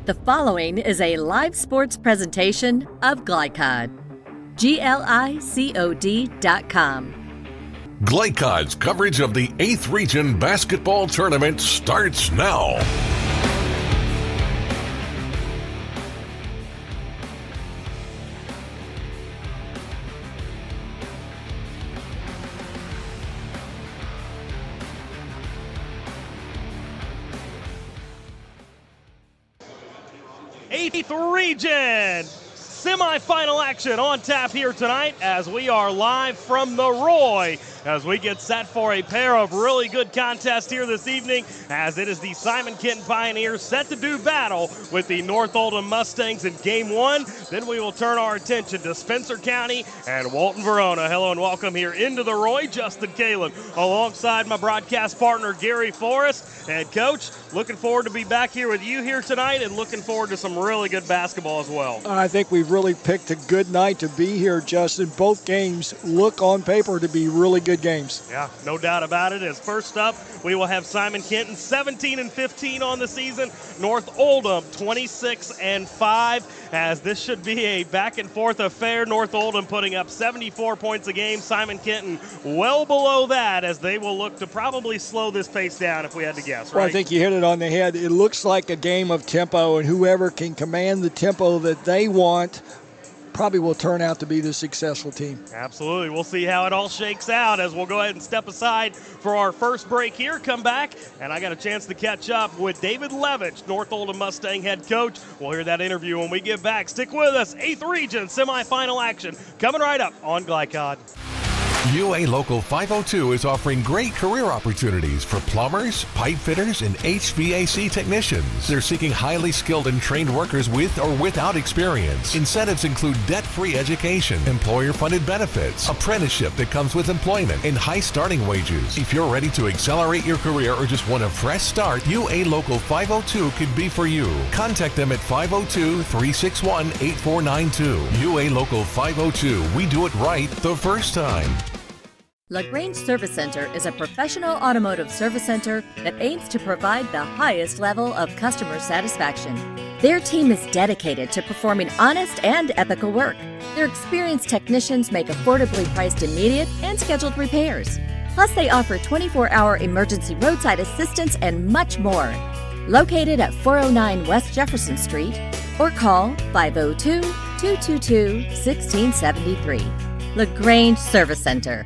The following is a live sports presentation of Glycod. GLICOD.com. Glycod's coverage of the 8th Region Basketball Tournament starts now. Eighth Region semifinal action on tap here tonight as we are live from the Roy as we get set for a pair of really good contests here this evening, as it is the Simon Kenton Pioneers set to do battle with the North Oldham Mustangs in Game 1. Then we will turn our attention to Spencer County and Walton-Verona. Hello and welcome here into the Roy. Justin Kalen alongside my broadcast partner Gary Forrest. Head coach, looking forward to be back here with you here tonight and looking forward to some really good basketball as well. I think we've really picked a good night to be here, Justin. Both games look on paper to be really good games. Yeah, no doubt about it. As first up, we will have Simon Kenton 17-15 on the season. North Oldham 26-5, as this should be a back and forth affair. North Oldham putting up 74 points a game. Simon Kenton well below that, as they will look to probably slow this pace down if we had to guess, right? Well, I think you hit it on the head. It looks like a game of tempo, and whoever can command the tempo that they want probably will turn out to be the successful team. Absolutely. We'll see how it all shakes out as we'll go ahead and step aside for our first break here. Come back, and I got a chance to catch up with David Levitch, North Oldham Mustang head coach. We'll hear that interview when we get back. Stick with us. 8th Region semifinal action coming right up on Glycod. UA Local 502 is offering great career opportunities for plumbers, pipe fitters, and HVAC technicians. They're seeking highly skilled and trained workers with or without experience. Incentives include debt-free education, employer-funded benefits, apprenticeship that comes with employment, and high starting wages. If you're ready to accelerate your career or just want a fresh start, UA Local 502 could be for you. Contact them at 502-361-8492. UA Local 502. We do it right the first time. LaGrange Service Center is a professional automotive service center that aims to provide the highest level of customer satisfaction. Their team is dedicated to performing honest and ethical work. Their experienced technicians make affordably priced immediate and scheduled repairs. Plus, they offer 24-hour emergency roadside assistance and much more. Located at 409 West Jefferson Street, or call 502-222-1673. LaGrange Service Center.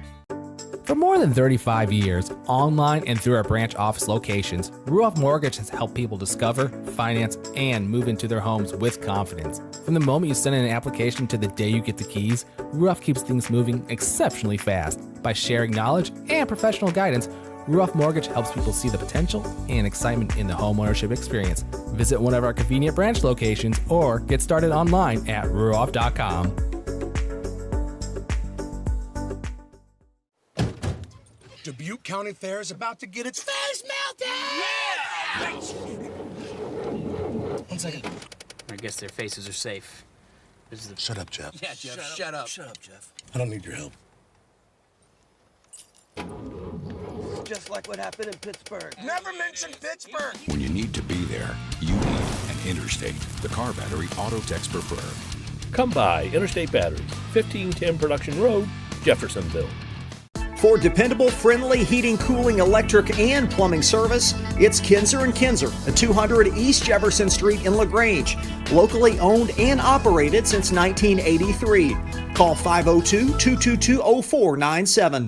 For more than 35 years, online and through our branch office locations, Ruoff Mortgage has helped people discover, finance, and move into their homes with confidence. From the moment you send in an application to the day you get the keys, Ruoff keeps things moving exceptionally fast. By sharing knowledge and professional guidance, Ruoff Mortgage helps people see the potential and excitement in the homeownership experience. Visit one of our convenient branch locations or get started online at ruoff.com. Dubuque County Fair is about to get its face melted! Yeah! 1 second. I guess their faces are safe. Shut up, Jeff. Yeah, Jeff, shut up. Shut up, Jeff. I don't need your help. Just like what happened in Pittsburgh. Never mention Pittsburgh! When you need to be there, you need an Interstate, the car battery auto techs prefer. Come by Interstate Batteries, 1510 Production Road, Jeffersonville. For dependable, friendly heating, cooling, electric, and plumbing service, it's Kinzer & Kinzer at 200 East Jefferson Street in LaGrange. Locally owned and operated since 1983. Call 502-222-0497.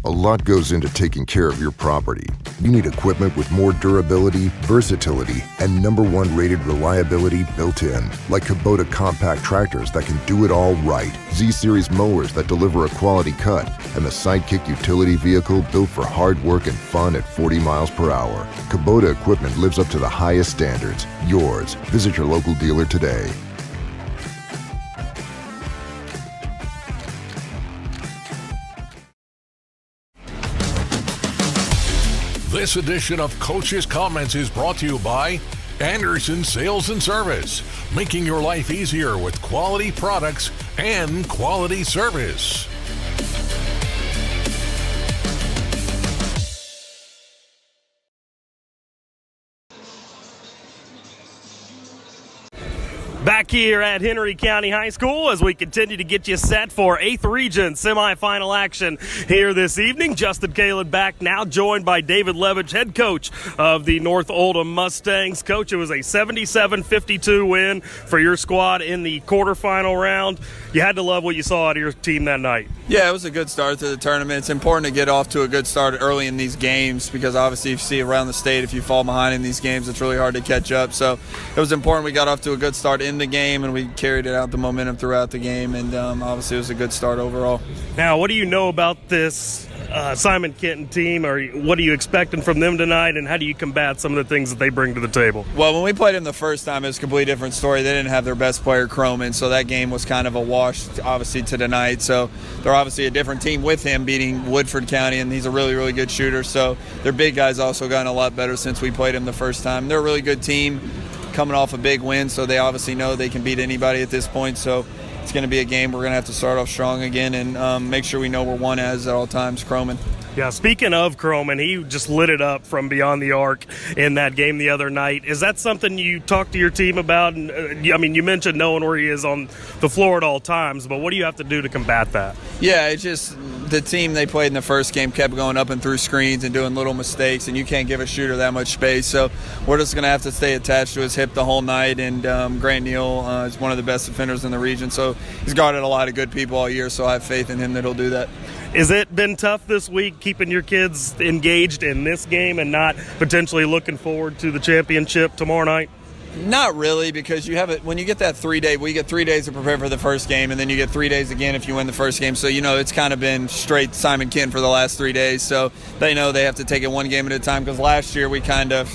A lot goes into taking care of your property. You need equipment with more durability, versatility, and #1 rated reliability built in. Like Kubota compact tractors that can do it all right. Z-Series mowers that deliver a quality cut. And the Sidekick utility vehicle built for hard work and fun at 40 miles per hour. Kubota equipment lives up to the highest standards. Yours. Visit your local dealer today. This edition of Coach's Comments is brought to you by Anderson Sales and Service, making your life easier with quality products and quality service. Back here at Henry County High School as we continue to get you set for 8th Region semifinal action here this evening. Justin Kalen back now, joined by David Levitch, head coach of the North Oldham Mustangs. Coach, it was a 77-52 win for your squad in the quarterfinal round. You had to love what you saw out of your team that night. Yeah, it was a good start to the tournament. It's important to get off to a good start early in these games because obviously you see around the state if you fall behind in these games, it's really hard to catch up. So it was important we got off to a good start in the game and we carried it out, the momentum throughout the game, and obviously it was a good start overall. Now, what do you know about this Simon Kenton team, or what are you expecting from them tonight, and how do you combat some of the things that they bring to the table? Well, when we played them the first time, it was a completely different story. They didn't have their best player, Croman, so that game was kind of a wash, obviously, to tonight. So they're obviously a different team with him beating Woodford County, and he's a really, really good shooter. So their big guys also gotten a lot better since we played him the first time. They're a really good team coming off a big win, so they obviously know they can beat anybody at this point. So it's going to be a game we're going to have to start off strong again and make sure we know we're one as at all times, Croman. Yeah, speaking of Croman, he just lit it up from beyond the arc in that game the other night. Is that something you talk to your team about? And, I mean, you mentioned knowing where he is on the floor at all times, but what do you have to do to combat that? Yeah, it's just the team they played in the first game kept going up and through screens and doing little mistakes, and you can't give a shooter that much space. So we're just going to have to stay attached to his hip the whole night, and Grant Neal is one of the best defenders in the region. So he's guarded a lot of good people all year, so I have faith in him that he'll do that. Has it been tough this week keeping your kids engaged in this game and not potentially looking forward to the championship tomorrow night? Not really, because you have it when you get that 3 day. We get 3 days to prepare for the first game, and then you get 3 days again if you win the first game. So it's kind of been straight Simon Kenton for the last 3 days. So they know they have to take it one game at a time. Because last year we kind of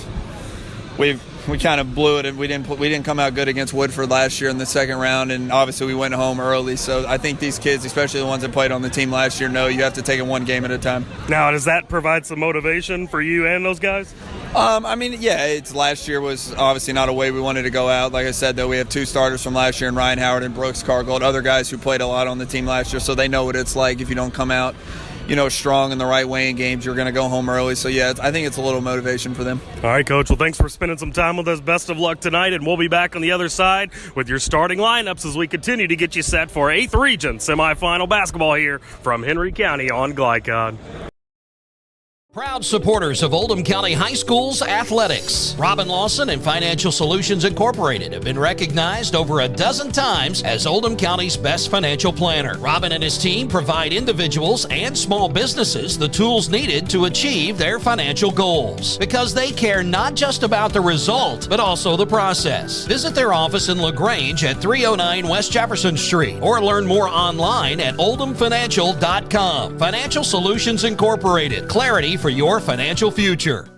blew it, and we didn't come out good against Woodford last year in the second round, and obviously we went home early. So I think these kids, especially the ones that played on the team last year, know you have to take it one game at a time. Now, does that provide some motivation for you and those guys? Last year was obviously not a way we wanted to go out. Like I said, though, we have two starters from last year in Ryan Howard and Brooks Cargold, other guys who played a lot on the team last year, so they know what it's like if you don't come out strong in the right way in games, you're going to go home early. So, yeah, I think it's a little motivation for them. All right, Coach. Well, thanks for spending some time with us. Best of luck tonight, and we'll be back on the other side with your starting lineups as we continue to get you set for 8th Region semifinal basketball here from Henry County on Glycon. Proud supporters of Oldham County High School's athletics. Robin Lawson and Financial Solutions Incorporated have been recognized over a dozen times as Oldham County's best financial planner. Robin and his team provide individuals and small businesses the tools needed to achieve their financial goals, because they care not just about the result, but also the process. Visit their office in LaGrange at 309 West Jefferson Street, or learn more online at oldhamfinancial.com. Financial Solutions Incorporated. Clarity for your financial future.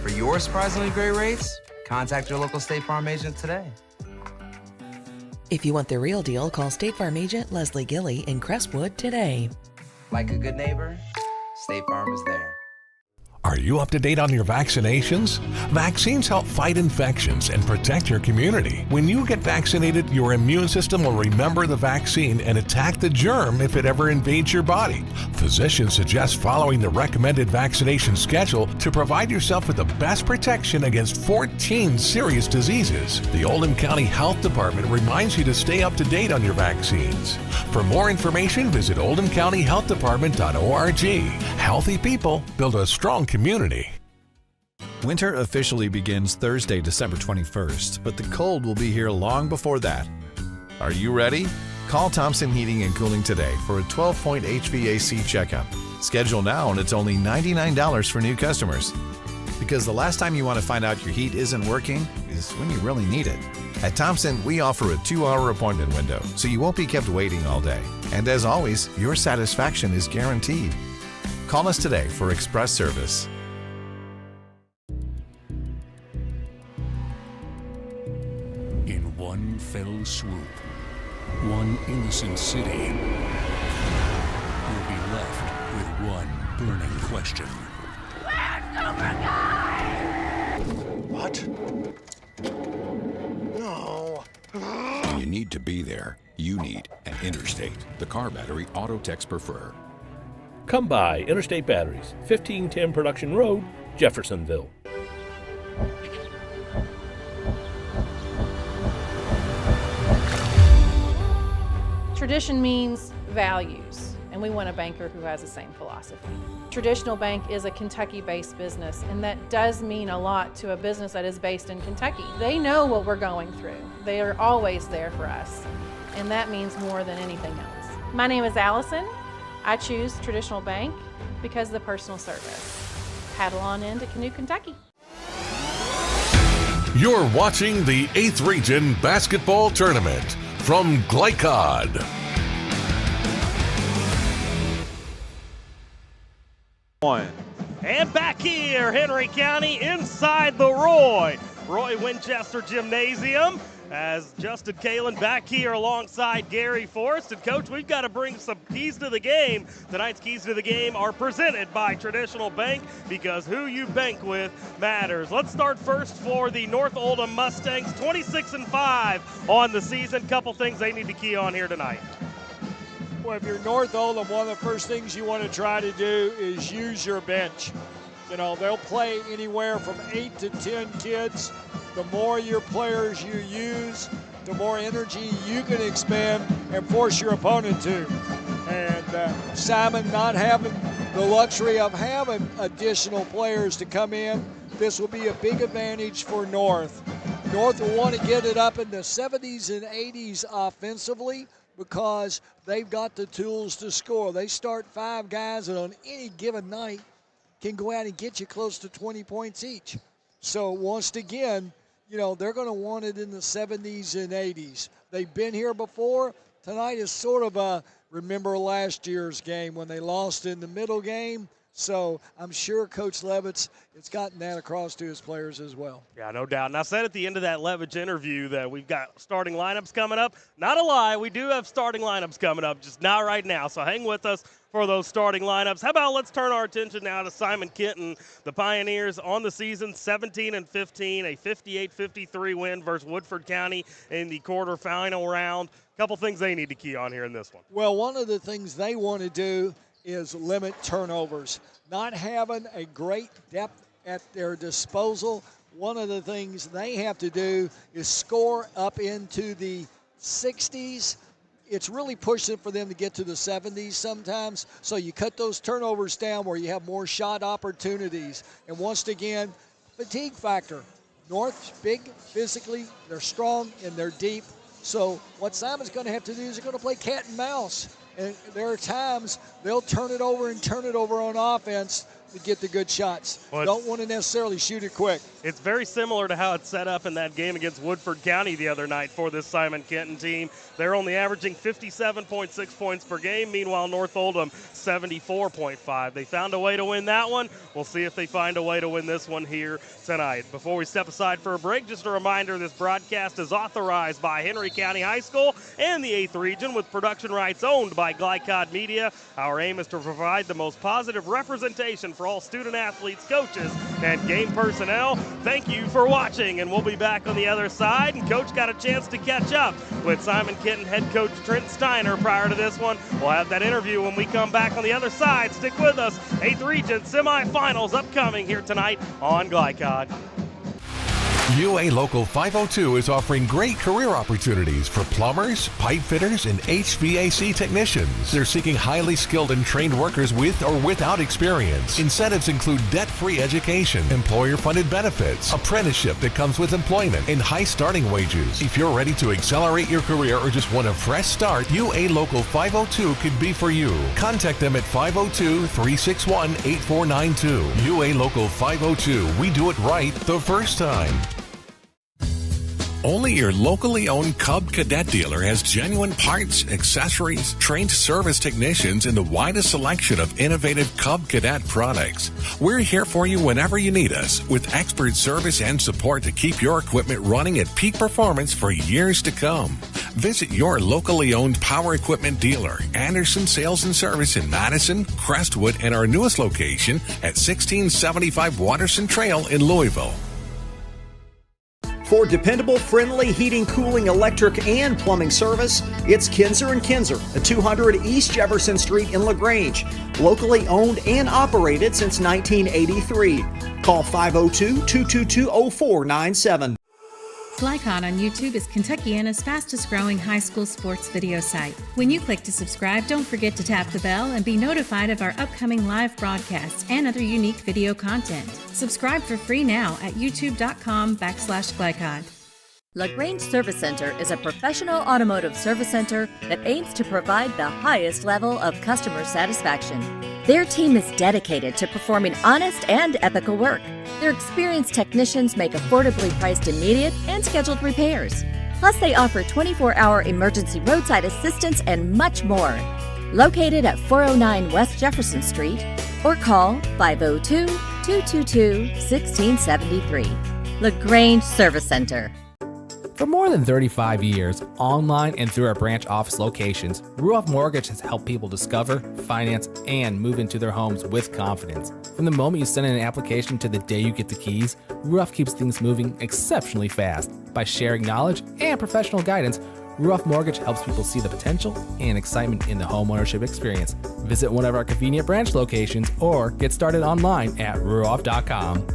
For your surprisingly great rates, contact your local State Farm agent today. If you want the real deal, call State Farm agent Leslie Gilly in Crestwood today. Like a good neighbor, State Farm is there. Are you up to date on your vaccinations? Vaccines help fight infections and protect your community. When you get vaccinated, your immune system will remember the vaccine and attack the germ if it ever invades your body. Physicians suggest following the recommended vaccination schedule to provide yourself with the best protection against 14 serious diseases. The Oldham County Health Department reminds you to stay up to date on your vaccines. For more information, visit oldhamcountyhealthdepartment.org. Healthy people build a strong community. Winter officially begins Thursday, December 21st, but the cold will be here long before that. Are you ready? Call Thompson Heating and Cooling today for a 12-point HVAC checkup. Schedule now and it's only $99 for new customers. Because the last time you want to find out your heat isn't working is when you really need it. At Thompson, we offer a 2-hour appointment window, so you won't be kept waiting all day. And as always, your satisfaction is guaranteed. Call us today for express service. In one fell swoop, one innocent city will be left with one burning question. What? need to be there, you need an Interstate, the car battery auto techs prefer. Come by Interstate Batteries, 1510 Production Road, Jeffersonville. Tradition means values, and we want a banker who has the same philosophy. Traditional Bank is a Kentucky-based business, and that does mean a lot to a business that is based in Kentucky. They know what we're going through. They are always there for us, and that means more than anything else. My name is Allison. I choose Traditional Bank because of the personal service. Paddle on into Canoe, Kentucky. You're watching the 8th Region Basketball Tournament from Glycod. And back here, Henry County inside the Roy Winchester Gymnasium, as Justin Kalen back here alongside Gary Forrest. And Coach, we've got to bring some keys to the game. Tonight's keys to the game are presented by Traditional Bank, because who you bank with matters. Let's start first for the North Oldham Mustangs, 26-5 on the season. Couple things they need to key on here tonight. Well, if you're North Oldham, one of the first things you want to try to do is use your bench. You know, they'll play anywhere from 8 to 10 kids. The more your players you use, the more energy you can expend and force your opponent to. And Simon not having the luxury of having additional players to come in, this will be a big advantage for North. North will want to get it up in the 70s and 80s offensively, because they've got the tools to score. They start 5 guys that on any given night can go out and get you close to 20 points each. So once again, you know, they're going to want it in the 70s and 80s. They've been here before. Tonight is sort of a remember last year's game when they lost in the middle game. So I'm sure Coach Levitz has gotten that across to his players as well. Yeah, no doubt. And I said at the end of that Levitz interview that we've got starting lineups coming up. Not a lie, we do have starting lineups coming up, just not right now. So hang with us for those starting lineups. How about let's turn our attention now to Simon Kenton. The Pioneers on the season, 17-15, a 58-53 win versus Woodford County in the quarterfinal round. Couple things they need to key on here in this one. Well, one of the things they want to do is limit turnovers. Not having a great depth at their disposal, one of the things they have to do is score up into the 60s. It's really pushing for them to get to the 70s sometimes. So you cut those turnovers down where you have more shot opportunities. And once again, fatigue factor. North's big physically, they're strong, and they're deep. So what Simon's going to have to do is they're going to play cat and mouse. And there are times they'll turn it over on offense to get the good shots. Well, don't want to necessarily shoot it quick. It's very similar to how it's set up in that game against Woodford County the other night for this Simon Kenton team. They're only averaging 57.6 points per game. Meanwhile, North Oldham, 74.5. They found a way to win that one. We'll see if they find a way to win this one here tonight. Before we step aside for a break, just a reminder, this broadcast is authorized by Henry County High School and the 8th Region, with production rights owned by Glycod Media. Our aim is to provide the most positive representation for all student athletes, coaches, and game personnel. Thank you for watching, and we'll be back on the other side. And Coach got a chance to catch up with Simon Kenton head coach Trent Steiner prior to this one. We'll have that interview when we come back on the other side. Stick with us. 8th Region semifinals upcoming here tonight on Glycod. UA Local 502 is offering great career opportunities for plumbers, pipe fitters, and HVAC technicians. They're seeking highly skilled and trained workers with or without experience. Incentives include debt-free education, employer-funded benefits, apprenticeship that comes with employment, and high starting wages. If you're ready to accelerate your career or just want a fresh start, UA Local 502 could be for you. Contact them at 502-361-8492. UA Local 502. We do it right the first time. Only your locally owned Cub Cadet dealer has genuine parts, accessories, trained service technicians, and the widest selection of innovative Cub Cadet products. We're here for you whenever you need us, with expert service and support to keep your equipment running at peak performance for years to come. Visit your locally owned power equipment dealer, Anderson Sales and Service in Madison, Crestwood, and our newest location at 1675 Waterson Trail in Louisville. For dependable, friendly heating, cooling, electric, and plumbing service, it's Kenton & Kinzer at 200 East Jefferson Street in LaGrange. Locally owned and operated since 1983. Call 502-222-0497. Glycod on YouTube is Kentuckiana's fastest growing high school sports video site. When you click to subscribe, don't forget to tap the bell and be notified of our upcoming live broadcasts and other unique video content. Subscribe for free now at youtube.com/Glycod. LaGrange Service Center is a professional automotive service center that aims to provide the highest level of customer satisfaction. Their team is dedicated to performing honest and ethical work. Their experienced technicians make affordably priced immediate and scheduled repairs. Plus, they offer 24-hour emergency roadside assistance and much more. Located at 409 West Jefferson Street, or call 502-222-1673. LaGrange Service Center. For more than 35 years, online and through our branch office locations, Ruoff Mortgage has helped people discover, finance, and move into their homes with confidence. From the moment you send in an application to the day you get the keys, Ruoff keeps things moving exceptionally fast. By sharing knowledge and professional guidance, Ruoff Mortgage helps people see the potential and excitement in the homeownership experience. Visit one of our convenient branch locations or get started online at ruoff.com.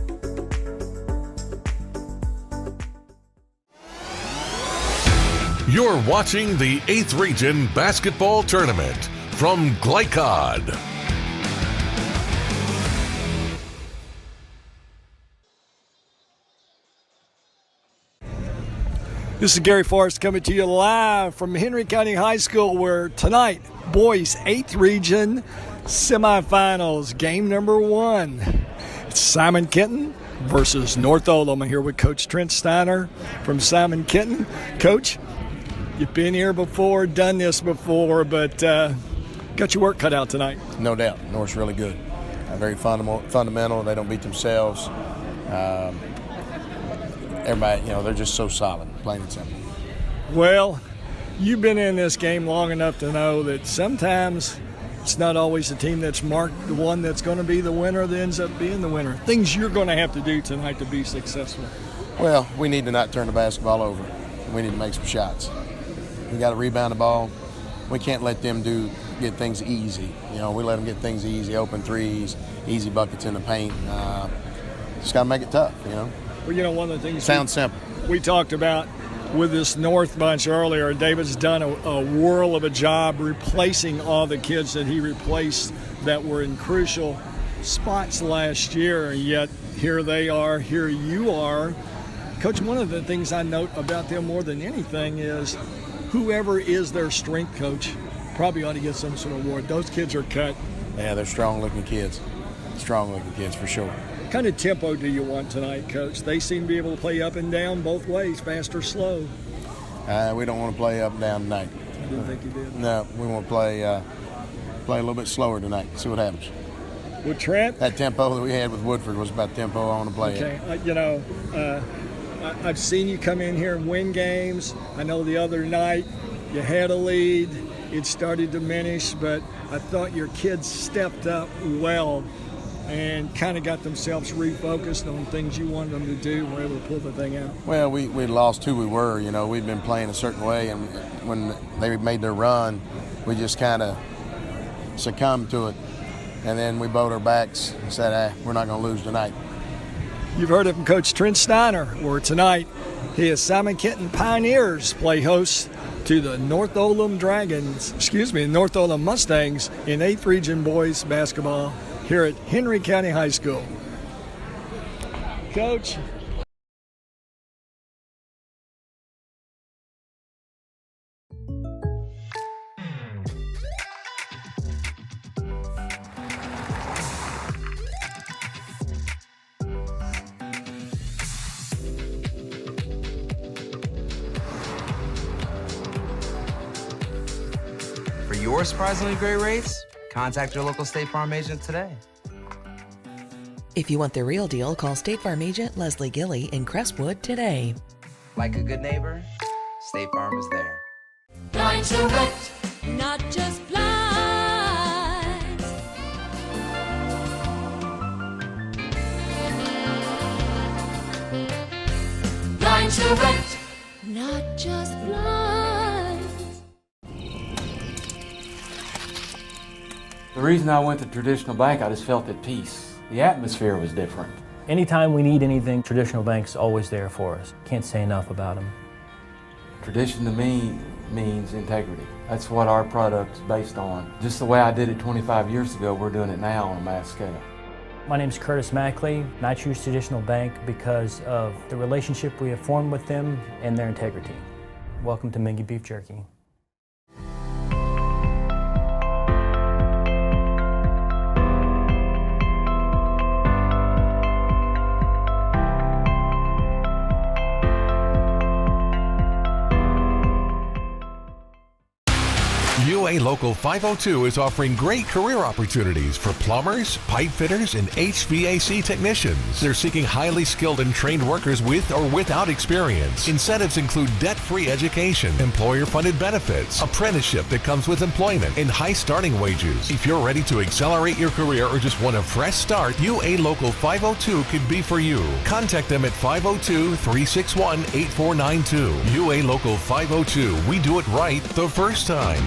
You're watching the 8th Region Basketball Tournament from Glycod. This is Gary Forrest coming to you live from Henry County High School, where tonight, boys 8th Region Semifinals, game number 1. It's Simon Kenton versus North Oldham. I'm here with Coach Trent Steiner from Simon Kenton. Coach, you've been here before, done this before, but got your work cut out tonight. No doubt. North's really good. Very fundamental. They don't beat themselves. Everybody, they're just so solid, plain and simple. Well, you've been in this game long enough to know that sometimes it's not always the team that's marked the one that's going to be the winner that ends up being the winner. Things you're going to have to do tonight to be successful. Well, we need to not turn the basketball over. We need to make some shots. We got to rebound the ball. We can't let them get things easy. We let them get things easy, open threes, easy buckets in the paint. Just got to make it tough, Well, one of the things sounds simple. We talked about with this North bunch earlier, David's done a whirl of a job replacing all the kids that he replaced that were in crucial spots last year, yet here they are, here you are. Coach, one of the things I note about them more than anything is whoever is their strength coach probably ought to get some sort of award. Those kids are cut. Yeah, they're strong-looking kids. Strong-looking kids for sure. What kind of tempo do you want tonight, Coach? They seem to be able to play up and down both ways, fast or slow. We don't want to play up and down tonight. I didn't think you did. No, we want to play a little bit slower tonight. See what happens. With Trent? That tempo that we had with Woodford was about the tempo I want to play Okay, I've seen you come in here and win games. I know the other night you had a lead. It started to diminish, but I thought your kids stepped up well and kind of got themselves refocused on things you wanted them to do and were able to pull the thing out. Well, we lost who we were. We'd been playing a certain way, and when they made their run, we just kind of succumbed to it. And then we bowed our backs and said, we're not going to lose tonight. You've heard it from Coach Trent Steiner, where tonight his Simon Kenton Pioneers play host to the North Oldham North Oldham Mustangs in 8th Region boys basketball here at Henry County High School. Coach. For your surprisingly great rates, contact your local State Farm agent today. If you want the real deal, call State Farm agent Leslie Gilly in Crestwood today. Like a good neighbor, State Farm is there. Blinds Direct, not just blinds. Blinds direct, not just blinds. The reason I went to traditional bank, I just felt at peace. The atmosphere was different. Anytime we need anything, Traditional Bank's always there for us. Can't say enough about them. Tradition to me means integrity. That's what our product's based on. Just the way I did it 25 years ago, we're doing it now on a mass scale. My name's Curtis Mackley, and I choose Traditional Bank because of the relationship we have formed with them and their integrity. Welcome to Mingy Beef Jerky. UA Local 502 is offering great career opportunities for plumbers, pipe fitters, and HVAC technicians. They're seeking highly skilled and trained workers with or without experience. Incentives include debt-free education, employer-funded benefits, apprenticeship that comes with employment, and high starting wages. If you're ready to accelerate your career or just want a fresh start, UA Local 502 could be for you. Contact them at 502-361-8492. UA Local 502. We do it right the first time.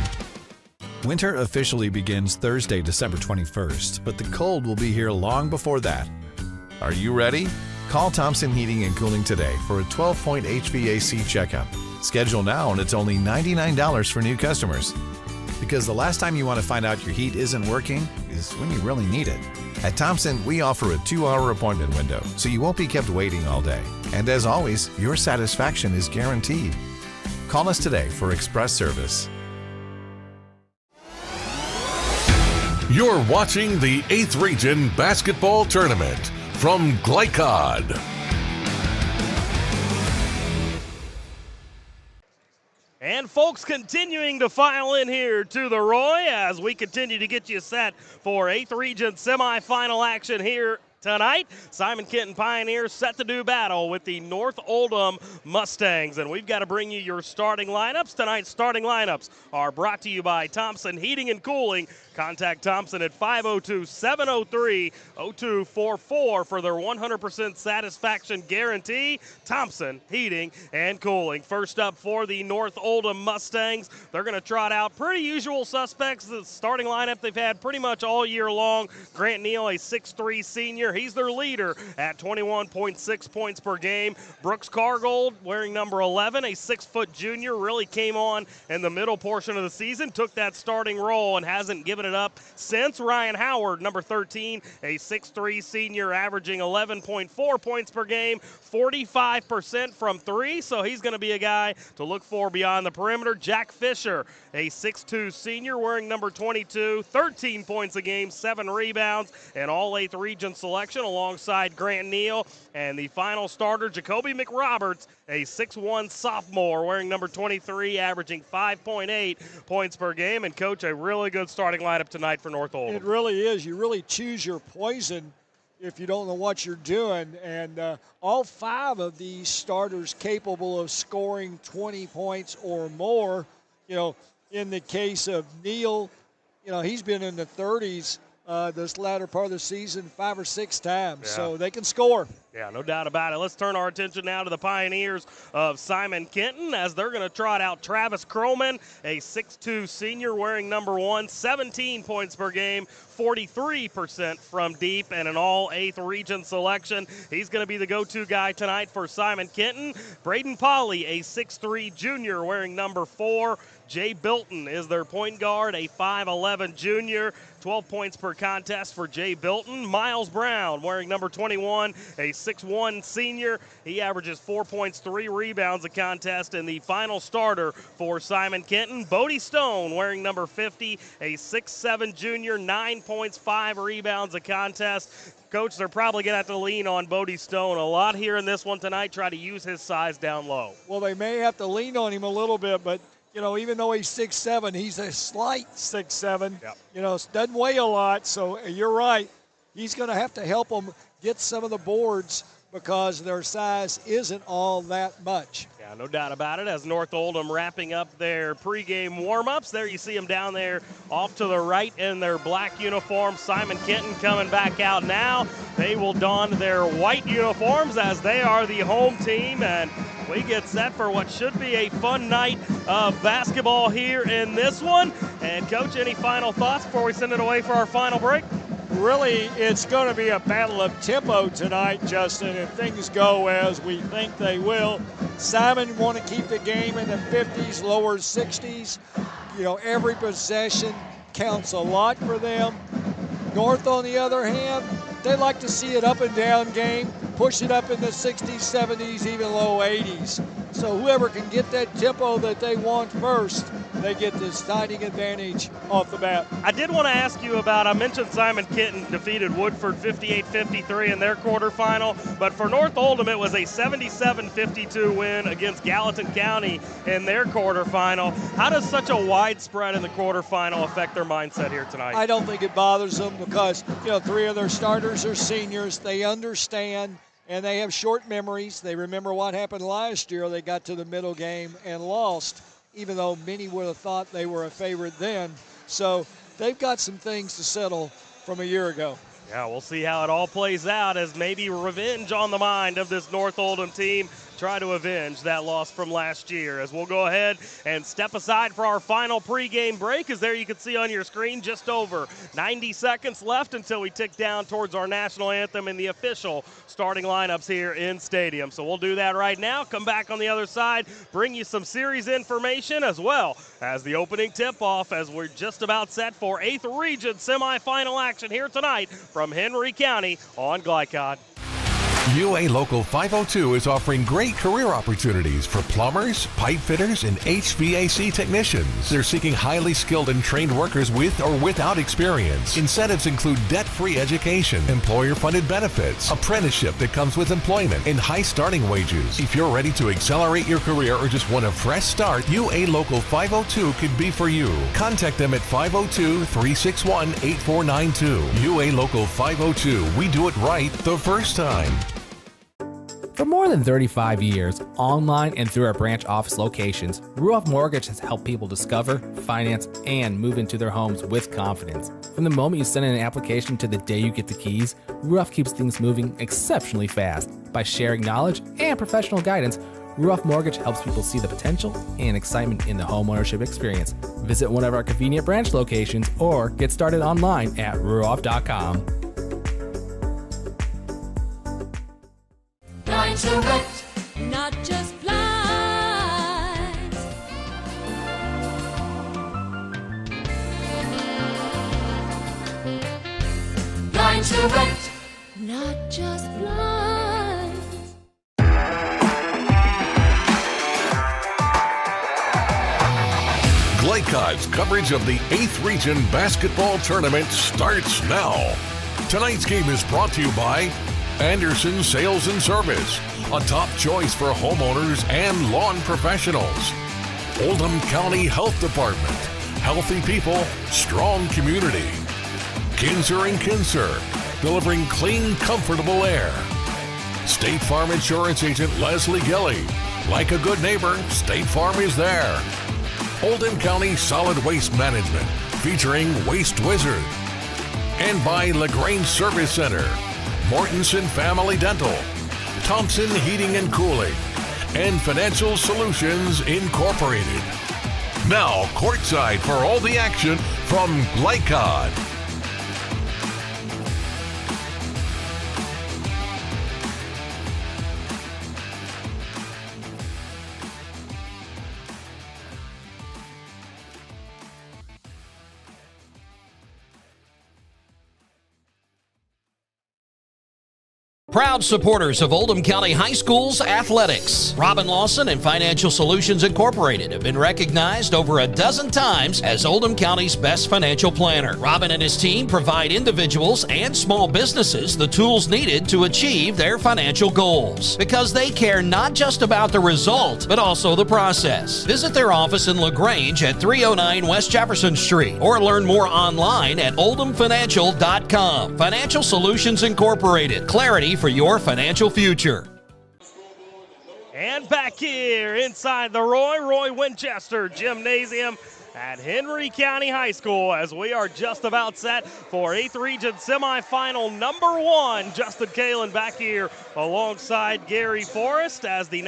Winter officially begins Thursday, December 21st, but the cold will be here long before that. Are you ready? Call Thompson Heating and Cooling today for a 12-point HVAC checkup. Schedule now and it's only $99 for new customers. Because the last time you want to find out your heat isn't working is when you really need it. At Thompson, we offer a 2-hour appointment window, so you won't be kept waiting all day. And as always, your satisfaction is guaranteed. Call us today for express service. You're watching the 8th Region Basketball Tournament from Glycod. And folks continuing to file in here to the Roy as we continue to get you set for 8th Region semifinal action here tonight. Simon Kenton Pioneers set to do battle with the North Oldham Mustangs. And we've got to bring you your starting lineups. Tonight's starting lineups are brought to you by Thompson Heating and Cooling. Contact Thompson at 502-703-0244 for their 100% satisfaction guarantee. Thompson Heating and Cooling. First up for the North Oldham Mustangs, they're going to trot out pretty usual suspects. The starting lineup they've had pretty much all year long. Grant Neal, a 6'3 senior. He's their leader at 21.6 points per game. Brooks Cargold, wearing number 11, a 6-foot junior, really came on in the middle portion of the season, took that starting role and hasn't given it up since. Ryan Howard, number 13, a 6'3 senior, averaging 11.4 points per game, 45% from three, so he's going to be a guy to look for beyond the perimeter. Jack Fisher, a 6'2 senior, wearing number 22, 13 points a game, 7 rebounds, and all 8th Region selection alongside Grant Neal. And the final starter, Jacoby McRoberts, a 6'1 sophomore, wearing number 23, averaging 5.8 points per game. And, Coach, a really good starting lineup tonight for North Oldham. It really is. You really choose your poison if you don't know what you're doing. And all 5 of these starters capable of scoring 20 points or more. You know, in the case of Neal, you know, he's been in the 30s this latter part of the season 5 or 6 times. So they can score. Yeah, no doubt about it. Let's turn our attention now to the Pioneers of Simon Kenton as they're going to trot out Travis Croman, a 6'2 senior, wearing number 1, 17 points per game, 43% from deep, and an all 8th Region selection. He's going to be the go-to guy tonight for Simon Kenton. Braden Polly, a 6'3 junior, wearing number 4. Jay Bilton is their point guard, a 5'11 junior, 12 points per contest for Jay Bilton. Miles Brown, wearing number 21, a 6'1 senior. He averages 4 points, 3 rebounds a contest. And the final starter for Simon Kenton, Bodie Stone, wearing number 50, a 6'7 junior, 9 points, 5 rebounds a contest. Coach, they're probably going to have to lean on Bodie Stone a lot here in this one tonight, try to use his size down low. Well, they may have to lean on him a little bit, but you know, even though he's 6'7", he's a slight 6'7". Yep. You know, doesn't weigh a lot, so you're right. He's going to have to help them get some of the boards because their size isn't all that much. Yeah, Yeah, no doubt about it. As North Oldham wrapping up their pregame warm-ups. There you see them down there off to the right in their black uniforms. Simon Kenton coming back out now. They will don their white uniforms as they are the home team, and we get set for what should be a fun night of basketball here in this one. And Coach, any final thoughts before we send it away for our final break? Really, it's going to be a battle of tempo tonight, Justin, if things go as we think they will. Simon want to keep the game in the 50s, lower 60s. You know, every possession counts a lot for them. North, on the other hand, they like to see it up and down game, push it up in the 60s, 70s, even low 80s. So whoever can get that tempo that they want first, they get this fighting advantage off the bat. I did want to ask you about, I mentioned Simon Kenton defeated Woodford 58-53 in their quarterfinal, but for North Oldham it was a 77-52 win against Gallatin County in their quarterfinal. How does such a wide spread in the quarterfinal affect their mindset here tonight? I don't think it bothers them because, you know, 3 of their starters are seniors. They understand and they have short memories. They remember what happened last year. They got to the middle game and lost, even though many would have thought they were a favorite then. So they've got some things to settle from a year ago. Yeah, we'll see how it all plays out as maybe revenge on the mind of this North Oldham team. Try to avenge that loss from last year. As we'll go ahead and step aside for our final pregame break, as there you can see on your screen just over 90 seconds left until we tick down towards our national anthem and the official starting lineups here in stadium. So we'll do that right now. Come back on the other side, bring you some series information as well as the opening tip-off as we're just about set for 8th Region semifinal action here tonight from Henry County on Glycod. UA Local 502 is offering great career opportunities for plumbers, pipe fitters, and HVAC technicians. They're seeking highly skilled and trained workers with or without experience. Incentives include debt-free education, employer-funded benefits, apprenticeship that comes with employment, and high starting wages. If you're ready to accelerate your career or just want a fresh start, UA Local 502 could be for you. Contact them at 502-361-8492. UA Local 502. We do it right the first time. For more than 35 years, online and through our branch office locations, Ruoff Mortgage has helped people discover, finance, and move into their homes with confidence. From the moment you send in an application to the day you get the keys, Ruoff keeps things moving exceptionally fast. By sharing knowledge and professional guidance, Ruoff Mortgage helps people see the potential and excitement in the homeownership experience. Visit one of our convenient branch locations or get started online at ruoff.com. Direct, not just blinds. Blinds Direct, not just blinds. Glycod's coverage of the 8th Region Basketball Tournament starts now. Tonight's game is brought to you by Anderson Sales and Service, a top choice for homeowners and lawn professionals. Oldham County Health Department, healthy people, strong community. Kinzer & Kinzer, delivering clean, comfortable air. State Farm Insurance Agent Leslie Gilly, like a good neighbor, State Farm is there. Oldham County Solid Waste Management, featuring Waste Wizard. And by LaGrange Service Center, Mortensen Family Dental, Thompson Heating and Cooling, and Financial Solutions Incorporated. Now, courtside for all the action from Glycod. Proud supporters of Oldham County High School's athletics. Robin Lawson and Financial Solutions Incorporated have been recognized over a dozen times as Oldham County's best financial planner. Robin and his team provide individuals and small businesses the tools needed to achieve their financial goals because they care not just about the result, but also the process. Visit their office in LaGrange at 309 West Jefferson Street or learn more online at oldhamfinancial.com. Financial Solutions Incorporated. Clarity for your financial future. And back here inside the Roy Winchester Gymnasium at Henry County High School as we are just about set for 8th Region Semifinal number 1. Justin Kalen back here alongside Gary Forrest as the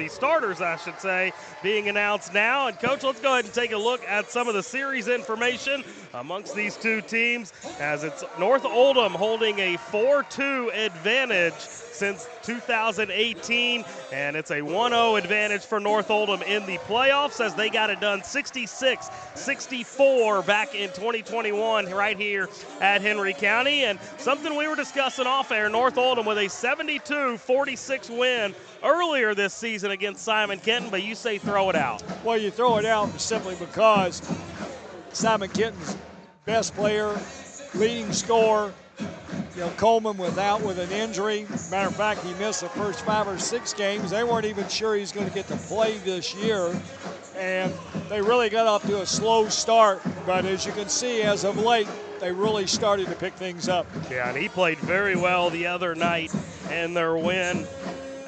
starters, I should say, being announced now. And Coach, let's go ahead and take a look at some of the series information amongst these two teams as it's North Oldham holding a 4-2 advantage since 2018, and it's a 1-0 advantage for North Oldham in the playoffs as they got it done 66-64 back in 2021 right here at Henry County. And something we were discussing off air, North Oldham with a 72-46 win earlier this season against Simon Kenton, but you say throw it out. Well, you throw it out simply because Simon Kenton's best player, leading scorer, Coleman with an injury. Matter of fact, he missed the first 5 or 6 games. They weren't even sure he's going to get to play this year. And they really got off to a slow start. But as you can see, as of late, they really started to pick things up. Yeah, and he played very well the other night in their win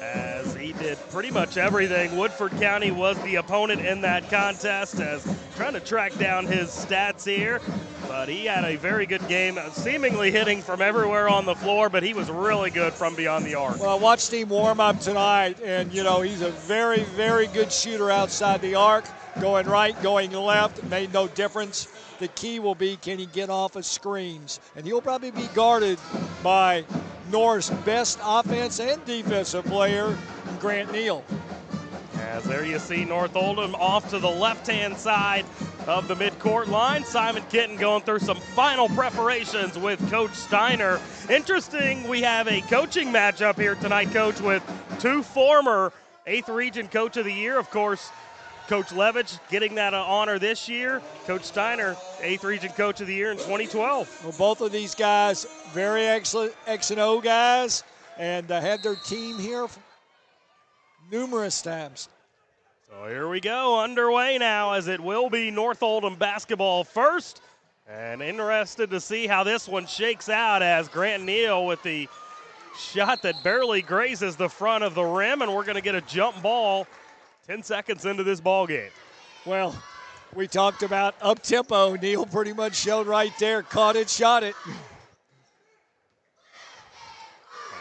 as he did pretty much everything. Woodford County was the opponent in that contest as trying to track down his stats here. But he had a very good game, seemingly hitting from everywhere on the floor, but he was really good from beyond the arc. Well, I watched him warm up tonight, and, he's a very, very good shooter outside the arc, going right, going left. It made no difference. The key will be, can he get off of screens? And he'll probably be guarded by North's best offense and defensive player, Grant Neal. As there you see North Oldham off to the left-hand side of the midcourt line. Simon Kenton going through some final preparations with Coach Steiner. Interesting, we have a coaching matchup here tonight, Coach, with 2 former 8th Region Coach of the Year. Of course, Coach Levitch getting that honor this year. Coach Steiner, 8th Region Coach of the Year in 2012. Well, both of these guys, very excellent X&O guys, and had their team here numerous times. So here we go, underway now as it will be North Oldham basketball first. And interested to see how this one shakes out as Grant Neal with the shot that barely grazes the front of the rim, and we're going to get a jump ball 10 seconds into this ball game. Well, we talked about up-tempo. Neal pretty much showed right there, caught it, shot it.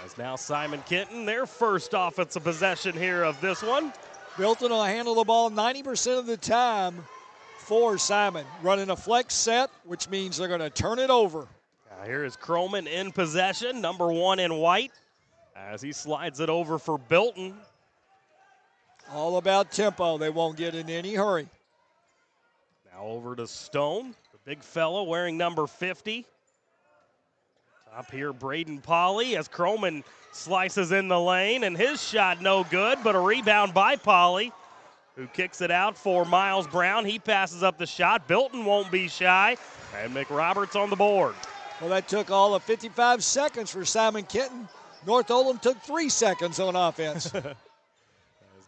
As now Simon Kenton, their first offensive possession here of this one. Bilton will handle the ball 90% of the time for Simon. Running a flex set, which means they're going to turn it over. Now here is Croman in possession, number 1 in white, as he slides it over for Bilton. All about tempo. They won't get in any hurry. Now over to Stone, the big fellow wearing number 50. Top here, Braden Polly as Croman slices in the lane, and his shot no good, but a rebound by Polly, who kicks it out for Miles Brown. He passes up the shot. Bilton won't be shy, and McRoberts on the board. Well, that took all of 55 seconds for Simon Kenton. North Oldham took 3 seconds on offense.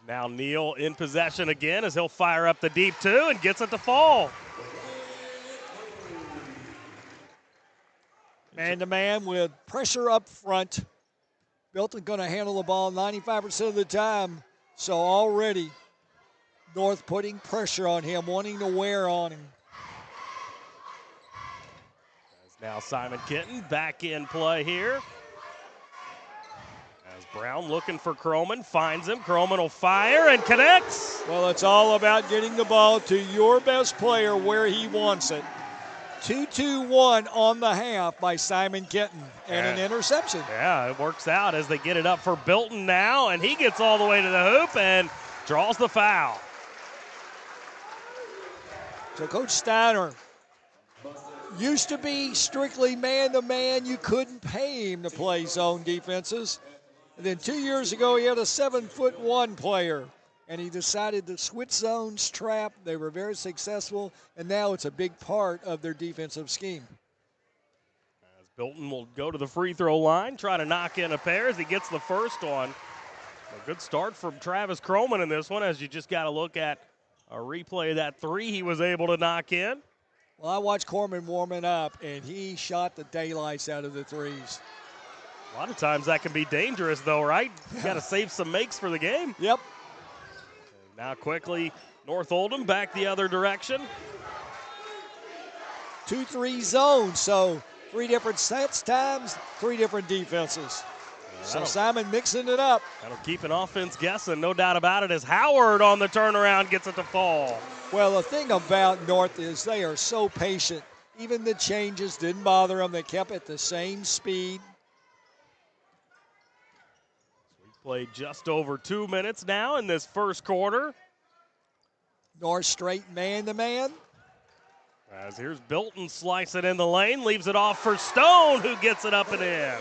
Now Neal in possession again as he'll fire up the deep 2 and gets it to fall. Man-to-man with pressure up front. Bilton going to handle the ball 95% of the time. So already North putting pressure on him, wanting to wear on him. As now Simon Kenton back in play here. As Brown looking for Croman, finds him. Croman will fire and connects. Well, it's all about getting the ball to your best player where he wants it. 2-2-1 on the half by Simon Kenton, and an interception. Yeah, it works out as they get it up for Bilton now, and he gets all the way to the hoop and draws the foul. So Coach Steiner used to be strictly man-to-man. You couldn't pay him to play zone defenses. And then 2 years ago, he had a 7'1" player, and he decided to switch zones, trap. They were very successful, and now it's a big part of their defensive scheme. As Bilton will go to the free throw line, try to knock in a pair as he gets the first one. A good start from Travis Croman in this one, as you just got to look at a replay of that 3 he was able to knock in. Well, I watched Corman warming up, and he shot the daylights out of the threes. A lot of times that can be dangerous, though, right? You got to save some makes for the game. Yep. And now quickly, North Oldham back the other direction. 2-3 zones, so 3 different sets times, 3 different defenses. So Simon mixing it up. That'll keep an offense guessing, no doubt about it, as Howard on the turnaround gets it to fall. Well, the thing about North is they are so patient. Even the changes didn't bother them. They kept at the same speed. Played just over 2 minutes now in this first quarter. North straight man-to-man. As here's Bilton slicing in the lane, leaves it off for Stone, who gets it up and in.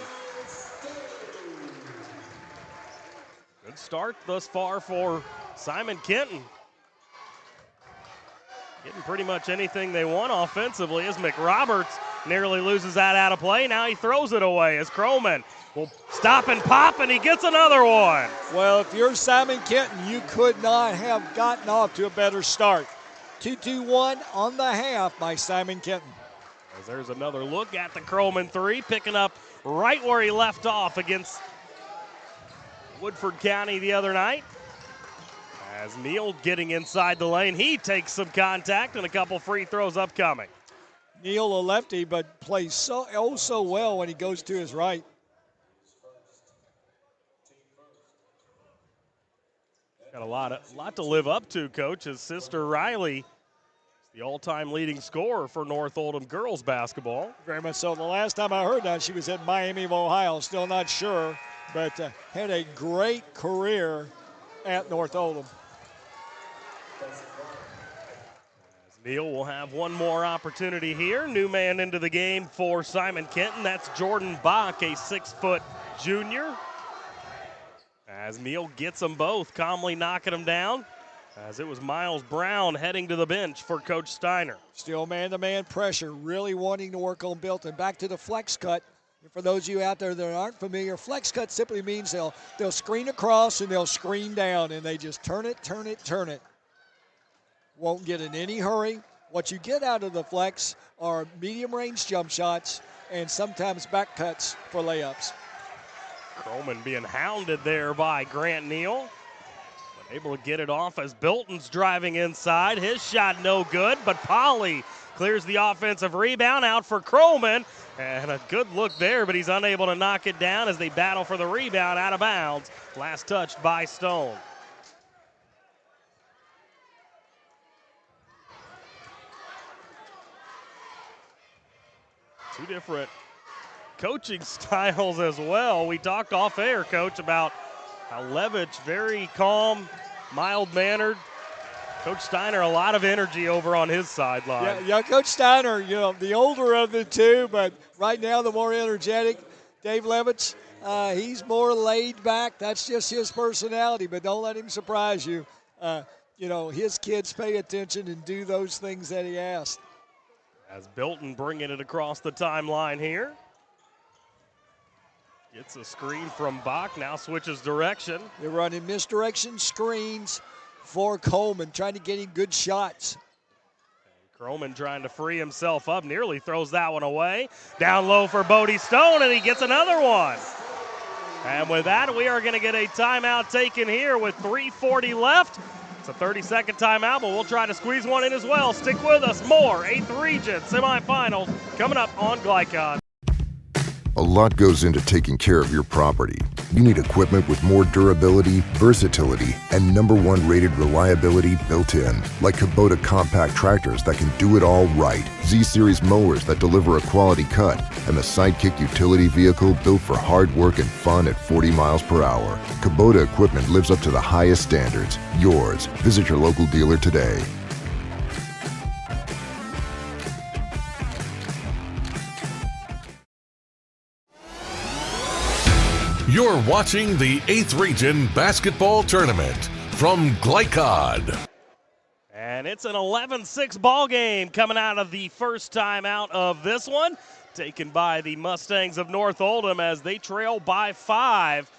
Good start thus far for Simon Kenton. Getting pretty much anything they want offensively as McRoberts nearly loses that out of play. Now he throws it away as Croman will stop and pop, and he gets another one. Well, if you're Simon Kenton, you could not have gotten off to a better start. 2-2-1 on the half by Simon Kenton. As there's another look at the Croman three, picking up right where he left off against Woodford County the other night. As Neal getting inside the lane, he takes some contact and a couple free throws upcoming. Neal, a lefty, but plays so well when he goes to his right. Got a lot to live up to, Coach. His sister Riley is the all-time leading scorer for North Oldham girls basketball. Very much so. The last time I heard that, she was at Miami of Ohio. Still not sure, but had a great career at North Oldham. Neal will have one more opportunity here. New man into the game for Simon Kenton. That's Jordan Bach, a 6-foot junior. As Neal gets them both, calmly knocking them down. As it was Miles Brown heading to the bench for Coach Steiner. Still man-to-man pressure, really wanting to work on Bilton. Back to the flex cut. And for those of you out there that aren't familiar, flex cut simply means they'll screen across and they'll screen down, and they just turn it. Won't get in any hurry. What you get out of the flex are medium-range jump shots and sometimes back cuts for layups. Croman being hounded there by Grant Neal. But able to get it off as Bilton's driving inside. His shot no good, but Polly clears the offensive rebound out for Croman. And a good look there, but he's unable to knock it down as they battle for the rebound out of bounds. Last touched by Stone. Two different coaching styles as well. We talked off air, Coach, about how Levitch, very calm, mild-mannered. Coach Steiner, a lot of energy over on his sideline. Yeah, Coach Steiner, the older of the two, but right now the more energetic. Dave Levitch, he's more laid back. That's just his personality, but don't let him surprise you. His kids pay attention and do those things that he asks. As Bilton bringing it across the timeline here. Gets a screen from Bach, now switches direction. They're running misdirection screens for Coleman, trying to get him good shots. Croman trying to free himself up, nearly throws that one away. Down low for Bodie Stone, and he gets another one. And with that, we are going to get a timeout taken here with 3:40 left. It's a 30-second timeout, but we'll try to squeeze one in as well. Stick with us. More 8th Region semifinals coming up on Glycon. A lot goes into taking care of your property. You need equipment with more durability, versatility, and #1 rated reliability built in. Like Kubota compact tractors that can do it all right. Z-Series mowers that deliver a quality cut. And the Sidekick utility vehicle built for hard work and fun at 40 miles per hour. Kubota equipment lives up to the highest standards. Yours. Visit your local dealer today. You're watching the 8th Region Basketball Tournament from Glycod. And it's an 11-6 ball game coming out of the first time out of this one. Taken by the Mustangs of North Oldham as they trail by 5.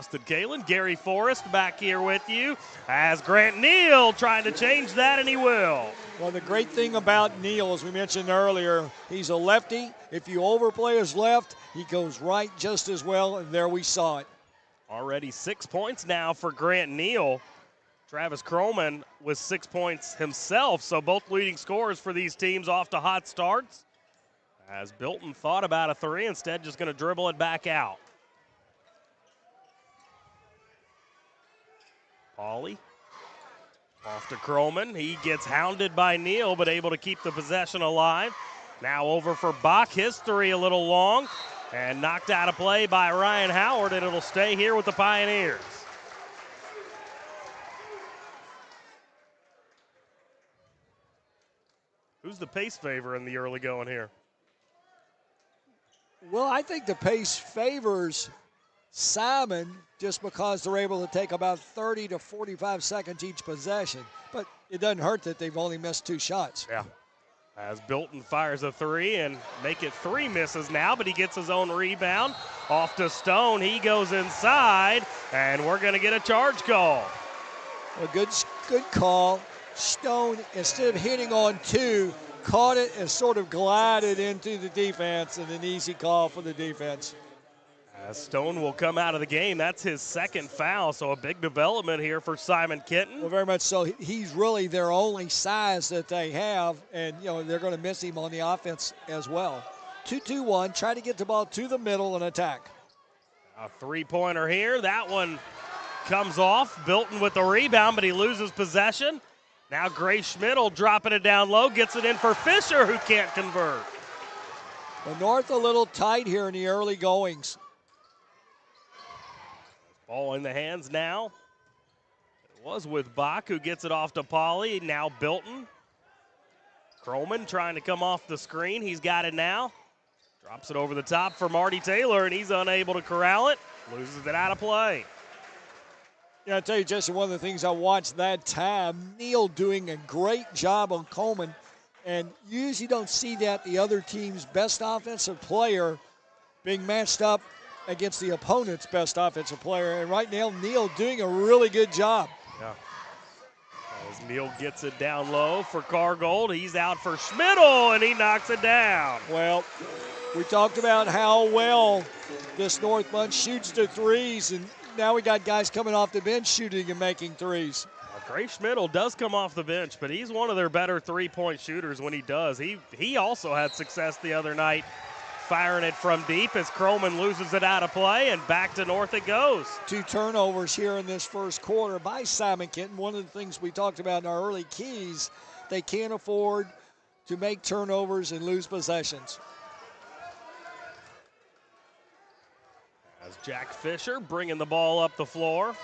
Justin Kalen, Gary Forrest back here with you as Grant Neal trying to change that, and he will. Well, the great thing about Neal, as we mentioned earlier, he's a lefty. If you overplay his left, he goes right just as well, and there we saw it. Already 6 points now for Grant Neal. Travis Croman with 6 points himself, so both leading scorers for these teams off to hot starts. As Bilton thought about a three, instead just going to dribble it back out. Pauly off to Croman. He gets hounded by Neal, but able to keep the possession alive. Now over for Bach. His three a little long and knocked out of play by Ryan Howard, and it'll stay here with the Pioneers. Who's the pace favor in the early going here? Well, I think the pace favors Simon just because they're able to take about 30 to 45 seconds each possession. But it doesn't hurt that they've only missed 2 shots. Yeah. As Bilton fires a three and make it 3 misses now, but he gets his own rebound. Off to Stone. He goes inside, and we're going to get a charge call. A good call. Stone, instead of hitting on 2, caught it and sort of glided into the defense, and an easy call for the defense. As Stone will come out of the game. That's his second foul, so a big development here for Simon Kenton. Well, very much so. He's really their only size that they have, and they're going to miss him on the offense as well. 2-2-1, try to get the ball to the middle and attack. A three-pointer here. That one comes off. Bilton with the rebound, but he loses possession. Now Gray Schmidl dropping it down low, gets it in for Fisher, who can't convert. The North a little tight here in the early goings. Ball in the hands now. It was with Bach, who gets it off to Pauly. Now Bilton. Croman trying to come off the screen. He's got it now. Drops it over the top for Marty Taylor, and he's unable to corral it. Loses it out of play. Yeah, I tell you, Jesse, one of the things I watched that time, Neal doing a great job on Coleman, and you usually don't see that the other team's best offensive player being matched up against the opponent's best offensive player, and right now Neal doing a really good job. Yeah. As Neal gets it down low for Cargold, he's out for Schmidl, and he knocks it down. Well, we talked about how well this North bunch shoots the threes, and now we got guys coming off the bench shooting and making threes. Gray Schmidl does come off the bench, but he's one of their better three-point shooters when he does. He also had success the other night firing it from deep as Croman loses it out of play, and back to North it goes. 2 turnovers here in this first quarter by Simon Kenton. One of the things we talked about in our early keys, they can't afford to make turnovers and lose possessions. As Jack Fisher bringing the ball up the floor.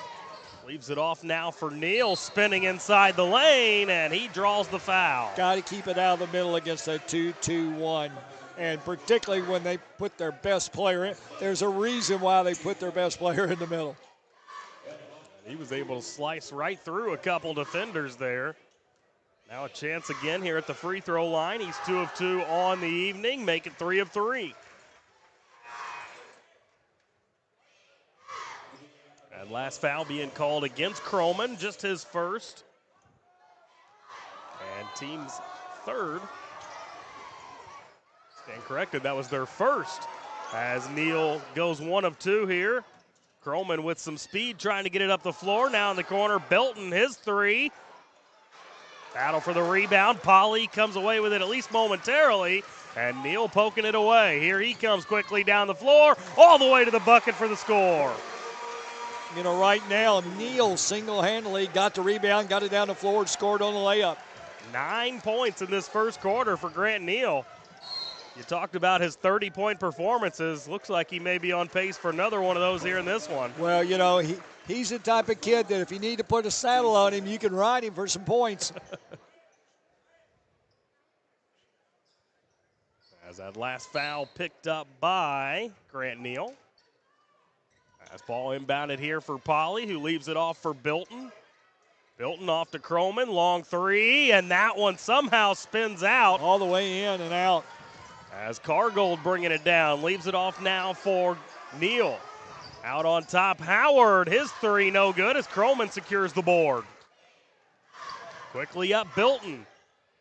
Leaves it off now for Neal, spinning inside the lane, and he draws the foul. Got to keep it out of the middle against a 2-2-1. And particularly when they put their best player in. There's a reason why they put their best player in the middle. He was able to slice right through a couple defenders there. Now a chance again here at the free throw line. He's 2 of 2 on the evening, make it 3 of 3. And last foul being called against Croman, just his first. And team's third. Stand corrected, that was their first. As Neal goes 1 of 2 here. Croman with some speed trying to get it up the floor. Now in the corner, Belton, his 3. Battle for the rebound. Pauly comes away with it at least momentarily. And Neal poking it away. Here he comes quickly down the floor, all the way to the bucket for the score. You know, right now, Neal single-handedly got the rebound, got it down the floor, and scored on the layup. 9 points in this first quarter for Grant Neal. You talked about his 30-point performances. Looks like he may be on pace for another one of those here in this one. Well, you know, he's the type of kid that if you need to put a saddle on him, you can ride him for some points. As that last foul picked up by Grant Neal. As ball inbounded here for Pauly, who leaves it off for Bilton. Bilton off to Croman, long 3, and that one somehow spins out. All the way in and out. As Cargold bringing it down, leaves it off now for Neal. Out on top, Howard. His three no good as Kroman secures the board. Quickly up, Bilton.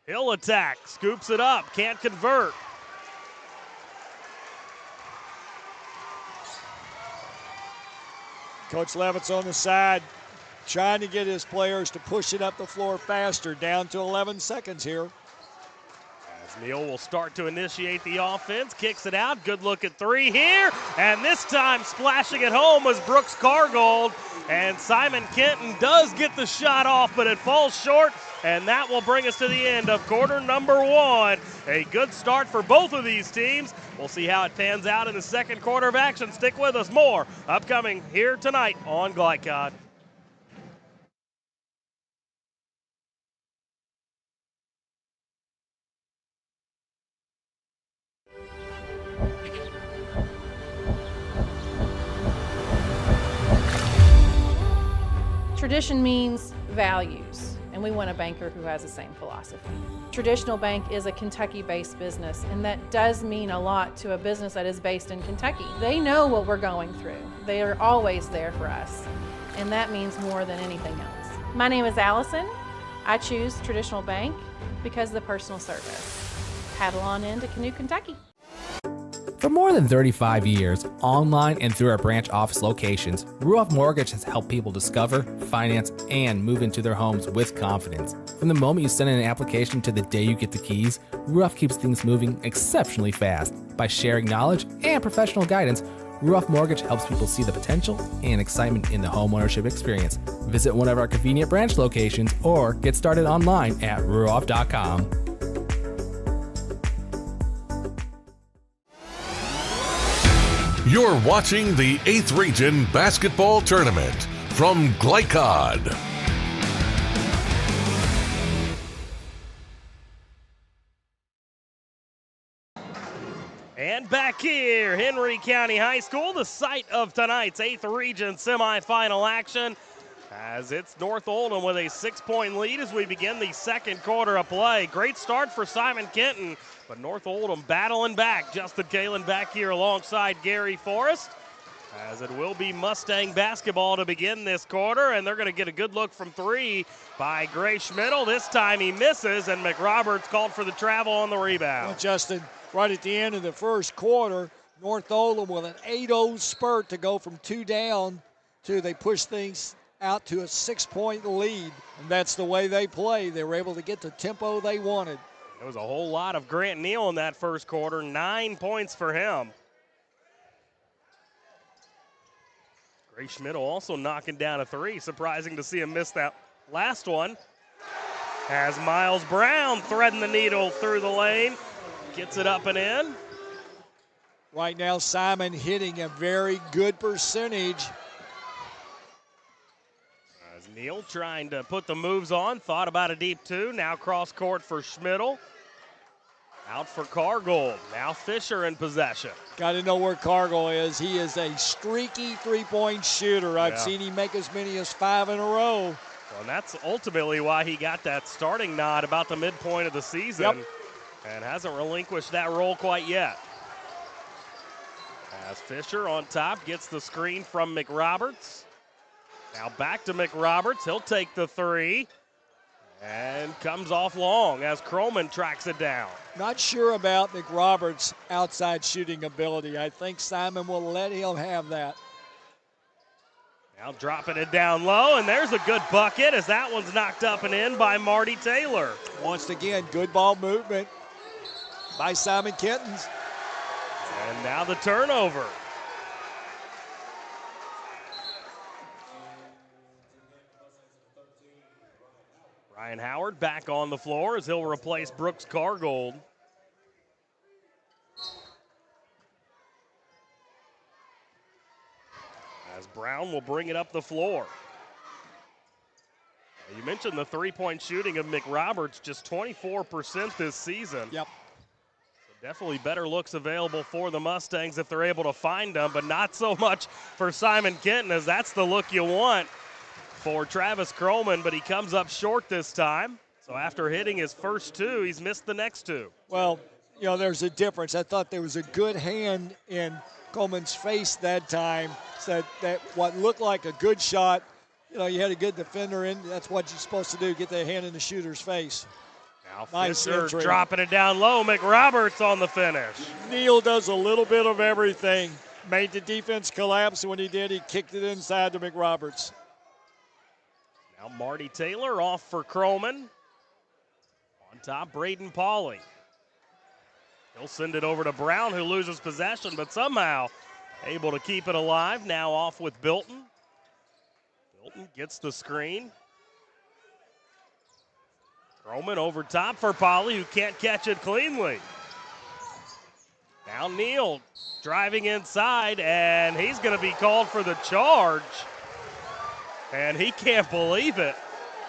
He'll attack, scoops it up, can't convert. Coach Levitt's on the side, trying to get his players to push it up the floor faster, down to 11 seconds here. As Neal will start to initiate the offense, kicks it out, good look at three here, and this time splashing it home was Brooks Cargold, and Simon Kenton does get the shot off, but it falls short, and that will bring us to the end of quarter number one. A good start for both of these teams. We'll see how it pans out in the second quarter of action. Stick with us. More upcoming here tonight on Glycod. Tradition means values, and we want a banker who has the same philosophy. Traditional Bank is a Kentucky-based business, and that does mean a lot to a business that is based in Kentucky. They know what we're going through. They are always there for us, and that means more than anything else. My name is Allison. I choose Traditional Bank because of the personal service. Paddle on into Canoe, Kentucky. For more than 35 years, online and through our branch office locations, Ruoff Mortgage has helped people discover, finance, and move into their homes with confidence. From the moment you send in an application to the day you get the keys, Ruoff keeps things moving exceptionally fast. By sharing knowledge and professional guidance, Ruoff Mortgage helps people see the potential and excitement in the homeownership experience. Visit one of our convenient branch locations or get started online at ruoff.com. You're watching the 8th Region Basketball Tournament from Glycod. And back here, Henry County High School, the site of tonight's 8th Region semifinal action, as it's North Oldham with a 6-point lead as we begin the second quarter of play. Great start for Simon Kenton, but North Oldham battling back. Justin Kalen back here alongside Gary Forrest, as it will be Mustang basketball to begin this quarter, and they're going to get a good look from three by Gray Schmidl. This time he misses, and McRoberts called for the travel on the rebound. Well, Justin, right at the end of the first quarter, North Oldham with an 8-0 spurt to go from 2 down to they push things out to a 6-point lead, and that's the way they play. They were able to get the tempo they wanted. There was a whole lot of Grant Neal in that first quarter, 9 points for him. Gray Schmidl also knocking down a three. Surprising to see him miss that last one. As Miles Brown threading the needle through the lane. Gets it up and in. Right now, Simon hitting a very good percentage. As Neal trying to put the moves on, thought about a deep two. Now cross court for Schmidl. Out for Cargold. Now Fisher in possession. Got to know where Cargill is. He is a streaky three-point shooter. I've seen him make as many as 5 in a row. Well, and that's ultimately why he got that starting nod about the midpoint of the season. And hasn't relinquished that role quite yet. As Fisher on top gets the screen from McRoberts. Now back to McRoberts. He'll take the three. And comes off long as Kroman tracks it down. Not sure about McRoberts' outside shooting ability. I think Simon will let him have that. Now dropping it down low, and there's a good bucket as that one's knocked up and in by Marty Taylor. Once again, good ball movement by Simon Kenton's. And now the turnover. Ryan Howard back on the floor as he'll replace Brooks Cargold. As Brown will bring it up the floor. You mentioned the three-point shooting of McRoberts, just 24% this season. Yep. So definitely better looks available for the Mustangs if they're able to find them, but not so much for Simon Kenton, as that's the look you want for Travis Kroman, but he comes up short this time. So after hitting his first two, he's missed the next two. Well, you know, there's a difference. I thought there was a good hand in Coleman's face that time. So that what looked like a good shot, you had a good defender in. That's what you're supposed to do, get that hand in the shooter's face. Now Nice Fisher entry. dropping it down low. McRoberts on the finish. Neal does a little bit of everything. Made the defense collapse, and when he did, he kicked it inside to McRoberts. Now Marty Taylor off for Croman. On top, Braden Pauley. He'll send it over to Brown, who loses possession, but somehow able to keep it alive. Now off with Bilton. Bilton gets the screen. Croman over top for Pauley, who can't catch it cleanly. Now Neal driving inside, and he's going to be called for the charge. And he can't believe it.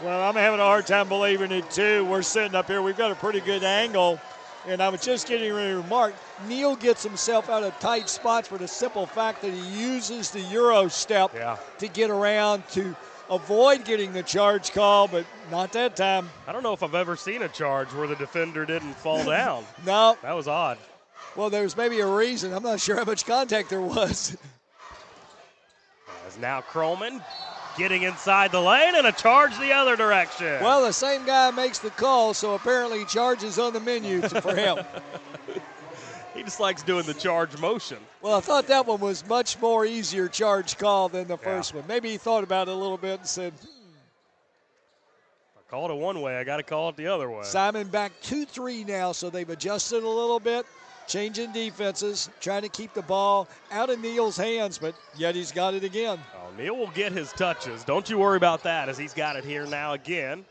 Well, I'm having a hard time believing it, too. We're sitting up here. We've got a pretty good angle. And I was just getting ready to remark, Neal gets himself out of tight spots for the simple fact that he uses the Euro step to get around to avoid getting the charge call, but not that time. I don't know if I've ever seen a charge where the defender didn't fall down. No. That was odd. Well, there's maybe a reason. I'm not sure how much contact there was. As now Croman getting inside the lane and a charge the other direction. Well, the same guy makes the call, so apparently charges on the menu for him. He just likes doing the charge motion. Well, I thought that one was much more easier charge call than the first one. Maybe he thought about it a little bit and said, If I called it one way, I got to call it the other way. Simon back 2-3 now, so they've adjusted a little bit, changing defenses, trying to keep the ball out of Neal's hands, but yet he's got it again. Oh, Neal will get his touches. Don't you worry about that, as he's got it here now again.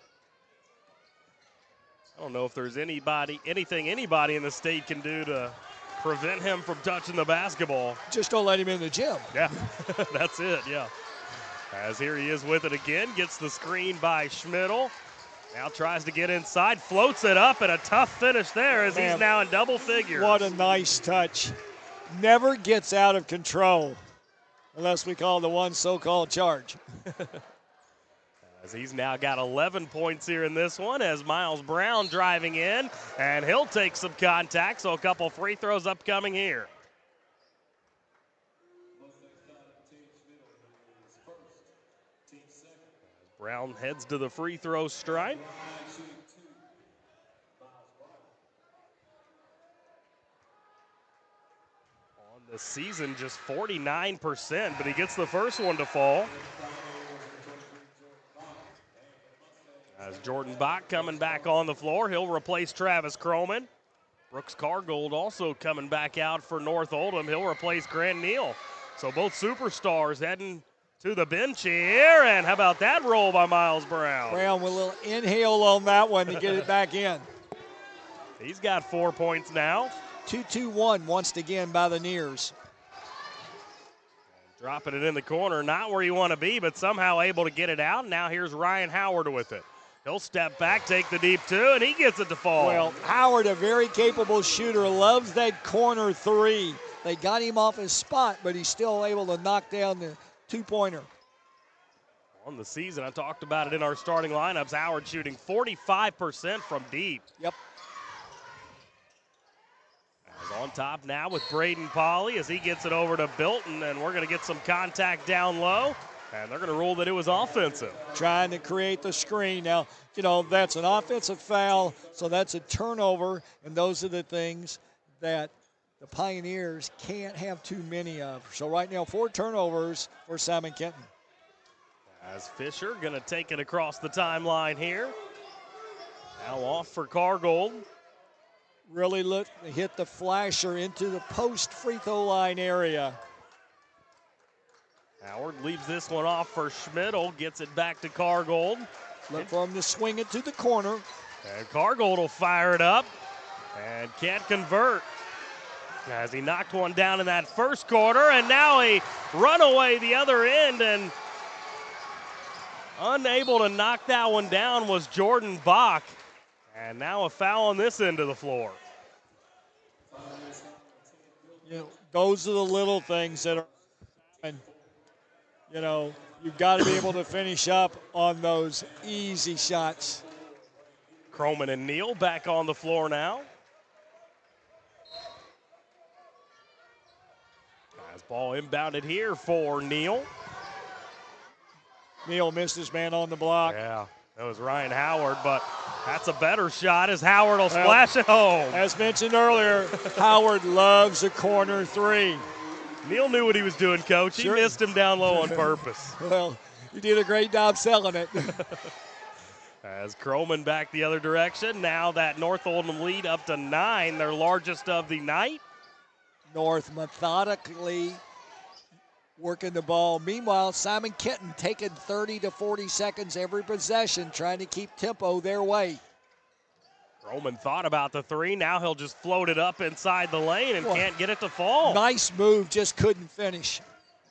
I don't know if there's anything anybody in the state can do to prevent him from touching the basketball. Just don't let him in the gym. Yeah, that's it, yeah. As here he is with it again, gets the screen by Schmidl. Now tries to get inside, floats it up, and a tough finish there as he's now in double figures. What a nice touch. Never gets out of control unless we call the one so-called charge. As he's now got 11 points here in this one as Miles Brown driving in, and he'll take some contact, so a couple free throws upcoming here. Brown heads to the free throw stripe. On the season, just 49%, but he gets the first one to fall. As Jordan Bach coming back on the floor, he'll replace Travis Croman. Brooks Cargold also coming back out for North Oldham. He'll replace Grant Neal. So both superstars heading to the bench here, and how about that roll by Miles Brown? Brown with a little inhale on that one to get it back in. He's got 4 points now. 2-2-1 once again by the Nears. Dropping it in the corner, not where you want to be, but somehow able to get it out. Now here's Ryan Howard with it. He'll step back, take the deep two, and he gets it to fall. Well, Howard, a very capable shooter, loves that corner three. They got him off his spot, but he's still able to knock down the two-pointer. On the season, I talked about it in our starting lineups, Howard shooting 45% from deep. Yep. As on top now with Braden Pauley as he gets it over to Bilton, and we're going to get some contact down low, and they're going to rule that it was offensive. Trying to create the screen. Now, that's an offensive foul, so that's a turnover, and those are the things that the Pioneers can't have too many of. So right now, 4 turnovers for Simon Kenton. As Fisher going to take it across the timeline here. Now off for Cargold. Really hit the flasher into the post free throw line area. Howard leaves this one off for Schmidl, gets it back to Cargold. Look for him to swing it to the corner. And Cargold will fire it up and can't convert. As he knocked one down in that first quarter, and now a runaway the other end, and unable to knock that one down was Jordan Bach. And now a foul on this end of the floor. Those are the little things that are, you've got to be able to finish up on those easy shots. Croman and Neal back on the floor now. Ball inbounded here for Neal. Neal missed his man on the block. Yeah, that was Ryan Howard, but that's a better shot as Howard will splash it home. As mentioned earlier, Howard loves a corner three. Neal knew what he was doing, Coach. He missed him down low on purpose. Well, he did a great job selling it. As Croman back the other direction, now that North Oldham lead up to 9, their largest of the night. North methodically working the ball. Meanwhile, Simon Kenton taking 30 to 40 seconds every possession, trying to keep tempo their way. Croman thought about the 3. Now he'll just float it up inside the lane and can't get it to fall. Nice move, just couldn't finish.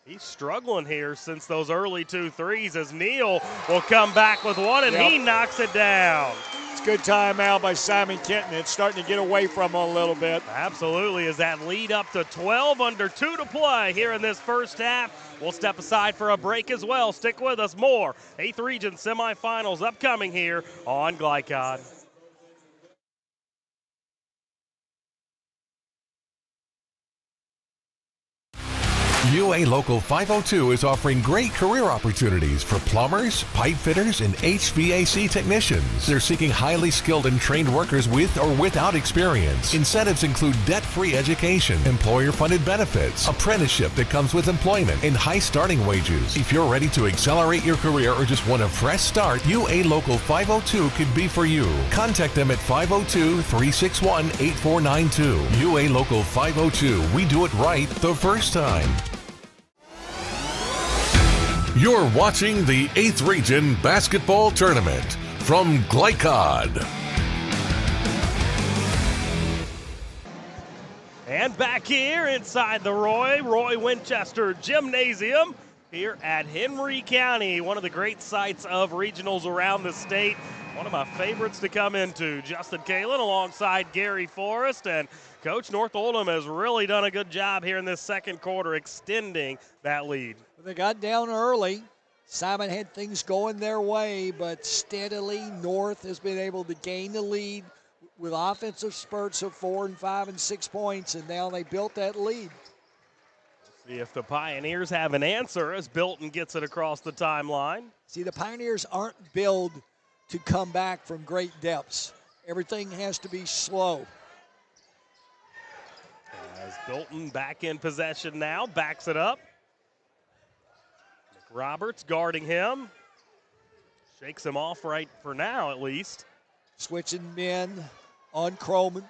He's struggling here since those early 2 threes as Neal will come back with one, and he knocks it down. It's a good timeout by Simon Kenton. It's starting to get away from him a little bit. Absolutely, as that lead up to 12 under 2 to play here in this first half. We'll step aside for a break as well. Stick with us. More 8th Region semifinals upcoming here on Glycod. UA Local 502 is offering great career opportunities for plumbers, pipe fitters, and HVAC technicians. They're seeking highly skilled and trained workers with or without experience. Incentives include debt-free education, employer-funded benefits, apprenticeship that comes with employment, and high starting wages. If you're ready to accelerate your career or just want a fresh start, UA Local 502 could be for you. Contact them at 502-361-8492. UA Local 502. We do it right the first time. You're watching the 8th Region Basketball Tournament from Glycod. And back here inside the Roy Winchester Gymnasium here at Henry County, one of the great sites of regionals around the state. One of my favorites to come into. Justin Kalin alongside Gary Forrest, and Coach, North Oldham has really done a good job here in this second quarter extending that lead. They got down early. Simon had things going their way, but steadily North has been able to gain the lead with offensive spurts of 4 and 5 and 6 points, and now they built that lead. See if the Pioneers have an answer as Bilton gets it across the timeline. See, the Pioneers aren't built to come back from great depths. Everything has to be slow. As Bilton back in possession now, backs it up. Roberts guarding him. Shakes him off right for now, at least. Switching men on Croman.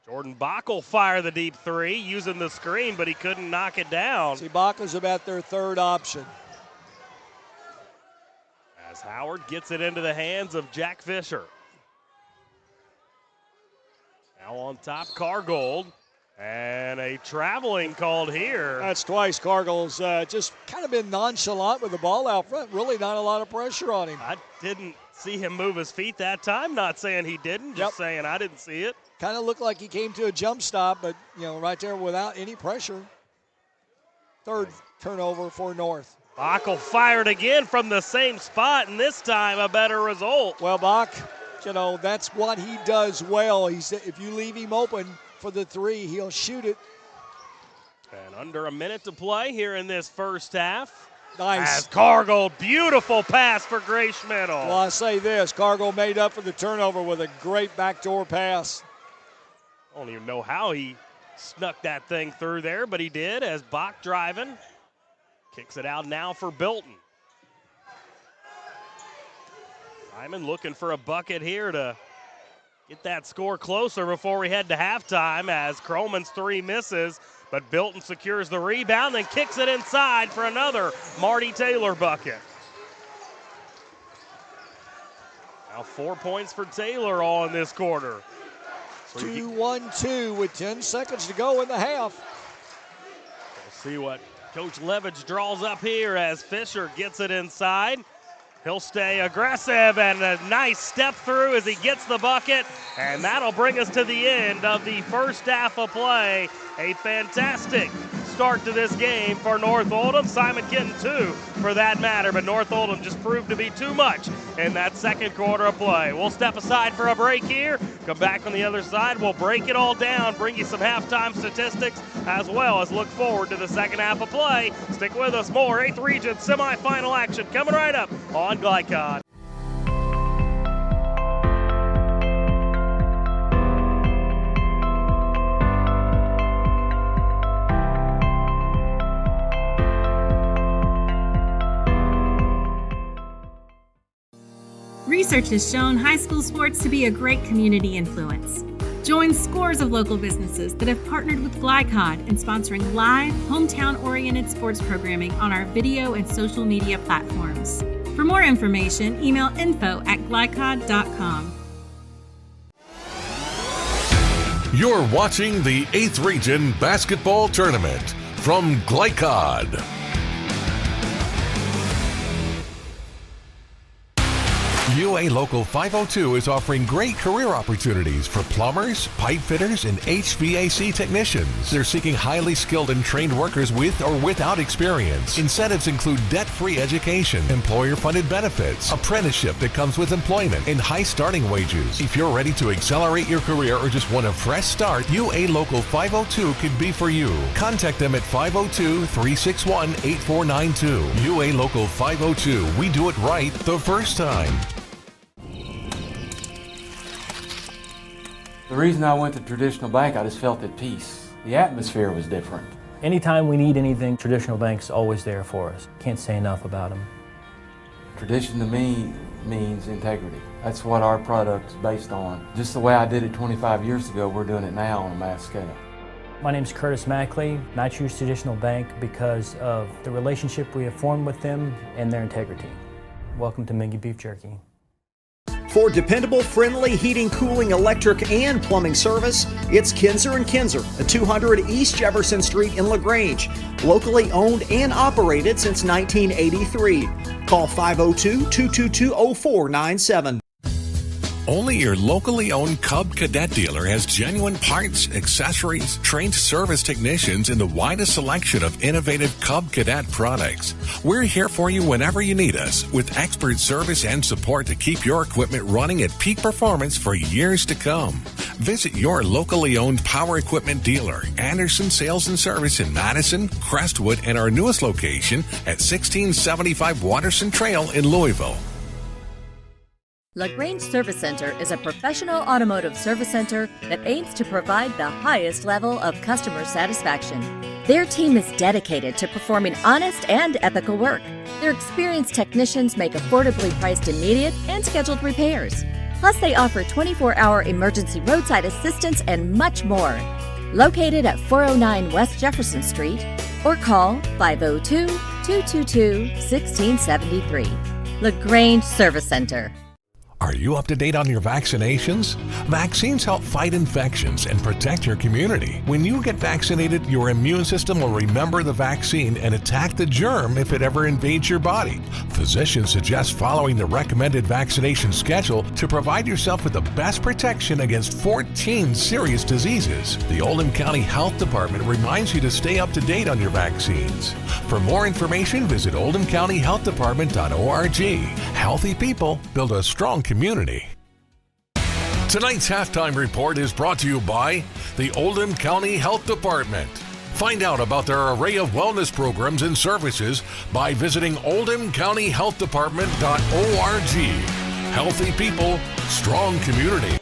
Jordan Bach will fire the deep 3 using the screen, but he couldn't knock it down. See, Bach is about their third option. As Howard gets it into the hands of Jack Fisher. Now on top, Cargold. And a traveling called here. That's twice. Cargill's just kind of been nonchalant with the ball out front. Really not a lot of pressure on him. I didn't see him move his feet that time. Not saying he didn't, just saying I didn't see it. Kind of looked like he came to a jump stop, but, right there without any pressure. Third turnover for North. Bach will fire it again from the same spot, and this time a better result. Well, Bach, that's what he does well. If you leave him open for the 3, he'll shoot it. And under a minute to play here in this first half. Nice. As Cargill, beautiful pass for Gray Schmidl. Well, I say this, Cargill made up for the turnover with a great backdoor pass. I don't even know how he snuck that thing through there, but he did as Bach driving. Kicks it out now for Bilton. Simon looking for a bucket here to get that score closer before we head to halftime as Croman's 3 misses, but Bilton secures the rebound and kicks it inside for another Marty Taylor bucket. Now 4 points for Taylor all in this quarter. 2-1-2 with 10 seconds to go in the half. We'll see what Coach Levitch draws up here as Fisher gets it inside. He'll stay aggressive and a nice step through as he gets the bucket. And that'll bring us to the end of the first half of play. A fantastic start to this game for North Oldham. Simon Kenton, too, for that matter. But North Oldham just proved to be too much in that second quarter of play. We'll step aside for a break here. Come back on the other side. We'll break it all down, bring you some halftime statistics, as well as look forward to the second half of play. Stick with us. More 8th Region semifinal action coming right up on Glycod. Research has shown high school sports to be a great community influence. Join scores of local businesses that have partnered with Glycod in sponsoring live, hometown-oriented sports programming on our video and social media platforms. For more information, email info@glycod.com. You're watching the 8th Region Basketball Tournament from Glycod. UA Local 502 is offering great career opportunities for plumbers, pipe fitters, and HVAC technicians. They're seeking highly skilled and trained workers with or without experience. Incentives include debt-free education, employer-funded benefits, apprenticeship that comes with employment, and high starting wages. If you're ready to accelerate your career or just want a fresh start, UA Local 502 could be for you. Contact them at 502-361-8492. UA Local 502. We do it right the first time. The reason I went to traditional bank, I just felt at peace. The atmosphere was different. Anytime we need anything, Traditional Bank's always there for us. Can't say enough about them. Tradition to me means integrity. That's what our product's based on. Just the way I did it 25 years ago, we're doing it now on a mass scale. My name's Curtis Mackley, and I choose Traditional Bank because of the relationship we have formed with them and their integrity. Welcome to Mingy Beef Jerky. For dependable, friendly heating, cooling, electric, and plumbing service, it's Kinzer & Kinzer at 200 East Jefferson Street in LaGrange. Locally owned and operated since 1983. Call 502-222-0497. Only your locally owned Cub Cadet dealer has genuine parts, accessories, trained service technicians, and the widest selection of innovative Cub Cadet products. We're here for you whenever you need us, with expert service and support to keep your equipment running at peak performance for years to come. Visit your locally owned power equipment dealer, Anderson Sales and Service in Madison, Crestwood, and our newest location at 1675 Watterson Trail in Louisville. LaGrange Service Center is a professional automotive service center that aims to provide the highest level of customer satisfaction. Their team is dedicated to performing honest and ethical work. Their experienced technicians make affordably priced immediate and scheduled repairs. Plus, they offer 24-hour emergency roadside assistance and much more. Located at 409 West Jefferson Street, or call 502-222-1673. LaGrange Service Center. Are you up to date on your vaccinations? Vaccines help fight infections and protect your community. When you get vaccinated, your immune system will remember the vaccine and attack the germ if it ever invades your body. Physicians suggest following the recommended vaccination schedule to provide yourself with the best protection against 14 serious diseases. The Oldham County Health Department reminds you to stay up to date on your vaccines. For more information, visit oldhamcountyhealthdepartment.org. Healthy people build a strong community. Tonight's halftime report is brought to you by the Oldham County Health Department. Find out about their array of wellness programs and services by visiting oldhamcountyhealthdepartment.org. Healthy people, strong community.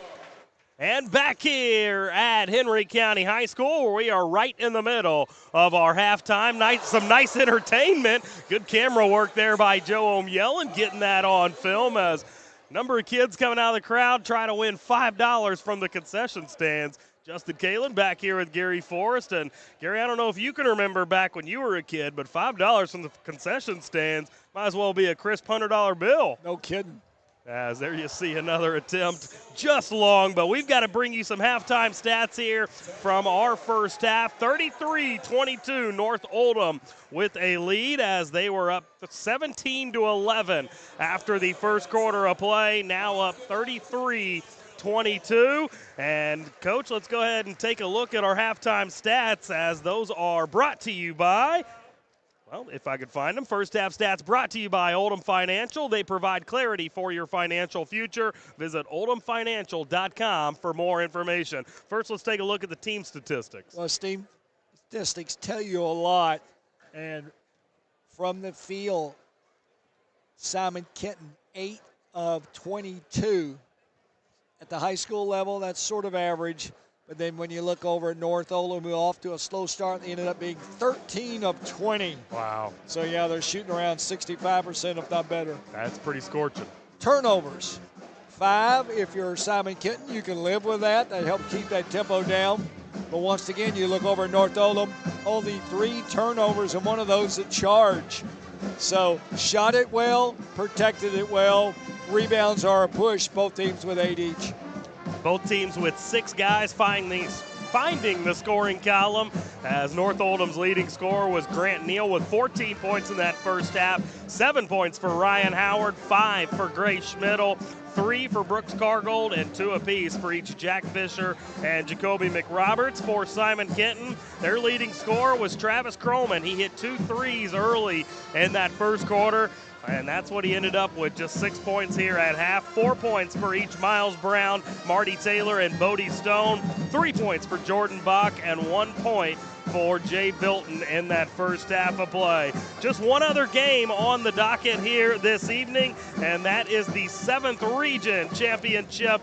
And back here at Henry County High School, where we are right in the middle of our halftime. Some nice entertainment. Good camera work there by Joe O'Myellen, getting that on film as a number of kids coming out of the crowd trying to win $5 from the concession stands. Justin Kalin back here with Gary Forrest. And Gary, I don't know if you can remember back when you were a kid, but $5 from the concession stands might as well be a crisp $100 bill. No kidding. As there you see another attempt, just long, but we've got to bring you some halftime stats here from our first half. 33-22, North Oldham with a lead as they were up 17-11 after the first quarter of play. Now up 33-22 22. And, Coach, let's go ahead and take a look at our halftime stats, as those are brought to you by, well, if I could find them, first half stats brought to you by Oldham Financial. They provide clarity for your financial future. Visit oldhamfinancial.com for more information. First, let's take a look at the team statistics. Well, team statistics tell you a lot. And from the field, Simon Kenton, 8 of 22. At the high school level, that's sort of average. But then when you look over at North Oldham, who off to a slow start, they ended up being 13 of 20. Wow. So, yeah, they're shooting around 65%, if not better. That's pretty scorching. Turnovers, 5. If you're Simon Kenton, you can live with that. That helps keep that tempo down. But once again, you look over at North Oldham, only 3 turnovers, and one of those a charge. So shot it well, protected it well. Rebounds are a push, both teams with 8 each. Both teams with 6 guys finding the scoring column, as North Oldham's leading scorer was Grant Neal with 14 points in that first half, 7 points for Ryan Howard, 5 for Gray Schmidl, 3 for Brooks Cargold, and 2 apiece for each Jack Fisher and Jacoby McRoberts. For Simon Kenton, their leading scorer was Travis Croman. He hit 2 threes early in that first quarter, and that's what he ended up with, just 6 points here at half. 4 points for each Miles Brown, Marty Taylor, and Bodie Stone. 3 points for Jordan Bach, and 1 point for Jay Bilton in that first half of play. Just one other game on the docket here this evening, and that is the 7th Region Championship,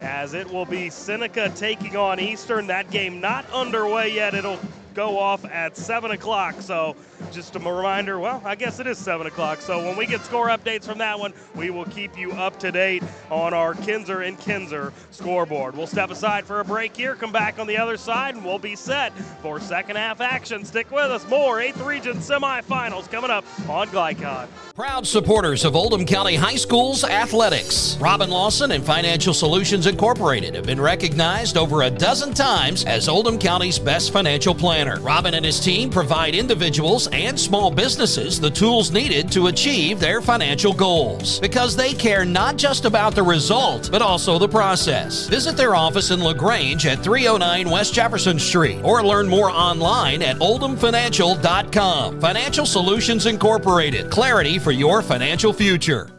as it will be Seneca taking on Eastern. That game not underway yet. It'll go off at 7 o'clock. So just a reminder, well, I guess it is 7 o'clock. So when we get score updates from that one, we will keep you up to date on our Kinzer and Kinzer scoreboard. We'll step aside for a break here, come back on the other side, and we'll be set for second half action. Stick with us. More 8th Region semifinals coming up on Glycon. Proud supporters of Oldham County High School's athletics. Robin Lawson and Financial Solutions Incorporated have been recognized over a dozen times as Oldham County's best financial planner. Robin and his team provide individuals and small businesses the tools needed to achieve their financial goals, because they care not just about the result, but also the process. Visit their office in LaGrange at 309 West Jefferson Street, or learn more online at oldhamfinancial.com. Financial Solutions Incorporated. Clarity for your financial future.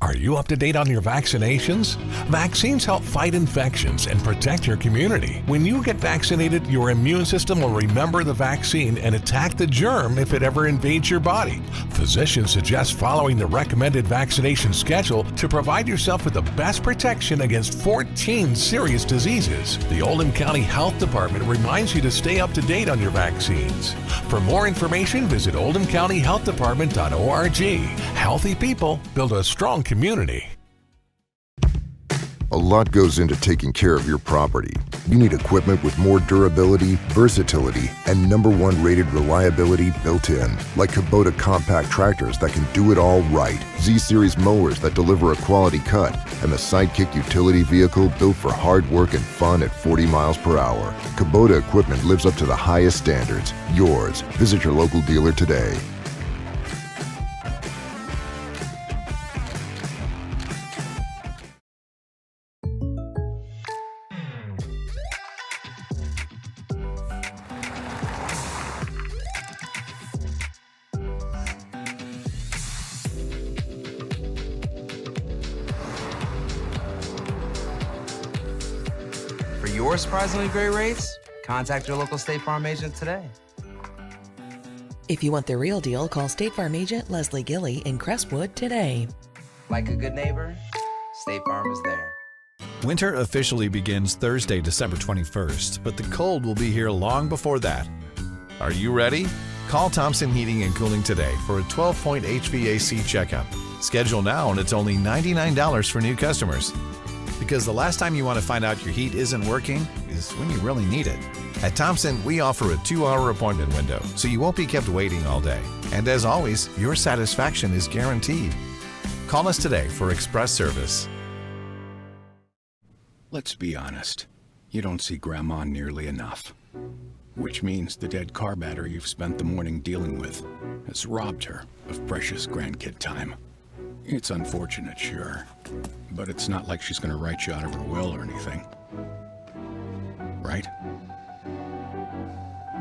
Are you up to date on your vaccinations? Vaccines help fight infections and protect your community. When you get vaccinated, your immune system will remember the vaccine and attack the germ if it ever invades your body. Physicians suggest following the recommended vaccination schedule to provide yourself with the best protection against 14 serious diseases. The Oldham County Health Department reminds you to stay up to date on your vaccines. For more information, visit oldhamcountyhealthdepartment.org. Healthy people build a strong community. A lot goes into taking care of your property. You need equipment with more durability, versatility, and #1 rated reliability built in, like Kubota compact tractors that can do it all right, Z-Series mowers that deliver a quality cut, and the Sidekick utility vehicle built for hard work and fun at 40 miles per hour. Kubota equipment lives up to the highest standards. Yours. Visit your local dealer today. For your surprisingly great rates, contact your local State Farm agent today. If you want the real deal, call State Farm agent Leslie Gilly in Crestwood today. Like a good neighbor, State Farm is there. Winter officially begins Thursday, December 21st, but the cold will be here long before that. Are you ready? Call Thompson Heating and Cooling today for a 12-point HVAC checkup. Schedule now, and it's only $99 for new customers. Because the last time you want to find out your heat isn't working is when you really need it. At Thompson, we offer a 2-hour appointment window, so you won't be kept waiting all day. And as always, your satisfaction is guaranteed. Call us today for express service. Let's be honest. You don't see Grandma nearly enough. Which means the dead car battery you've spent the morning dealing with has robbed her of precious grandkid time. It's unfortunate, sure. But it's not like she's going to write you out of her will or anything. Right?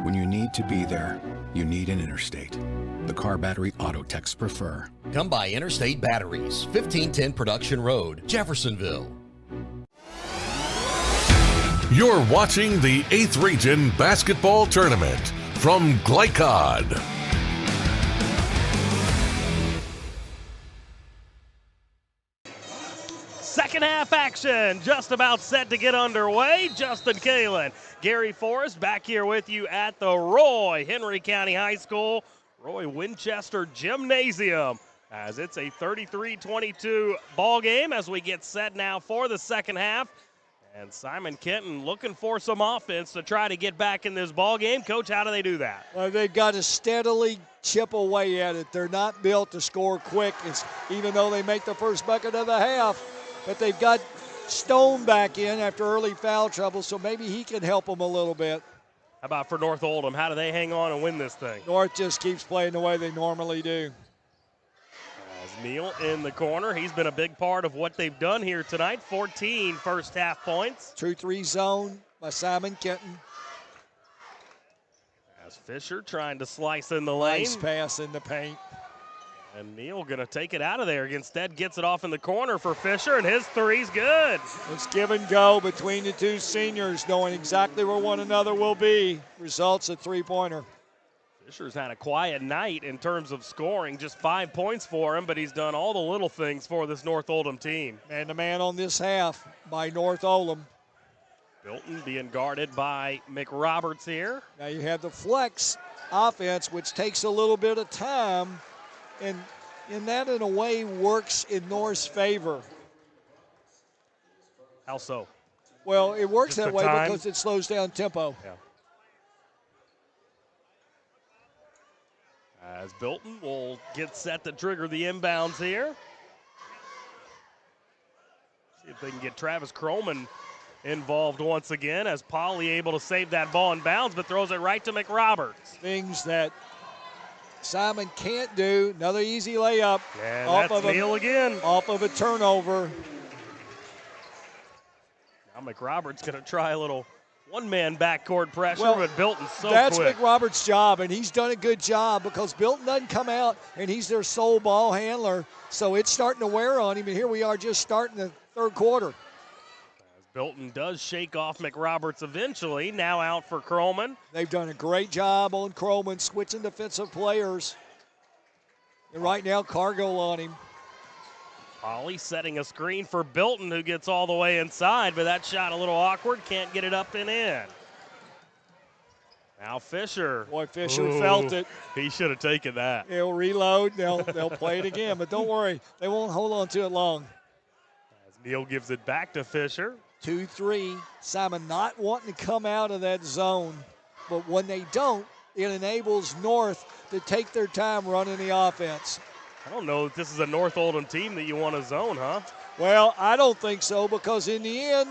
When you need to be there, you need an Interstate. The car battery auto techs prefer. Come by Interstate Batteries, 1510 Production Road, Jeffersonville. You're watching the 8th Region Basketball Tournament from Glycod. Second half action just about set to get underway. Justin Kalen, Gary Forrest back here with you at the Roy Henry County High School, Roy Winchester Gymnasium, as it's a 33-22 ball game as we get set now for the second half. And Simon Kenton looking for some offense to try to get back in this ball game. Coach, how do they do that? Well, they've got to steadily chip away at it. They're not built to score quick, even though they make the first bucket of the half. But they've got Stone back in after early foul trouble, so maybe he can help them a little bit. How about for North Oldham? How do they hang on and win this thing? North just keeps playing the way they normally do. As Neal in the corner, he's been a big part of what they've done here tonight. 14 first half points. 2-3 zone by Simon Kenton. As Fisher trying to slice in the lane. Nice pass in the paint. And Neal going to take it out of there. Instead gets it off in the corner for Fisher, and his three's good. It's give and go between the two seniors, knowing exactly where one another will be. Results a three-pointer. Fisher's had a quiet night in terms of scoring, just 5 points for him, but he's done all the little things for this North Oldham team. Man-to-man on this half by North Oldham. Bilton being guarded by McRoberts here. Now you have the flex offense, which takes a little bit of time, and that in a way works in North's favor. How so? Well, it works Just that the way time? because it slows down tempo. Yeah. As Bilton will get set to trigger the inbounds here. See if they can get Travis Croman involved once again, as Polly able to save that ball in bounds, but throws it right to McRoberts. Things that Simon can't do. Another easy layup. And that's Neal again. Off of a turnover. Now McRoberts going to try a little one-man backcourt pressure, Well, but Bilton's so that's quick. McRoberts' job, and he's done a good job because Bilton doesn't come out, and he's their sole ball handler, so it's starting to wear on him, and here we are just starting the third quarter. Bilton does shake off McRoberts eventually, now out for Croman. They've done a great job on Croman, switching defensive players. And right now, Cargo on him. Polly setting a screen for Bilton, who gets all the way inside, but that shot a little awkward, can't get it up and in. Now Fisher. Boy, Fisher felt it. He should have taken that. He'll reload, they'll play it again, but don't worry, they won't hold on to it long. As Neal gives it back to Fisher. 2-3, Simon not wanting to come out of that zone, but when they don't, it enables North to take their time running the offense. I don't know if this is a North Oldham team that you want to zone, huh? Well, I don't think so, because in the end,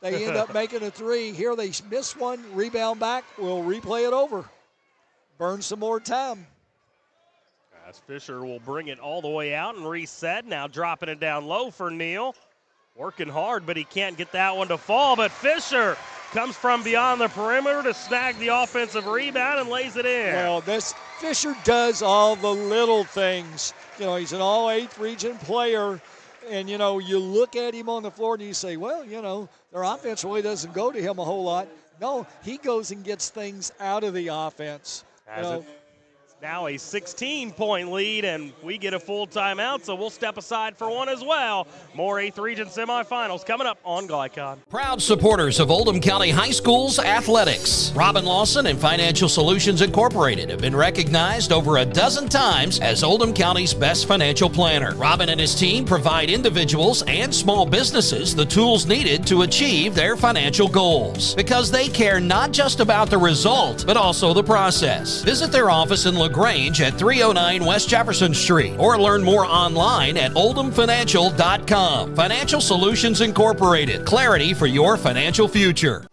they end up making a three. Here they miss one, rebound back, we'll replay it over. Burn some more time. As Fisher will bring it all the way out and reset, now dropping it down low for Neal. Working hard, but he can't get that one to fall. But Fisher comes from beyond the perimeter to snag the offensive rebound and lays it in. Well, Fisher does all the little things. You know, he's an all 8th region player. And, you know, you look at him on the floor and you say, well, you know, their offense really doesn't go to him a whole lot. No, he goes and gets things out of the offense. Now a 16-point lead, and we get a full timeout, so we'll step aside for one as well. More 8th Region semifinals coming up on Glycod. Proud supporters of Oldham County High School's athletics. Robin Lawson and Financial Solutions Incorporated have been recognized over a dozen times as Oldham County's best financial planner. Robin and his team provide individuals and small businesses the tools needed to achieve their financial goals, because they care not just about the result, but also the process. Visit their office in LaGrange at 309 West Jefferson Street, or learn more online at oldhamfinancial.com. Financial Solutions Incorporated. Clarity for your financial future.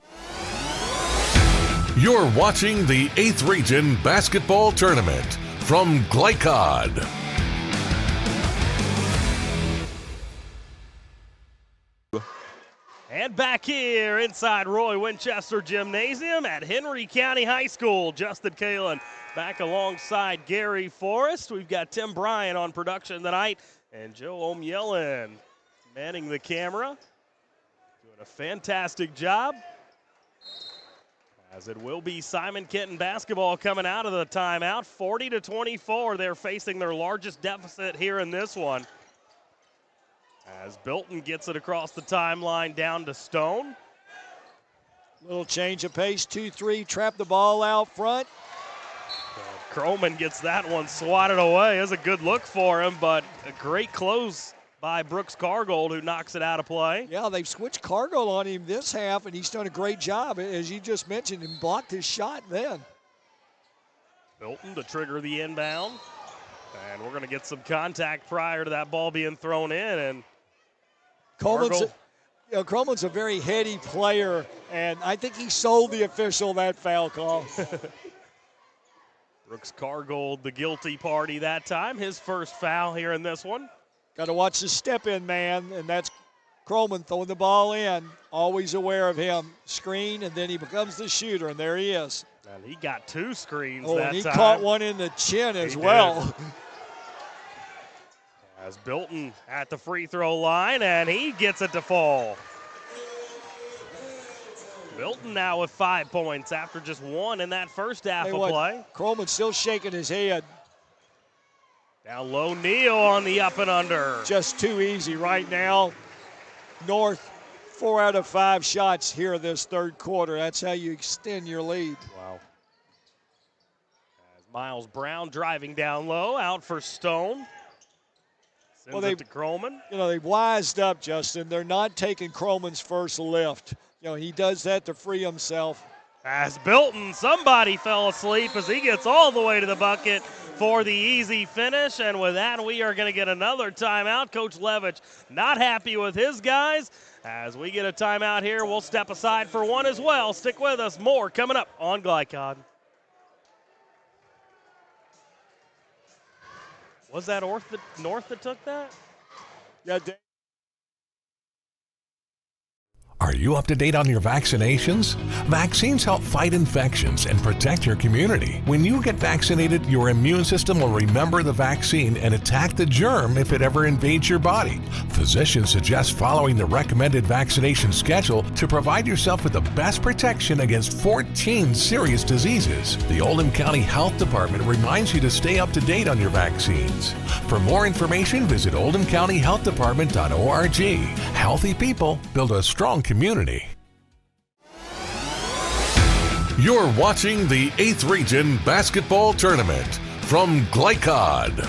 You're watching the 8th Region Basketball Tournament from Glycod. And back here inside Roy Winchester Gymnasium at Henry County High School, Justin Kalen back alongside Gary Forrest. We've got Tim Bryan on production tonight and Joe Omyelin manning the camera. Doing a fantastic job. As it will be Simon Kenton basketball coming out of the timeout. 40-24, they're facing their largest deficit here in this one. As Bilton gets it across the timeline down to Stone. Little change of pace, 2-3, trap the ball out front. Croman gets that one swatted away. It's a good look for him, but a great close by Brooks Cargold, who knocks it out of play. Yeah, they've switched Cargill on him this half, and he's done a great job, as you just mentioned, and blocked his shot then. Bilton to trigger the inbound. And we're going to get some contact prior to that ball being thrown in. And Croman's a very heady player, and I think he sold the official that foul call. Brooks Cargold, the guilty party that time. His first foul here in this one. Got to watch the step-in man, and that's Croman throwing the ball in. Always aware of him. Screen, and then he becomes the shooter, and there he is. And he got 2 screens that time. And he caught one in the chin as well. As Bilton at the free throw line, and he gets it to fall. Bilton now with 5 points after just 1 in that first half of play. Croman's still shaking his head. Down low, Neal on the up and under. Just too easy right now. North, 4 out of 5 shots here this third quarter. That's how you extend your lead. Wow. As Miles Brown driving down low, out for Stone. Sends it to Croman. You know, they've wised up, Justin. They're not taking Croman's first lift. You know, he does that to free himself. As Bilton, somebody fell asleep as he gets all the way to the bucket for the easy finish. And with that, we are going to get another timeout. Coach Levitch not happy with his guys. As we get a timeout here, we'll step aside for one as well. Stick with us. More coming up on Glycod. Was that North that took that? Yeah, Are you up to date on your vaccinations? Vaccines help fight infections and protect your community. When you get vaccinated, your immune system will remember the vaccine and attack the germ if it ever invades your body. Physicians suggest following the recommended vaccination schedule to provide yourself with the best protection against 14 serious diseases. The Oldham County Health Department reminds you to stay up to date on your vaccines. For more information, visit oldhamcountyhealthdepartment.org. Healthy people build a strong community. You're watching the 8th Region Basketball Tournament from Glycod.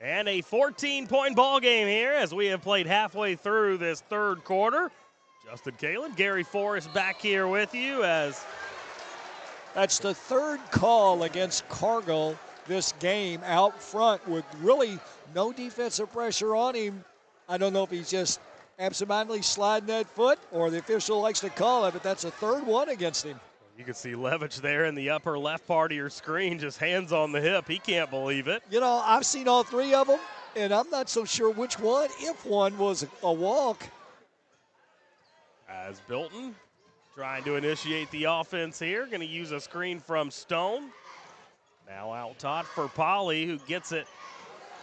And a 14-point ball game here as we have played halfway through this third quarter. Justin Kalen, Gary Forrest back here with you as that's the third call against Cargill this game out front with really no defensive pressure on him. I don't know if he's just absentmindedly sliding that foot or the official likes to call it, but that's a third one against him. You can see Levitch there in the upper left part of your screen, just hands on the hip. He can't believe it. You know, I've seen all 3 of them, and I'm not so sure which one, if one was a walk. As Bilton trying to initiate the offense here, going to use a screen from Stone. Now out top for Polly, who gets it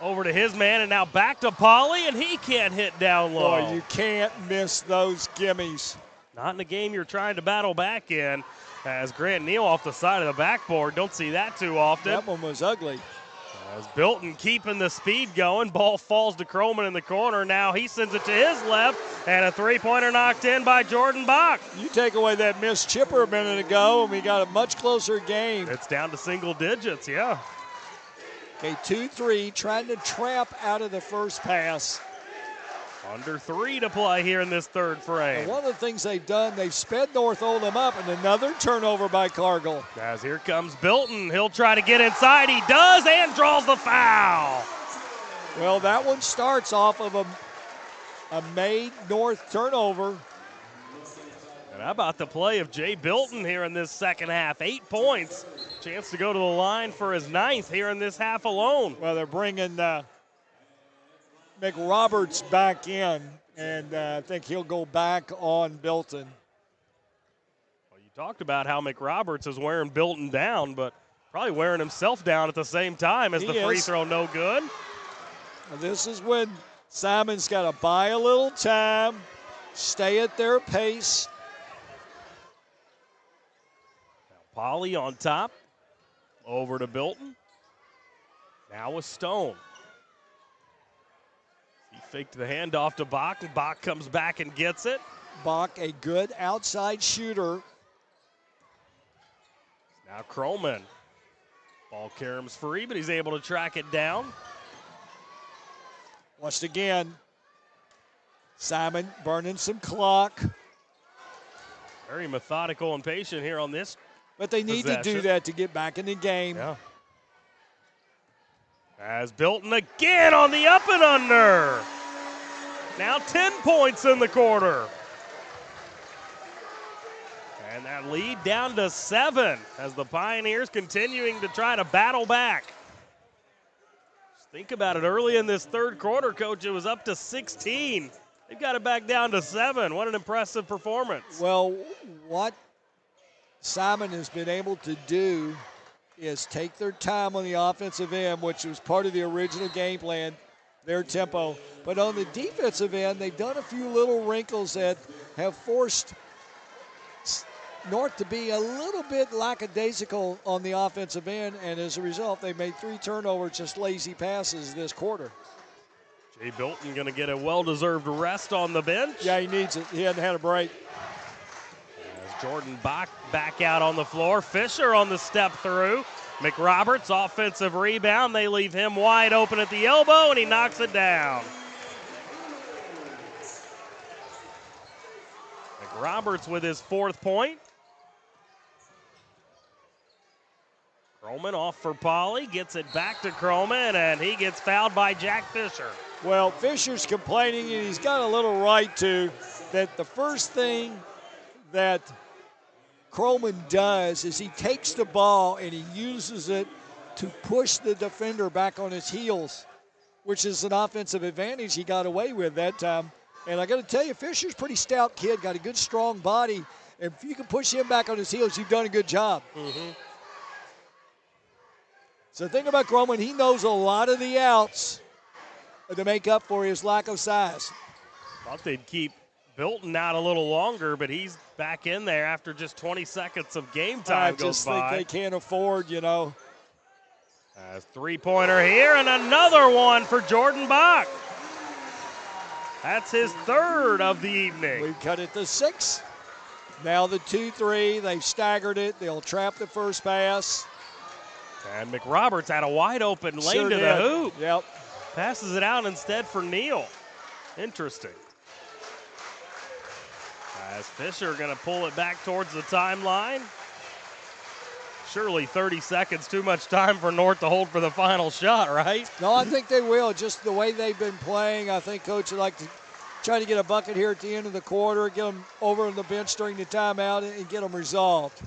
over to his man, and now back to Polly, and he can't hit down low. Boy, you can't miss those gimmies. Not in a game you're trying to battle back in. As Grant Neal off the side of the backboard, don't see that too often. That one was ugly. As Bilton keeping the speed going, ball falls to Croman in the corner. Now he sends it to his left, and a three-pointer knocked in by Jordan Bach. You take away that missed chipper a minute ago, and we got a much closer game. It's down to single digits, yeah. Okay, 2-3, trying to trap out of the first pass. Under 3 to play here in this third frame. And one of the things they've done, they've sped North Oldham up, and another turnover by Cargill. As here comes Bilton. He'll try to get inside. He does, and draws the foul. Well, that one starts off of a made North turnover. And how about the play of Jay Bilton here in this second half? 8 points. Chance to go to the line for his 9th here in this half alone. Well, they're bringing McRoberts back in, and I think he'll go back on Bilton. Well, you talked about how McRoberts is wearing Bilton down, but probably wearing himself down at the same time as He the free is. throw no good. Now, this is when Simon's got to buy a little time, stay at their pace. Polly on top, over to Bilton. Now with Stone. He faked the handoff to Bach, and Bach comes back and gets it. Bach, a good outside shooter. Now Krollman. Ball caroms free, but he's able to track it down. Once again, Simon burning some clock. Very methodical and patient here on this. But they need to do that to get back in the game. Yeah. As Bilton again on the up and under. Now 10 points in the quarter. And that lead down to 7 as the Pioneers continuing to try to battle back. Just think about it, early in this third quarter, Coach, it was up to 16. They've got it back down to 7. What an impressive performance. Well, what Simon has been able to do is take their time on the offensive end, which was part of the original game plan, their tempo. But on the defensive end, they've done a few little wrinkles that have forced North to be a little bit lackadaisical on the offensive end, and as a result, they made 3 turnovers, just lazy passes this quarter. Jay Bilton going to get a well-deserved rest on the bench. Yeah, he needs it. He hadn't had a break. As Jordan Bach back out on the floor. Fisher on the step through. McRoberts, offensive rebound. They leave him wide open at the elbow, and he knocks it down. McRoberts with his 4th point. Krollman off for Polly, gets it back to Krollman, and he gets fouled by Jack Fisher. Well, Fisher's complaining, and he's got a little right to, that the first thing that Krollman does is he takes the ball and he uses it to push the defender back on his heels, which is an offensive advantage he got away with that time. And I got to tell you, Fisher's a pretty stout kid, got a good strong body, and if you can push him back on his heels, you've done a good job. Mm-hmm. So the thing about Krollman, he knows a lot of the outs to make up for his lack of size. Thought they'd keep Bilton out a little longer, but he's back in there after just 20 seconds of game time goes by. I just think they can't afford, A three-pointer here, and another one for Jordan Bach. That's his 3rd of the evening. We cut it to 6. Now the 2-3, they've staggered it. They'll trap the first pass. And McRoberts had a wide open lane Sure to did. the hoop. Yep. Passes it out instead for Neal. Interesting. As Fisher going to pull it back towards the timeline. Surely 30 seconds, too much time for North to hold for the final shot, right? No, I think they will. Just the way they've been playing, I think Coach would like to try to get a bucket here at the end of the quarter, get them over on the bench during the timeout, and get them resolved.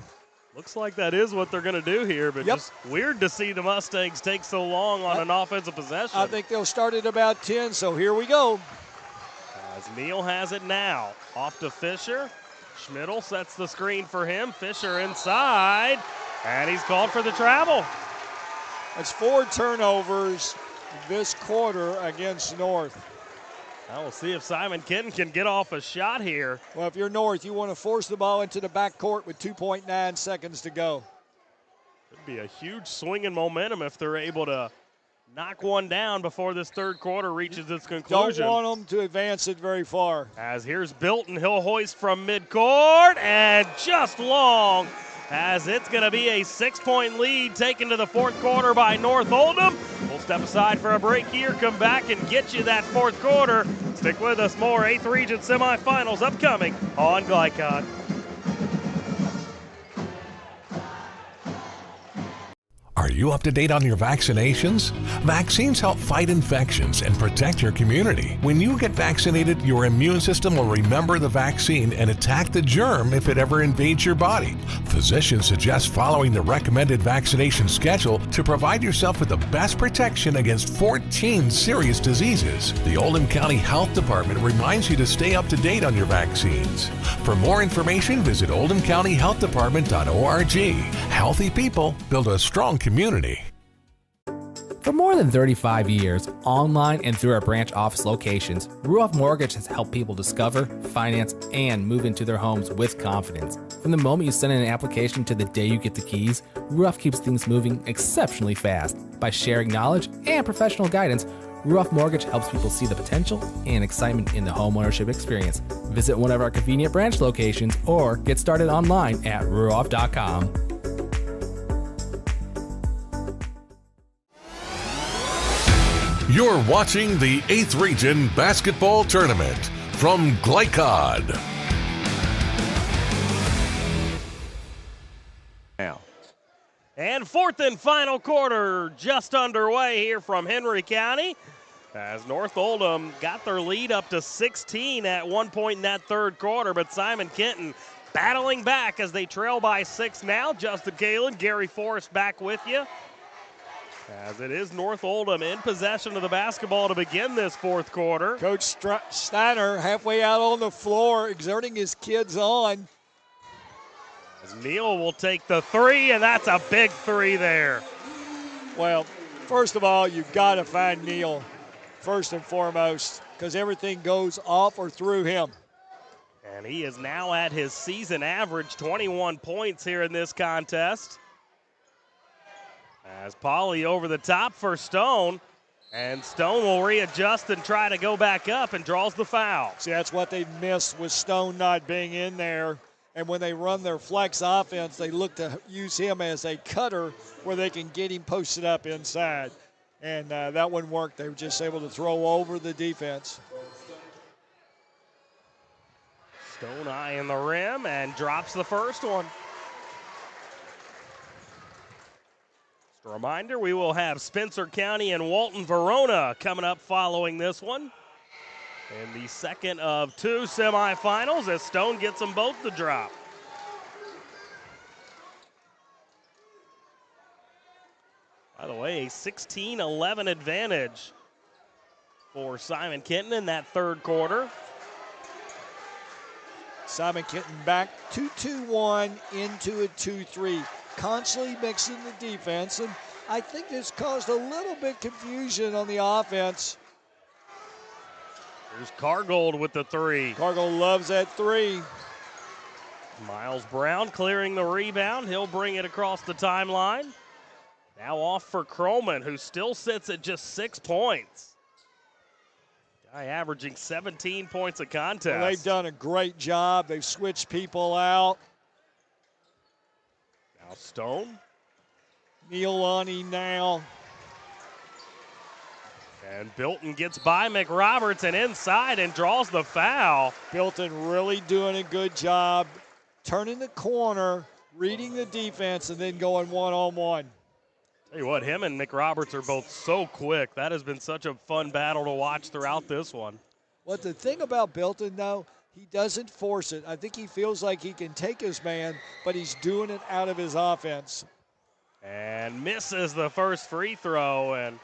Looks like that is what they're going to do here, but just weird to see the Mustangs take so long on an offensive possession. I think they'll start at about 10, so here we go. As Neal has it now. Off to Fisher. Schmidl sets the screen for him. Fisher inside, and he's called for the travel. That's 4 turnovers this quarter against North. Now we'll see if Simon Kenton can get off a shot here. Well, if you're North, you want to force the ball into the backcourt with 2.9 seconds to go. Could be a huge swing in momentum if they're able to knock one down before this third quarter reaches its conclusion. Don't want them to advance it very far. As here's Bilton, he'll hoist from midcourt, and just long, as it's going to be a 6-point lead taken to the 4th quarter by North Oldham. We'll step aside for a break here, come back and get you that 4th quarter. Stick with us, more 8th Region semifinals upcoming on Glycon. Are Are you up to date on your vaccinations? Vaccines help fight infections and protect your community. When you get vaccinated, your immune system will remember the vaccine and attack the germ if it ever invades your body. Physicians suggest following the recommended vaccination schedule to provide yourself with the best protection against 14 serious diseases. The Oldham County Health Department reminds you to stay up to date on your vaccines. For more information, visit oldhamcountyhealthdepartment.org. Healthy people build a strong community. For more than 35 years, online and through our branch office locations, Ruoff Mortgage has helped people discover, finance, and move into their homes with confidence. From the moment you send in an application to the day you get the keys, Ruoff keeps things moving exceptionally fast. By sharing knowledge and professional guidance, Ruoff Mortgage helps people see the potential and excitement in the homeownership experience. Visit one of our convenient branch locations or get started online at ruoff.com. You're watching the 8th Region Basketball Tournament from Glycod. Now. And fourth and final quarter just underway here from Henry County as North Oldham got their lead up to 16 at one point in that third quarter, but Simon Kenton battling back as they trail by 6 now. Justin Kalen, Gary Forrest back with you. As it is North Oldham in possession of the basketball to begin this fourth quarter. Coach Steiner halfway out on the floor, exerting his kids on. As Neal will take the three, and that's a big three there. Well, first of all, you've got to find Neal first and foremost because everything goes off or through him. And he is now at his season average, 21 points here in this contest. As Polly over the top for Stone, and Stone will readjust and try to go back up and draws the foul. See, that's what they missed with Stone not being in there. And when they run their flex offense, they look to use him as a cutter where they can get him posted up inside. And that one worked. They were just able to throw over the defense. Stone eyeing the rim and drops the first one. Just a reminder, we will have Spencer County and Walton-Verona coming up following this one. In the second of 2 semifinals as Stone gets them both to drop. By the way, a 16-11 advantage for Simon Kenton in that third quarter. Simon Kenton back 2-2-1 into a 2-3, constantly mixing the defense, and I think this caused a little bit confusion on the offense. Here's Cargold with the three. Cargold loves that three. Miles Brown clearing the rebound. He'll bring it across the timeline. Now off for Croman, who still sits at just 6 points. Guy averaging 17 points a contest. Well, they've done a great job. They've switched people out. Now Stone. Nealani now. And Bilton gets by McRoberts and inside and draws the foul. Bilton really doing a good job turning the corner, reading the defense, and then going one-on-one. Tell you what, him and McRoberts are both so quick. That has been such a fun battle to watch throughout this one. Well, the thing about Bilton, though, he doesn't force it. I think he feels like he can take his man, but he's doing it out of his offense. And misses the first free throw. And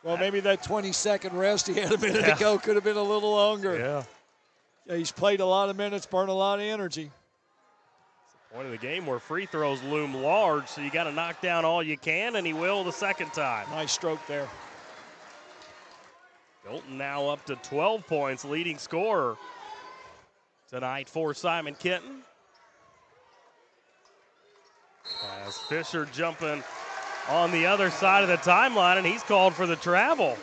well, maybe that 20-second rest he had a minute ago could have been a little longer. Yeah, he's played a lot of minutes, burned a lot of energy. Point of the game where free throws loom large, so you got to knock down all you can, and he will the second time. Nice stroke there. Bilton now up to 12 points, leading scorer tonight for Simon Kenton. As Fisher jumping on the other side of the timeline, and he's called for the travel.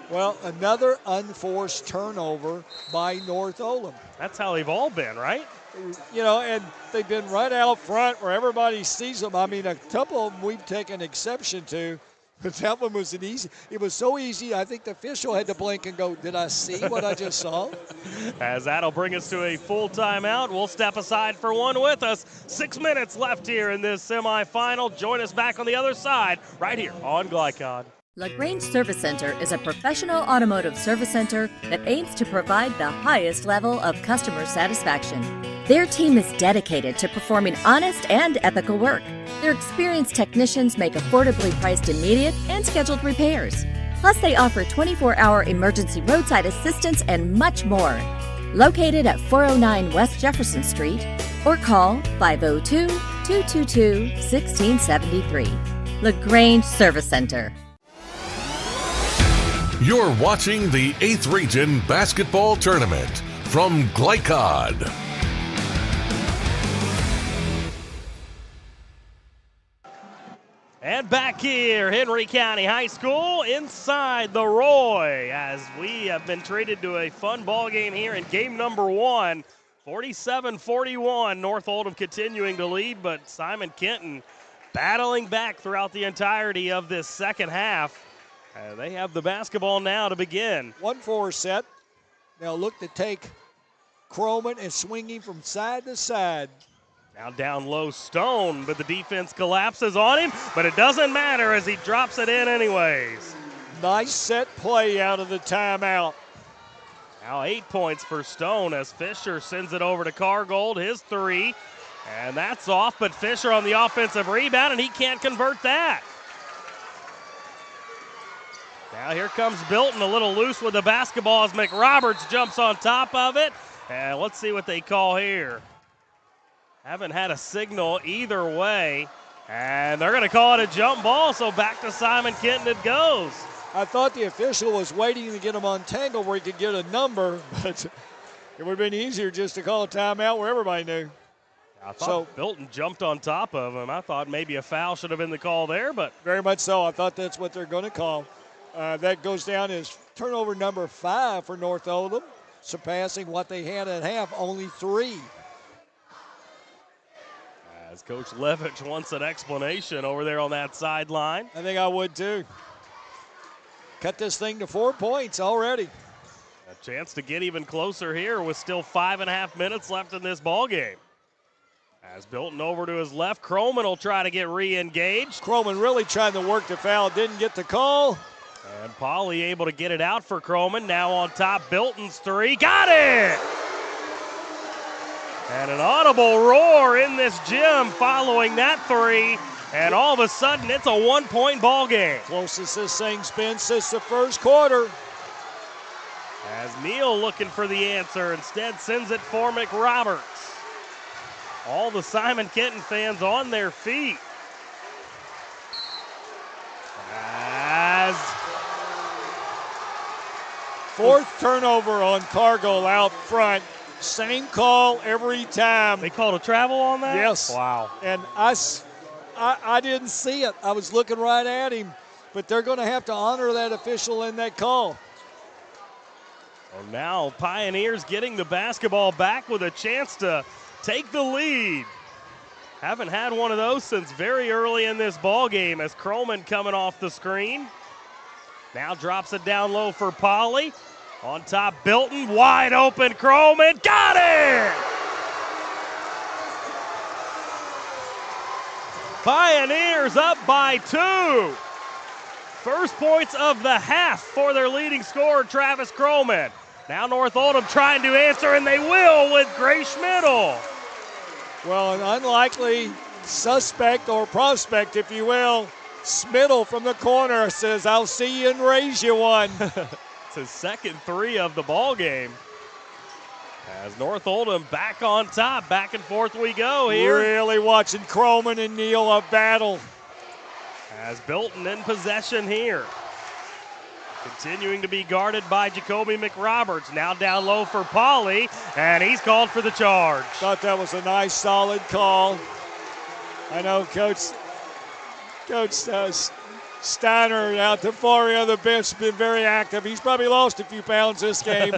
Well, another unforced turnover by North Oldham. That's how they've all been, right? You know, and they've been right out front where everybody sees them. I mean, a couple of them we've taken exception to, But that one was it was so easy, I think the official had to blink and go, did I see what I just saw? As that'll bring us to a full timeout. We'll step aside for one with us. 6 minutes left here in this semifinal. Join us back on the other side right here on Glycod. LaGrange Service Center is a professional automotive service center that aims to provide the highest level of customer satisfaction. Their team is dedicated to performing honest and ethical work. Their experienced technicians make affordably priced immediate and scheduled repairs. Plus, they offer 24-hour emergency roadside assistance and much more. Located at 409 West Jefferson Street or call 502-222-1673. LaGrange Service Center. You're watching the 8th Region Basketball Tournament from Glycod. And back here, Henry County High School inside the Roy, as we have been treated to a fun ball game here in game number 1. 47-41, North Oldham continuing to lead, but Simon Kenton battling back throughout the entirety of this second half. They have the basketball now to begin. 1-4 set. They'll look to take Croman and swinging from side to side. Now down low Stone, but the defense collapses on him, but it doesn't matter as he drops it in anyways. Nice set play out of the timeout. Now 8 points for Stone as Fisher sends it over to Cargold, his 3, and that's off, but Fisher on the offensive rebound, and he can't convert that. Now here comes Bilton, a little loose with the basketball as McRoberts jumps on top of it. And let's see what they call here. Haven't had a signal either way. And they're going to call it a jump ball, so back to Simon Kenton it goes. I thought the official was waiting to get him untangled where he could get a number, but it would have been easier just to call a timeout where everybody knew. I thought Bilton jumped on top of him. I thought maybe a foul should have been the call there, but. Very much so. I thought that's what they're going to call. That goes down as turnover number 5 for North Oldham, surpassing what they had at half, only 3. As Coach Levitch wants an explanation over there on that sideline. I think I would too. Cut this thing to 4 points already. A chance to get even closer here with still 5.5 minutes left in this ball game. As Bilton over to his left, Croman will try to get re-engaged. Croman really trying to work the foul, didn't get the call. And Pauly able to get it out for Croman. Now on top, Bilton's 3. Got it! And an audible roar in this gym following that 3. And all of a sudden, it's a 1-point ball game. Closest this thing's been since the first quarter. As Neal looking for the answer, instead sends it for McRoberts. All the Simon Kenton fans on their feet. As fourth turnover on Cargill out front. Same call every time. They called a travel on that? Yes. Wow. And I didn't see it. I was looking right at him. But they're going to have to honor that official in that call. So now Pioneers getting the basketball back with a chance to take the lead. Haven't had one of those since very early in this ball game as Croman coming off the screen. Now drops it down low for Pauly. On top, Bilton, wide open, Croman, got it! Pioneers up by 2. First points of the half for their leading scorer, Travis Croman. Now North Oldham trying to answer, and they will with Gray Schmidl. Well, an unlikely suspect or prospect, if you will, Schmidl from the corner says, I'll see you and raise you one. It's his second 3 of the ball game. As North Oldham back on top, back and forth we go here. Really watching Croman and Neal a battle. As Bilton in possession here. Continuing to be guarded by Jacoby McRoberts. Now down low for Pauly, and he's called for the charge. Thought that was a nice, solid call. I know Coach Steiner out the far end of the bench has been very active. He's probably lost a few pounds this game.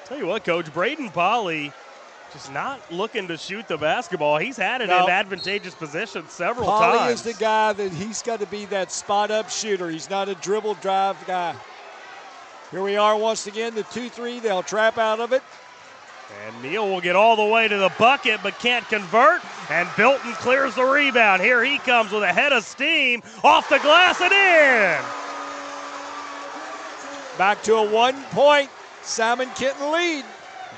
Tell you what, Coach, Braden Pauly Just not looking to shoot the basketball. He's had it No. in advantageous positions several Polly times. is the guy that he's got to be that spot-up shooter. He's not a dribble drive guy. Here we are once again, the 2-3. They'll trap out of it. And Neal will get all the way to the bucket but can't convert. And Bilton clears the rebound. Here he comes with a head of steam. Off the glass and in. Back to a 1-point Simon Kenton lead.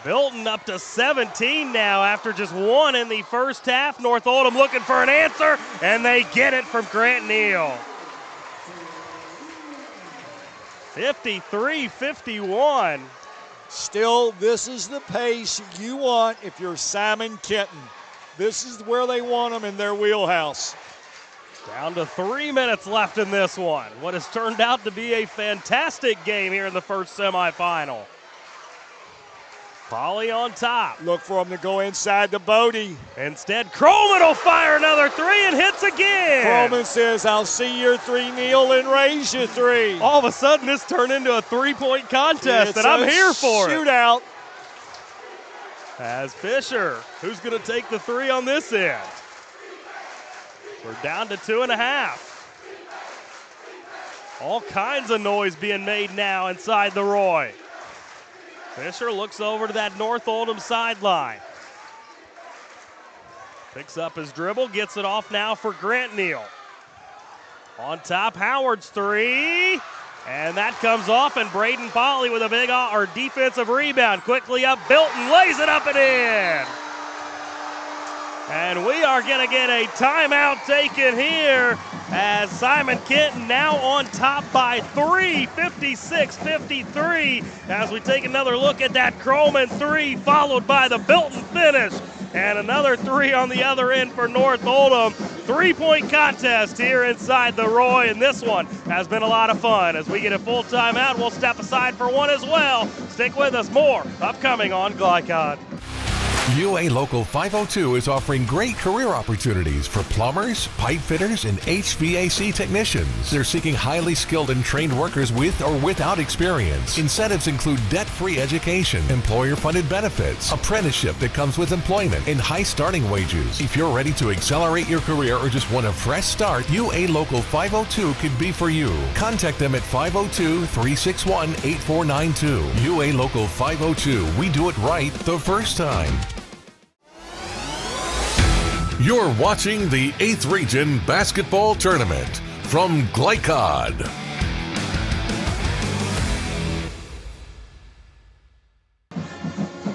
Bilton up to 17 now after just one in the first half. North Oldham looking for an answer, and they get it from Grant Neal. 53-51. Still, this is the pace you want if you're Simon Kenton. This is where they want them in their wheelhouse. Down to 3 minutes left in this one. What has turned out to be a fantastic game here in the first semifinal. Polly on top. Look for him to go inside the Bodie. Instead, Croman will fire another three and hits again. Croman says, I'll see your three, Neal, and raise your three. All of a sudden, this turned into a three-point contest, and I'm here for it. Shootout. As Fisher, who's going to take the three on this end? We're down to 2.5. All kinds of noise being made now inside the Roy. Fisher looks over to that North Oldham sideline. Picks up his dribble, gets it off now for Grant Neal. On top, Howard's three. And that comes off, and Braden Polly with a big defensive rebound. Quickly up, Bilton lays it up and in. And we are going to get a timeout taken here as Simon Kenton now on top by 3, 56-53, as we take another look at that Croman three, followed by the Bilton finish. And another three on the other end for North Oldham. 3-point contest here inside the Roy, and this one has been a lot of fun. As we get a full timeout, we'll step aside for one as well. Stick with us, more upcoming on Glycon. UA Local 502 is offering great career opportunities for plumbers, pipe fitters, and HVAC technicians. They're seeking highly skilled and trained workers with or without experience. Incentives include debt-free education, employer-funded benefits, apprenticeship that comes with employment, and high starting wages. If you're ready to accelerate your career or just want a fresh start, UA Local 502 could be for you. Contact them at 502-361-8492. UA Local 502. We do it right the first time. You're watching the 8th Region Basketball Tournament from Glycod.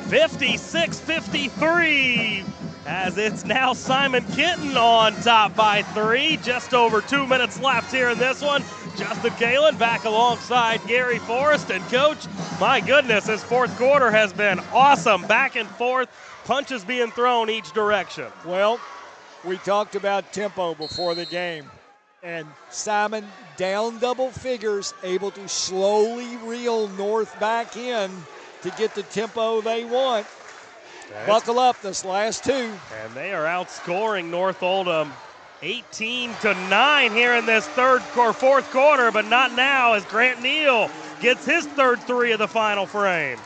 (56-53) as it's now Simon Kenton on top by 3. Just over 2 minutes left here in this one. Justin Kalen back alongside Gary Forrest. And Coach, my goodness, this fourth quarter has been awesome. Back and forth, punches being thrown each direction. Well, we talked about tempo before the game. And Simon down double figures, able to slowly reel North back in to get the tempo they want. Buckle up this last two. And they are outscoring North Oldham 18-9 here in this fourth quarter, but not now as Grant Neal gets his third three of the final frame.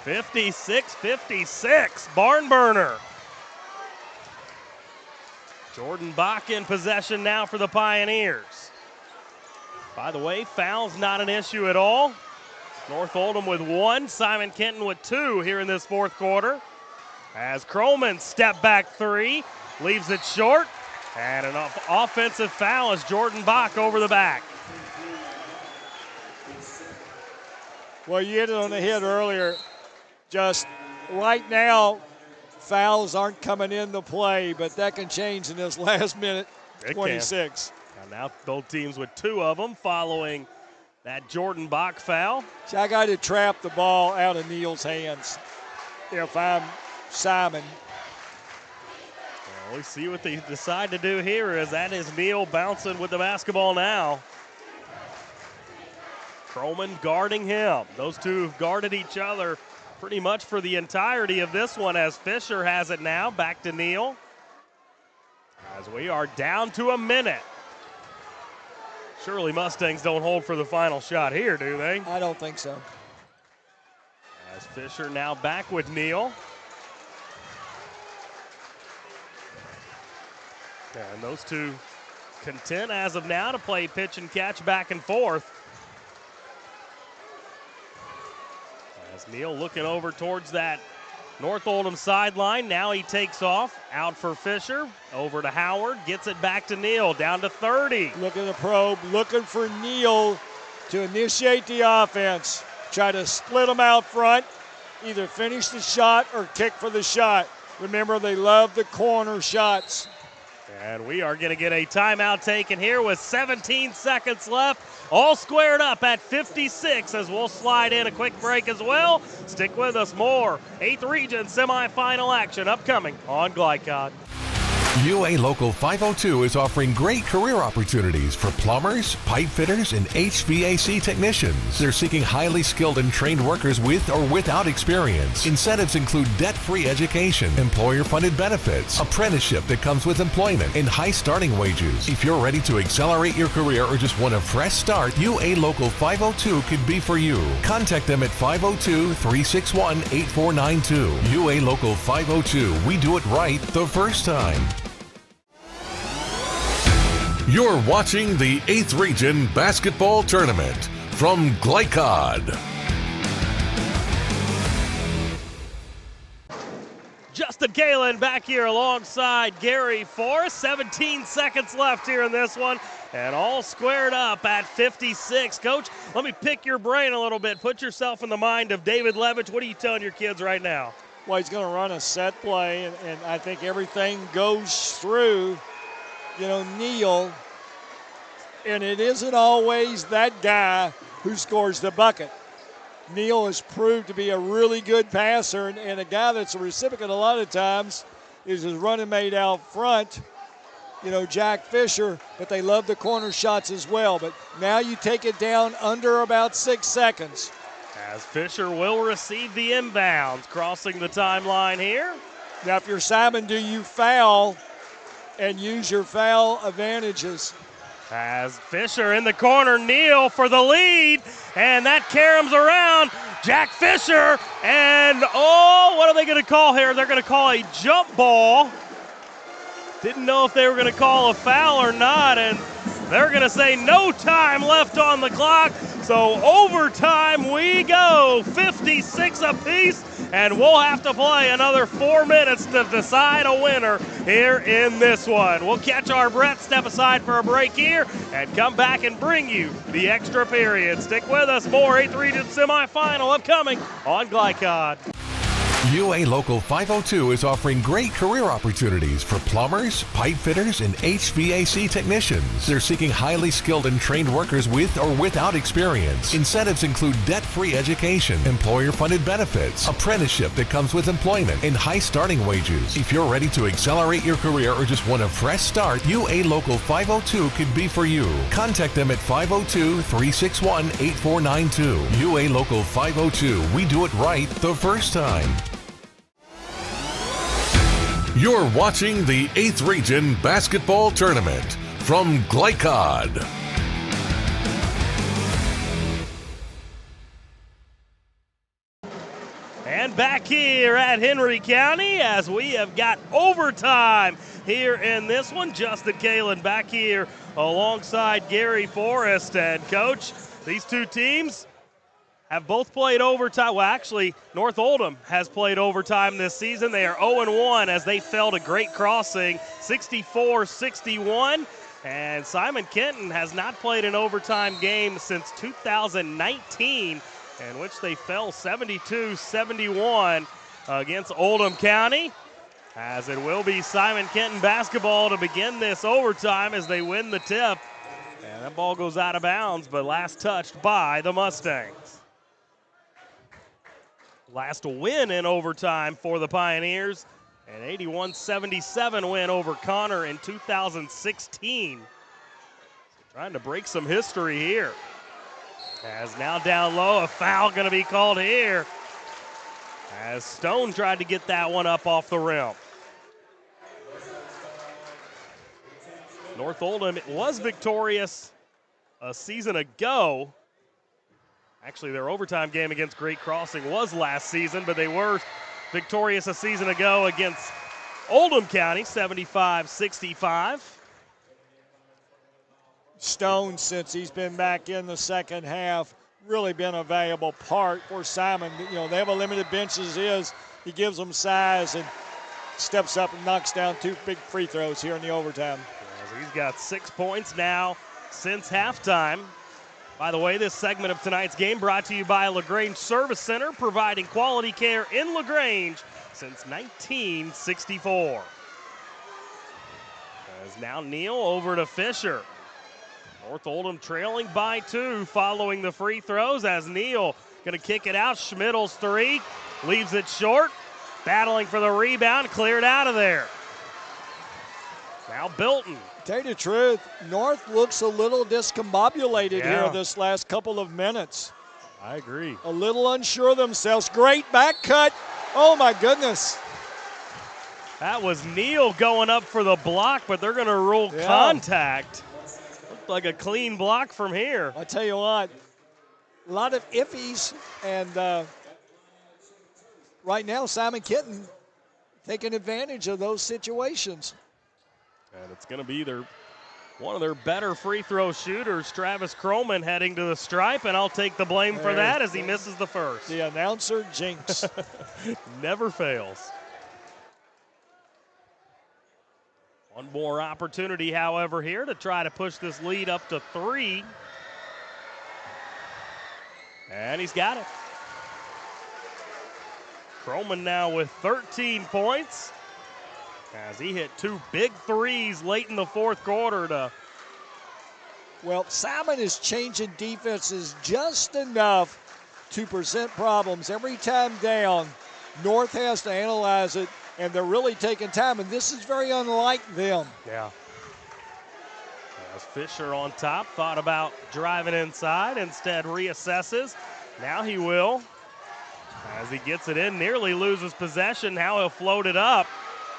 56-56, barn burner. Jordan Bach in possession now for the Pioneers. By the way, fouls not an issue at all. North Oldham with 1, Simon Kenton with 2 here in this fourth quarter. As Croman step back 3, leaves it short, and an offensive foul as Jordan Bach over the back. Well, you hit it on the head earlier. Just right now, fouls aren't coming into play, but that can change in this last minute, 26. And now both teams with 2 of them following that Jordan Bach foul. See, I got to trap the ball out of Neal's hands if I'm Simon. Well, we see what they decide to do here as that is Neal bouncing with the basketball now. Croman guarding him. Those two have guarded each other pretty much for the entirety of this one as Fisher has it now. Back to Neal. As we are down to a minute. Surely Mustangs don't hold for the final shot here, do they? I don't think so. As Fisher now back with Neal. And those two content as of now to play pitch and catch back and forth. As Neal looking over towards that North Oldham sideline. Now he takes off. Out for Fisher. Over to Howard. Gets it back to Neal. Down to 30. Look at the probe. Looking for Neal to initiate the offense. Try to split them out front. Either finish the shot or kick for the shot. Remember, they love the corner shots. And we are going to get a timeout taken here with 17 seconds left. All squared up at 56 as we'll slide in a quick break as well. Stick with us. More 8th Region semifinal action upcoming on Glycod. UA Local 502 is offering great career opportunities for plumbers, pipe fitters, and HVAC technicians. They're seeking highly skilled and trained workers with or without experience. Incentives include debt-free education, employer-funded benefits, apprenticeship that comes with employment, and high starting wages. If you're ready to accelerate your career or just want a fresh start, UA Local 502 could be for you. Contact them at 502-361-8492. UA Local 502. We do it right the first time. You're watching the 8th Region Basketball Tournament from Glycod. Justin Galen back here alongside Gary Forrest. 17 seconds left here in this one. And all squared up at 56. Coach, let me pick your brain a little bit. Put yourself in the mind of David Levitch. What are you telling your kids right now? Well, he's going to run a set play, and I think everything goes through, Neal. And it isn't always that guy who scores the bucket. Neal has proved to be a really good passer, and a guy that's a recipient a lot of times is his running mate out front, Jack Fisher, but they love the corner shots as well. But now you take it down under about 6 seconds. As Fisher will receive the inbounds, crossing the timeline here. Now, if you're Simon, do you foul and use your foul advantages? As Fisher in the corner, Neal for the lead, and that caroms around. Jack Fisher, and what are they going to call here? They're going to call a jump ball. Didn't know if they were going to call a foul or not, and they're going to say no time left on the clock. So overtime we go, 56 apiece, and we'll have to play another 4 minutes to decide a winner here in this one. We'll catch our breath, step aside for a break here, and come back and bring you the extra period. Stick with us, more 8th Region semifinal upcoming on Glycod. UA Local 502 is offering great career opportunities for plumbers, pipe fitters, and HVAC technicians. They're seeking highly skilled and trained workers with or without experience. Incentives include debt-free education, employer-funded benefits, apprenticeship that comes with employment, and high starting wages. If you're ready to accelerate your career or just want a fresh start, UA Local 502 could be for you. Contact them at 502-361-8492. UA Local 502. We do it right the first time. You're watching the 8th Region Basketball Tournament from Glycod. And back here at Henry County as we have got overtime here in this one. Justin Kalen back here alongside Gary Forrest. And Coach, these two teams have both played overtime. Well, actually, North Oldham has played overtime this season. They are 0-1 as they fell to Great Crossing, 64-61. And Simon Kenton has not played an overtime game since 2019, in which they fell 72-71 against Oldham County. As it will be Simon Kenton basketball to begin this overtime as they win the tip. And that ball goes out of bounds, but last touched by the Mustangs. Last win in overtime for the Pioneers, an 81-77 win over Connor in 2016. Trying to break some history here. As now down low, a foul going to be called here. As Stone tried to get that one up off the rim. North Oldham was victorious a season ago Actually, their overtime game against Great Crossing was last season, but they were victorious a season ago against Oldham County, 75-65. Stone, since he's been back in the second half, really been a valuable part for Simon. You know, they have a limited bench as is. He gives them size and steps up and knocks down 2 big free throws here in the overtime. He's got 6 points now since halftime. By the way, this segment of tonight's game brought to you by LaGrange Service Center, providing quality care in LaGrange since 1964. As now Neal over to Fisher. North Oldham trailing by 2 following the free throws as Neal going to kick it out. Schmidl's 3, leaves it short. Battling for the rebound, cleared out of there. Now Bilton. Tell you the truth, North looks a little discombobulated here this last couple of minutes. I agree. A little unsure of themselves. Great back cut. Oh, my goodness. That was Neal going up for the block, but they're going to rule contact. Looked like a clean block from here. I tell you what, a lot of iffies, and right now Simon Kenton taking advantage of those situations. And it's going to be one of their better free throw shooters, Travis Croman, heading to the stripe, and I'll take the blame for that as he misses the first. The announcer jinx. Never fails. One more opportunity, however, here to try to push this lead up to 3. And he's got it. Croman now with 13 points as he hit 2 big threes late in the fourth quarter. Well, Simon is changing defenses just enough to present problems every time down. North has to analyze it, and they're really taking time, and this is very unlike them. Yeah. As Fisher on top, thought about driving inside, instead reassesses. Now he will. As he gets it in, nearly loses possession. Now he'll float it up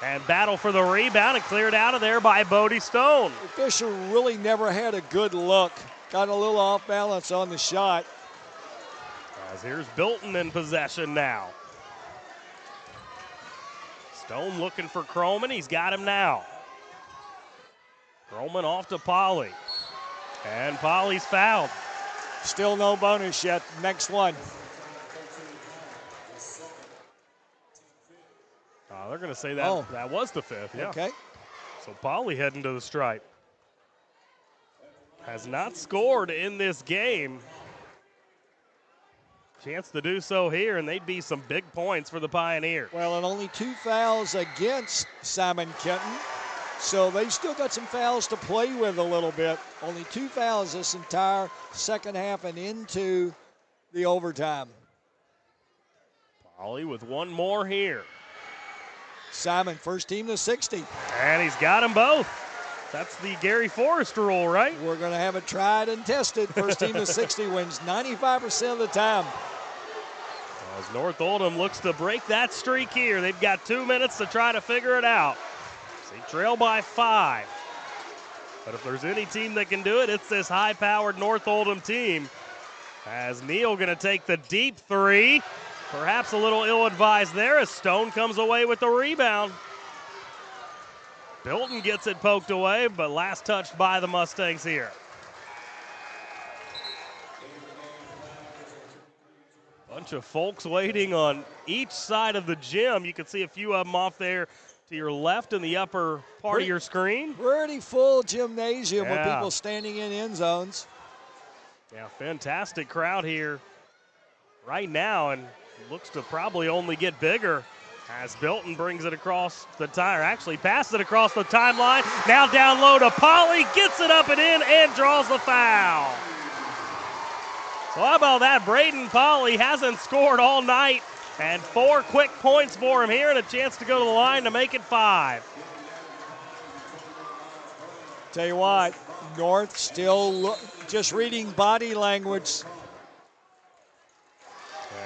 and battle for the rebound and cleared out of there by Bodie Stone. Fisher really never had a good look. Got a little off balance on the shot. As here's Bilton in possession now. Stone looking for Croman. He's got him now. Croman off to Polly. And Polly's fouled. Still no bonus yet. Next one. They're going to say that that was the 5th. Yeah. Okay. So Polly heading to the stripe. Has not scored in this game. Chance to do so here, and they'd be some big points for the Pioneers. Well, and only 2 fouls against Simon Kenton. So they've still got some fouls to play with a little bit. Only 2 fouls this entire second half and into the overtime. Polly with one more here. Simon, first team to 60. And he's got them both. That's the Gary Forrest rule, right? We're going to have it tried and tested. First team to 60 wins 95% of the time. As North Oldham looks to break that streak here. They've got 2 minutes to try to figure it out. They trail by 5. But if there's any team that can do it, it's this high-powered North Oldham team. As Neal going to take the deep 3. Perhaps a little ill-advised there as Stone comes away with the rebound. Bilton gets it poked away, but last touched by the Mustangs here. Bunch of folks waiting on each side of the gym. You can see a few of them off there to your left in the upper part of your screen. Pretty full gymnasium with people standing in end zones. Yeah, fantastic crowd here right now, and looks to probably only get bigger as Bilton brings it across the tire. Actually passes it across the timeline. Now down low to Polly, gets it up and in and draws the foul. So how about that? Braden Polly hasn't scored all night, and 4 quick points for him here and a chance to go to the line to make it 5. Tell you what, North still just reading body language.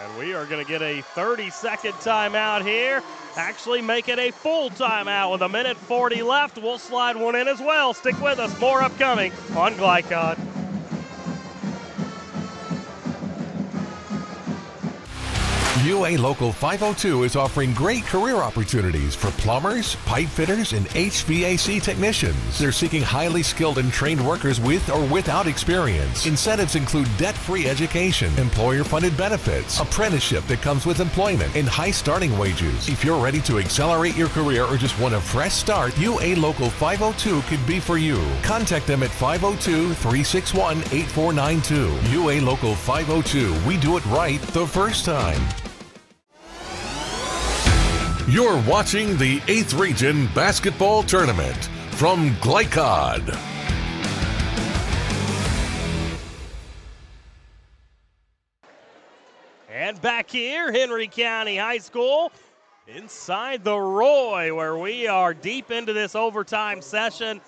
And we are going to get a 30-second timeout here. Actually make it a full timeout with 1:40 left. We'll slide one in as well. Stick with us. More upcoming on Glycod. UA Local 502 is offering great career opportunities for plumbers, pipe fitters, and HVAC technicians. They're seeking highly skilled and trained workers with or without experience. Incentives include debt-free education, employer-funded benefits, apprenticeship that comes with employment, and high starting wages. If you're ready to accelerate your career or just want a fresh start, UA Local 502 could be for you. Contact them at 502-361-8492. UA Local 502. We do it right the first time. You're watching the 8th Region Basketball Tournament from Glycod. And back here, Henry County High School, inside the Roy, where we are deep into this overtime session.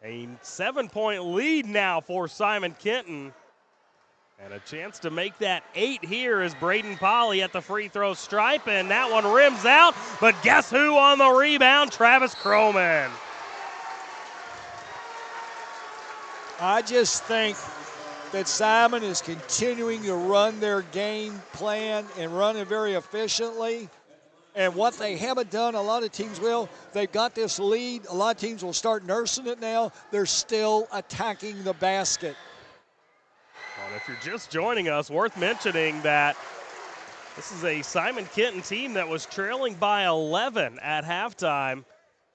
A 7-point lead now for Simon Kenton. And a chance to make that 8 here is Braden Polly at the free throw stripe, and that one rims out, but guess who on the rebound? Travis Croman. I just think that Simon is continuing to run their game plan and run it very efficiently. And what they haven't done, a lot of teams will, they've got this lead. A lot of teams will start nursing it now. They're still attacking the basket. And if you're just joining us, worth mentioning that this is a Simon Kenton team that was trailing by 11 at halftime,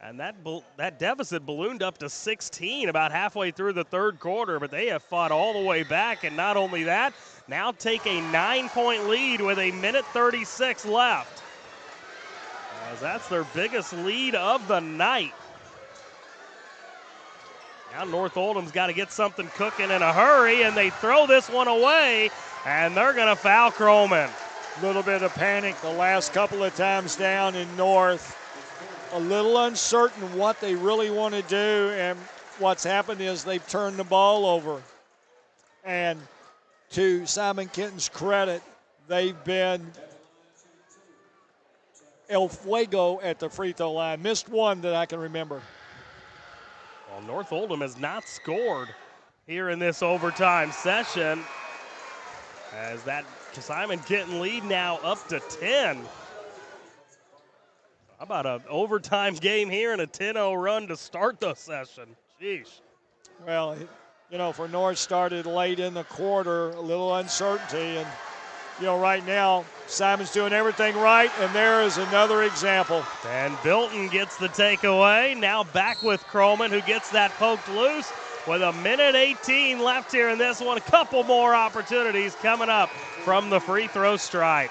and that deficit ballooned up to 16 about halfway through the third quarter, but they have fought all the way back, and not only that, now take a 9-point lead with a minute 36 left, as that's their biggest lead of the night. Now North Oldham's got to get something cooking in a hurry, and they throw this one away, and they're going to foul Croman. A little bit of panic the last couple of times down in North. A little uncertain what they really want to do, and what's happened is they've turned the ball over. And to Simon Kenton's credit, they've been El Fuego at the free throw line. Missed one that I can remember. Well, North Oldham has not scored here in this overtime session, as that Simon Kenton lead now up to 10. How about an overtime game here and a 10-0 run to start the session? Sheesh. Well, you know, for North started late in the quarter, a little uncertainty, and you know, right now, Simon's doing everything right, and there is another example. And Bilton gets the takeaway. Now back with Croman, who gets that poked loose with a minute 18 left here in this one. A couple more opportunities coming up from the free throw stripe.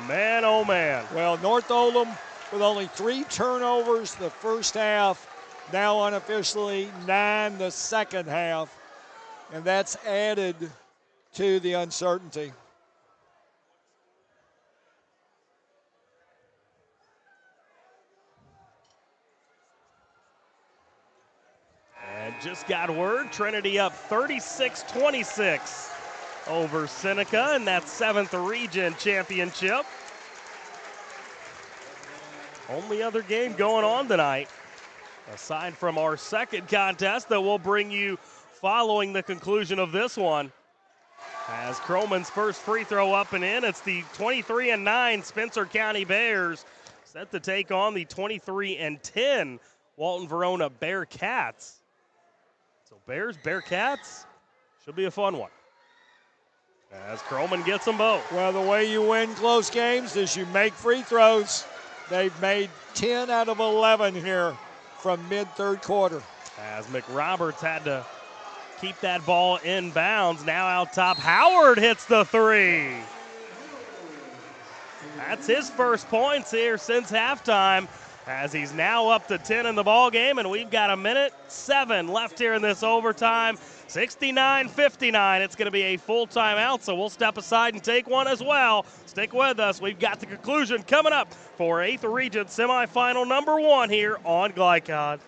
Man, oh man. Well, North Oldham with only 3 turnovers the first half, now unofficially 9 the second half, and that's added to the uncertainty. And just got word, Trinity up 36-26 over Seneca in that 7th Region Championship. Only other game going on tonight, aside from our second contest that we'll bring you following the conclusion of this one. As Croman's first free throw up and in, it's the 23-9 Spencer County Bears set to take on the 23-10 Walton-Verona Bearcats. So Bears, Bearcats, should be a fun one, as Croman gets them both. Well, the way you win close games is you make free throws. They've made 10 out of 11 here from mid-third quarter. As McRoberts had to keep that ball in bounds. Now out top, Howard hits the 3. That's his first points here since halftime, as he's now up to 10 in the ball game, and we've got a minute 7 left here in this overtime. 69-59. It's going to be a full timeout, so we'll step aside and take one as well. Stick with us. We've got the conclusion coming up for 8th Region semifinal number 1 here on Glycod.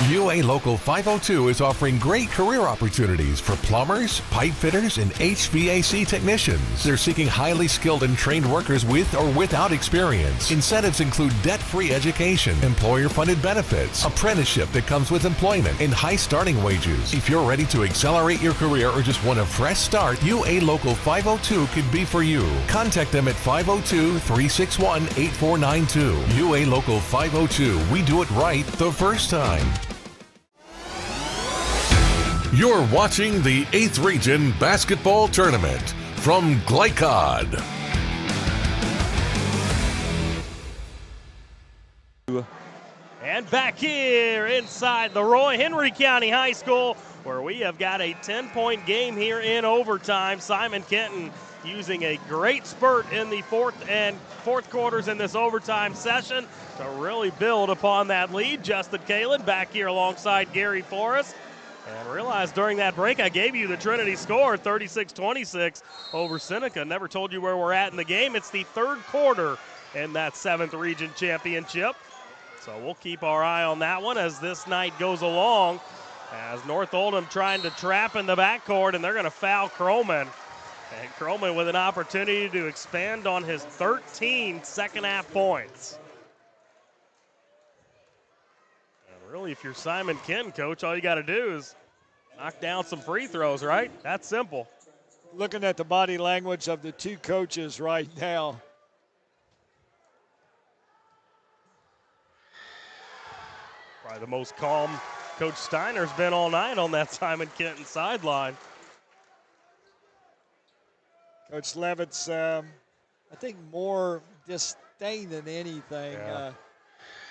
UA Local 502 is offering great career opportunities for plumbers, pipe fitters, and HVAC technicians. They're seeking highly skilled and trained workers with or without experience. Incentives include debt-free education, employer-funded benefits, apprenticeship that comes with employment, and high starting wages. If you're ready to accelerate your career or just want a fresh start, UA Local 502 could be for you. Contact them at 502-361-8492. UA Local 502. We do it right the first time. You're watching the 8th Region Basketball Tournament from Glycod. And back here inside the Roy Henry County High School, where we have got a 10-point game here in overtime. Simon Kenton using a great spurt in the fourth quarters in this overtime session to really build upon that lead. Justin Kalin back here alongside Gary Forrest. And realized during that break I gave you the Trinity score, 36-26 over Seneca. Never told you where we're at in the game. It's the third quarter in that 7th Region Championship. So we'll keep our eye on that one as this night goes along. As North Oldham trying to trap in the backcourt, and they're going to foul Croman. And Croman with an opportunity to expand on his 13 second-half points. Really, if you're Simon Kenton, Coach, all you got to do is knock down some free throws, right? That's simple. Looking at the body language of the two coaches right now. Probably the most calm Coach Steiner's been all night on that Simon Kenton sideline. Coach Levitt's, I think, more disdain than anything. Yeah.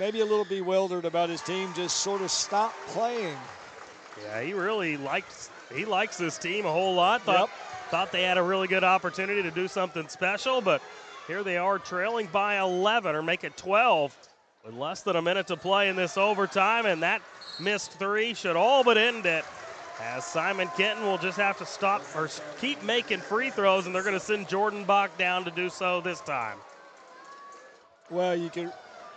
Maybe a little bewildered about his team just sort of stopped playing. Yeah, he really likes this team a whole lot. Thought they had a really good opportunity to do something special, but here they are trailing by 11 or make it 12 with less than a minute to play in this overtime, and that missed three should all but end it. As Simon Kenton will just have to stop or keep making free throws, and they're going to send Jordan Bach down to do so this time. Well,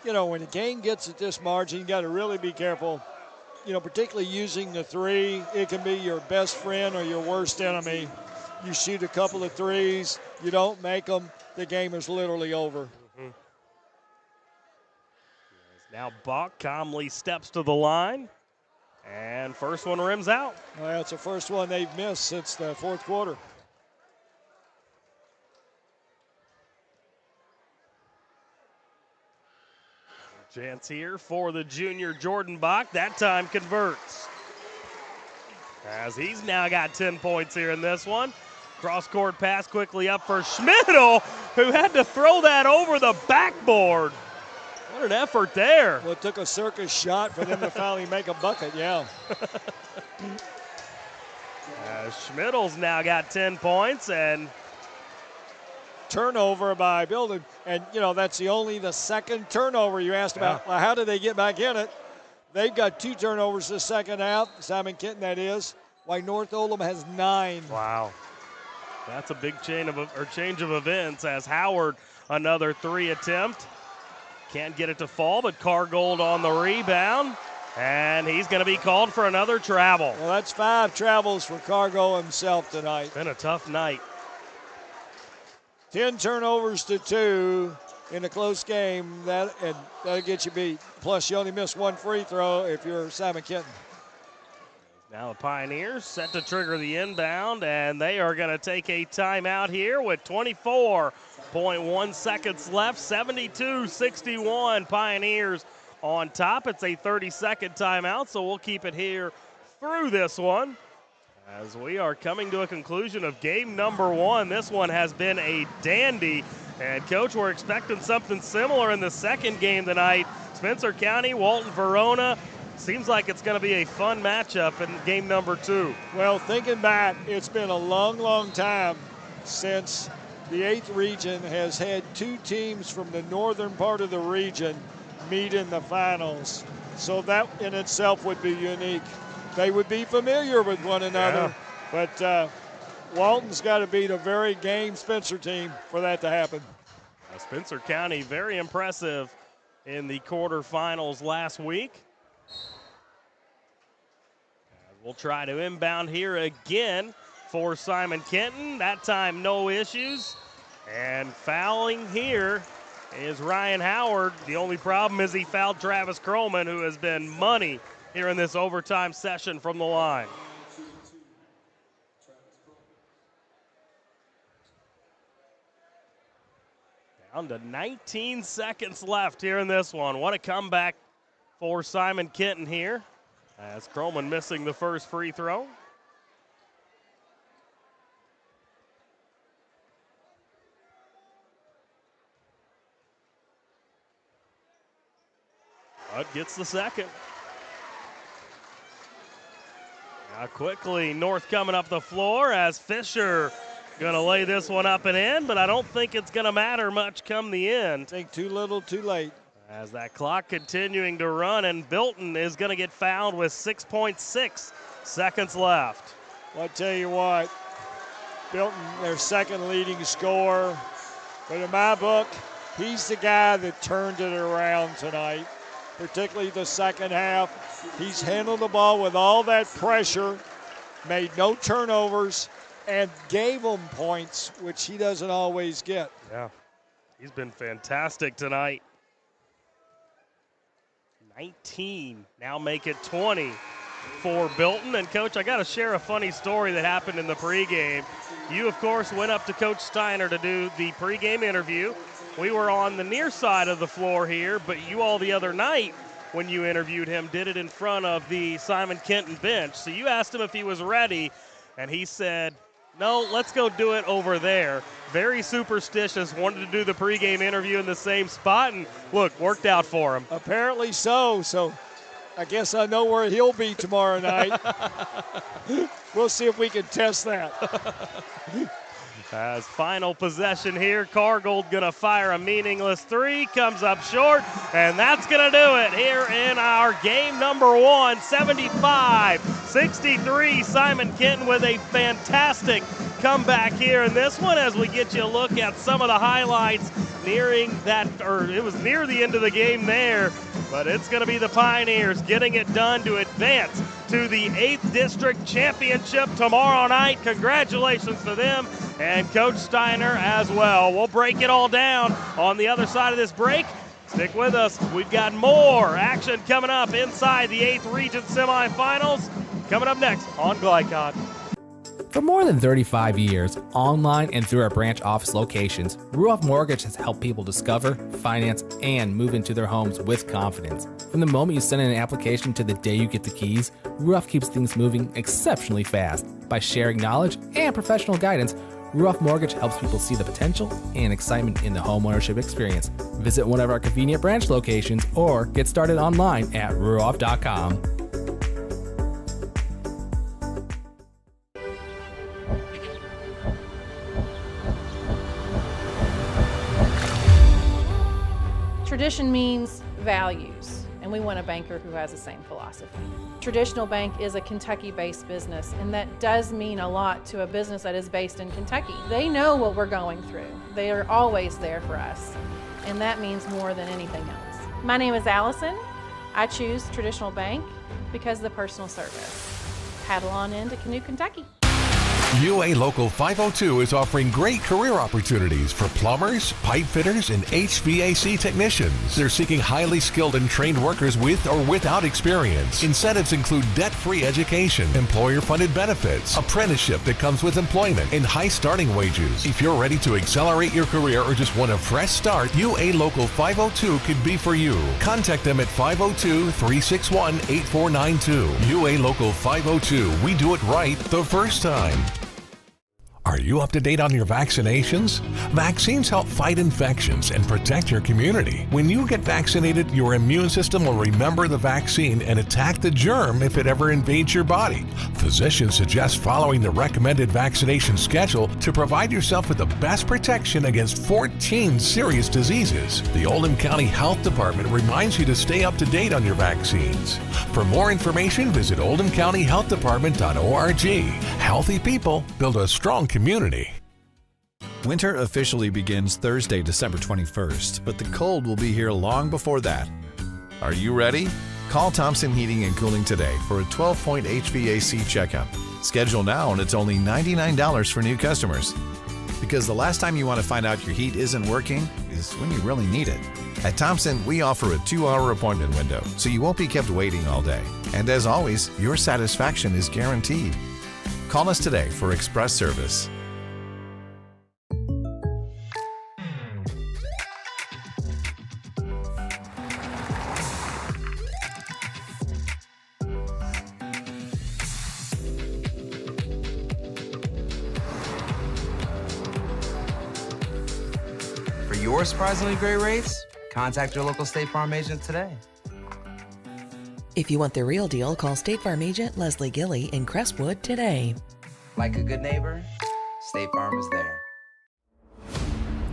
when a game gets at this margin, you got to really be careful. Particularly using the three, it can be your best friend or your worst enemy. You shoot a couple of threes, you don't make them, the game is literally over. Mm-hmm. Now Bach calmly steps to the line, and first one rims out. Well, that's the first one they've missed since the fourth quarter. Chance here for the junior Jordan Bach. That time converts. As he's now got 10 points here in this one. Cross-court pass quickly up for Schmidl, who had to throw that over the backboard. What an effort there. Well, it took a circus shot for them to finally make a bucket, yeah. Schmidl's now got 10 points, and turnover by Bilden, and that's the second turnover you asked about. Well, how did they get back in it? They've got 2 turnovers the second half, Simon Kenton that is, while North Oldham has 9. Wow, that's a big change of events as Howard another 3 attempt. Can't get it to fall, but Cargold on the rebound, and he's going to be called for another travel. Well, that's 5 travels for Cargo himself tonight. Been a tough night. 10 turnovers to 2 in a close game. That'll get you beat. Plus, you only miss 1 free throw if you're Simon Kenton. Now the Pioneers set to trigger the inbound, and they are going to take a timeout here with 24.1 seconds left. 72-61 Pioneers on top. It's a 30-second timeout, so we'll keep it here through this one. As we are coming to a conclusion of game number 1, this one has been a dandy. And, Coach, we're expecting something similar in the second game tonight. Spencer County, Walton-Verona. Seems like it's going to be a fun matchup in game number 2. Well, thinking back, it's been a long, long time since the 8th region has had 2 teams from the northern part of the region meet in the finals. So that in itself would be unique. They would be familiar with one another, but Walton's got to beat a very game Spencer team for that to happen. Spencer County very impressive in the quarterfinals last week. We'll try to inbound here again for Simon Kenton. That time, no issues. And fouling here is Ryan Howard. The only problem is he fouled Travis Krollman, who has been money here in this overtime session from the line. Down to 19 seconds left here in this one. What a comeback for Simon Kenton here, as Krollman missing the first free throw. But gets the second. Now quickly, North coming up the floor as Fisher going to lay this one up and in, but I don't think it's going to matter much come the end. I think too little, too late. As that clock continuing to run, and Bilton is going to get fouled with 6.6 seconds left. Well, I tell you what, Bilton, their second leading scorer, but in my book, he's the guy that turned it around tonight, particularly the second half. He's handled the ball with all that pressure, made no turnovers, and gave them points, which he doesn't always get. Yeah, he's been fantastic tonight. 19, now make it 20 for Bilton. And Coach, I got to share a funny story that happened in the pregame. You, of course, went up to Coach Steiner to do the pregame interview. We were on the near side of the floor here, but you all the other night when you interviewed him did it in front of the Simon Kenton bench. So you asked him if he was ready, and he said, no, let's go do it over there. Very superstitious, wanted to do the pregame interview in the same spot, and look, worked out for him. Apparently so I guess I know where he'll be tomorrow night. We'll see if we can test that. As final possession here, Cargold gonna fire a meaningless three, comes up short, and that's gonna do it here in our game number one, 75-63. Simon Kenton with a fantastic comeback here in this one as we get you a look at some of the highlights nearing that, or it was near the end of the game there, but it's gonna be the Pioneers getting it done to advance to the 8th District Championship tomorrow night. Congratulations to them and Coach Steiner as well. We'll break it all down on the other side of this break. Stick with us. We've got more action coming up inside the 8th Region semifinals. Coming up next on Glycod. For more than 35 years, online and through our branch office locations, Ruoff Mortgage has helped people discover, finance, and move into their homes with confidence. From the moment you send in an application to the day you get the keys, Ruoff keeps things moving exceptionally fast. By sharing knowledge and professional guidance, Ruoff Mortgage helps people see the potential and excitement in the homeownership experience. Visit one of our convenient branch locations or get started online at ruoff.com. Tradition means values, and we want a banker who has the same philosophy. Traditional Bank is a Kentucky-based business, and that does mean a lot to a business that is based in Kentucky. They know what we're going through. They are always there for us, and that means more than anything else. My name is Allison. I choose Traditional Bank because of the personal service. Paddle on into Canoe, Kentucky. UA Local 502 is offering great career opportunities for plumbers, pipe fitters, and HVAC technicians. They're seeking highly skilled and trained workers with or without experience. Incentives include debt-free education, employer-funded benefits, apprenticeship that comes with employment, and high starting wages. If you're ready to accelerate your career or just want a fresh start, UA Local 502 could be for you. Contact them at 502-361-8492. UA Local 502. We do it right the first time. Are you up to date on your vaccinations? Vaccines help fight infections and protect your community. When you get vaccinated, your immune system will remember the vaccine and attack the germ if it ever invades your body. Physicians suggest following the recommended vaccination schedule to provide yourself with the best protection against 14 serious diseases. The Oldham County Health Department reminds you to stay up to date on your vaccines. For more information, visit oldhamcountyhealthdepartment.org. Healthy people build a strong community. Winter officially begins Thursday, December 21st, but the cold will be here long before that. Are you ready? Call Thompson Heating and Cooling today for a 12-point HVAC checkup. Schedule now and it's only $99 for new customers. Because the last time you want to find out your heat isn't working is when you really need it. At Thompson, we offer a 2-hour appointment window, so you won't be kept waiting all day. And as always, your satisfaction is guaranteed. Call us today for express service. For your surprisingly great rates, contact your local State Farm agent today. If you want the real deal, call State Farm agent Leslie Gilly in Crestwood today. Like a good neighbor, State Farm is there.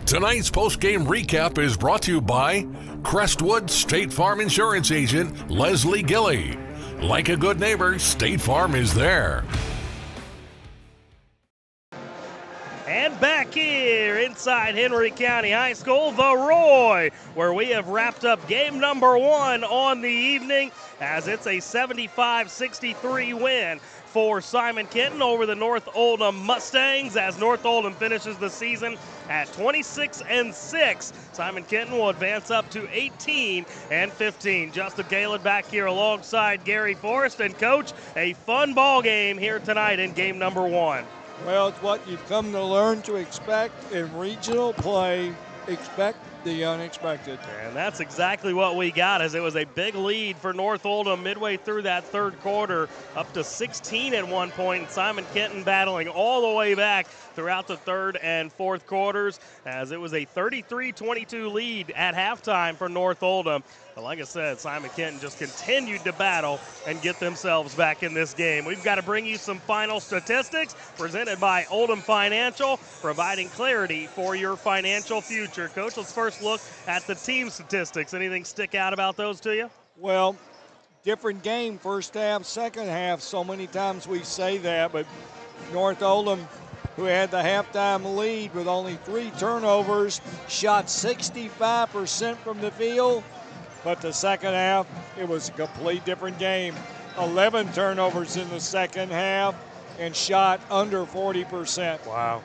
Tonight's post-game recap is brought to you by Crestwood State Farm Insurance Agent Leslie Gilly. Like a good neighbor, State Farm is there. And back here inside Henry County High School, the Roy, where we have wrapped up game number 1 on the evening as it's a 75-63 win for Simon Kenton over the North Oldham Mustangs as North Oldham finishes the season at 26-6. Simon Kenton will advance up to 18-15. Justin Galen back here alongside Gary Forrest. And Coach, a fun ball game here tonight in game number 1. Well, it's what you've come to learn to expect in regional play. Expect the unexpected. And that's exactly what we got, as it was a big lead for North Oldham midway through that third quarter, up to 16 at one point. And Simon Kenton battling all the way back throughout the third and fourth quarters, as it was a 33-22 lead at halftime for North Oldham. But like I said, Simon Kenton just continued to battle and get themselves back in this game. We've got to bring you some final statistics presented by Oldham Financial, providing clarity for your financial future. Coach, let's first look at the team statistics. Anything stick out about those to you? Well, different game, first half, second half. So many times we say that, but North Oldham, who had the halftime lead with only 3 turnovers, shot 65% from the field. But the second half, it was a complete different game. 11 turnovers in the second half and shot under 40%. Wow.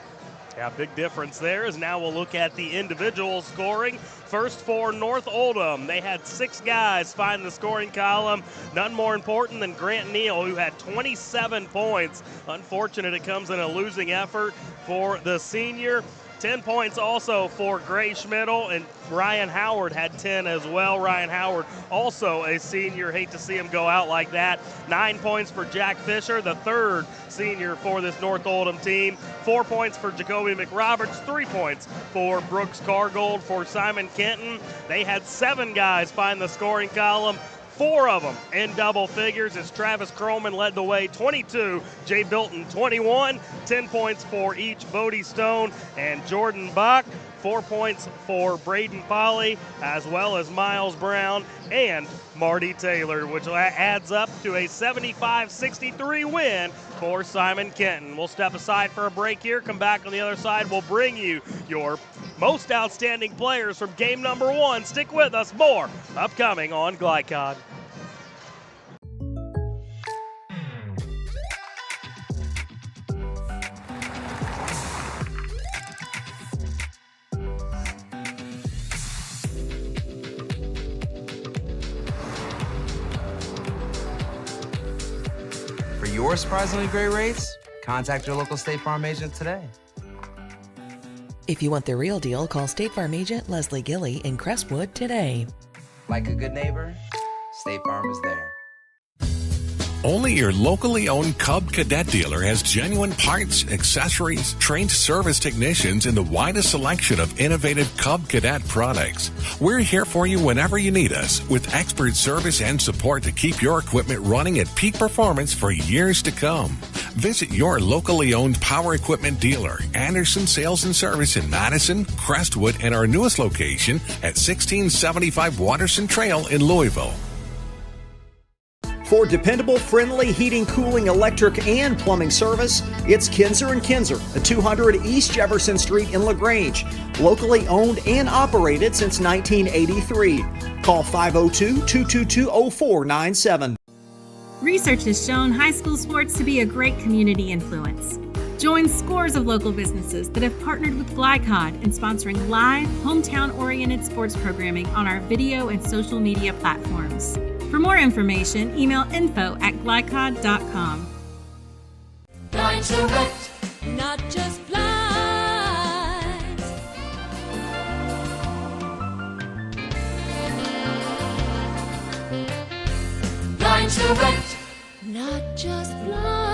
Yeah, big difference there. As now we'll look at the individual scoring. First for North Oldham, they had 6 guys find the scoring column. None more important than Grant Neal, who had 27 points. Unfortunate it comes in a losing effort for the senior. 10 points also for Gray Schmidl, and Ryan Howard had 10 as well. Ryan Howard, also a senior. Hate to see him go out like that. 9 points for Jack Fisher, the third senior for this North Oldham team. 4 points for Jacoby McRoberts, 3 points for Brooks Cargold. For Simon Kenton, they had 7 guys find the scoring column. 4 of them in double figures as Travis Croman led the way, 22. Jay Bilton, 21. 10 points for each Bodie Stone and Jordan Bach. 4 points for Braden Polly, as well as Miles Brown and Marty Taylor, which adds up to a 75-63 win for Simon Kenton. We'll step aside for a break here, come back on the other side. We'll bring you your most outstanding players from game number 1. Stick with us, more upcoming on Glycod. For your surprisingly great rates, contact your local State Farm agent today. If you want the real deal, call State Farm agent Leslie Gilly in Crestwood today. Like a good neighbor, State Farm is there. Only your locally owned Cub Cadet dealer has genuine parts, accessories, trained service technicians, and the widest selection of innovative Cub Cadet products. We're here for you whenever you need us, with expert service and support to keep your equipment running at peak performance for years to come. Visit your locally owned power equipment dealer, Anderson Sales and Service in Madison, Crestwood, and our newest location at 1675 Waterson Trail in Louisville. For dependable, friendly heating, cooling, electric, and plumbing service, it's Kinzer & Kinzer at 200 East Jefferson Street in LaGrange. Locally owned and operated since 1983. Call 502-222-0497. Research has shown high school sports to be a great community influence. Join scores of local businesses that have partnered with Glycod in sponsoring live, hometown-oriented sports programming on our video and social media platforms. For more information, email info@glycod.com. Blinds Direct, not just blinds. Blinds Direct, not just blinds.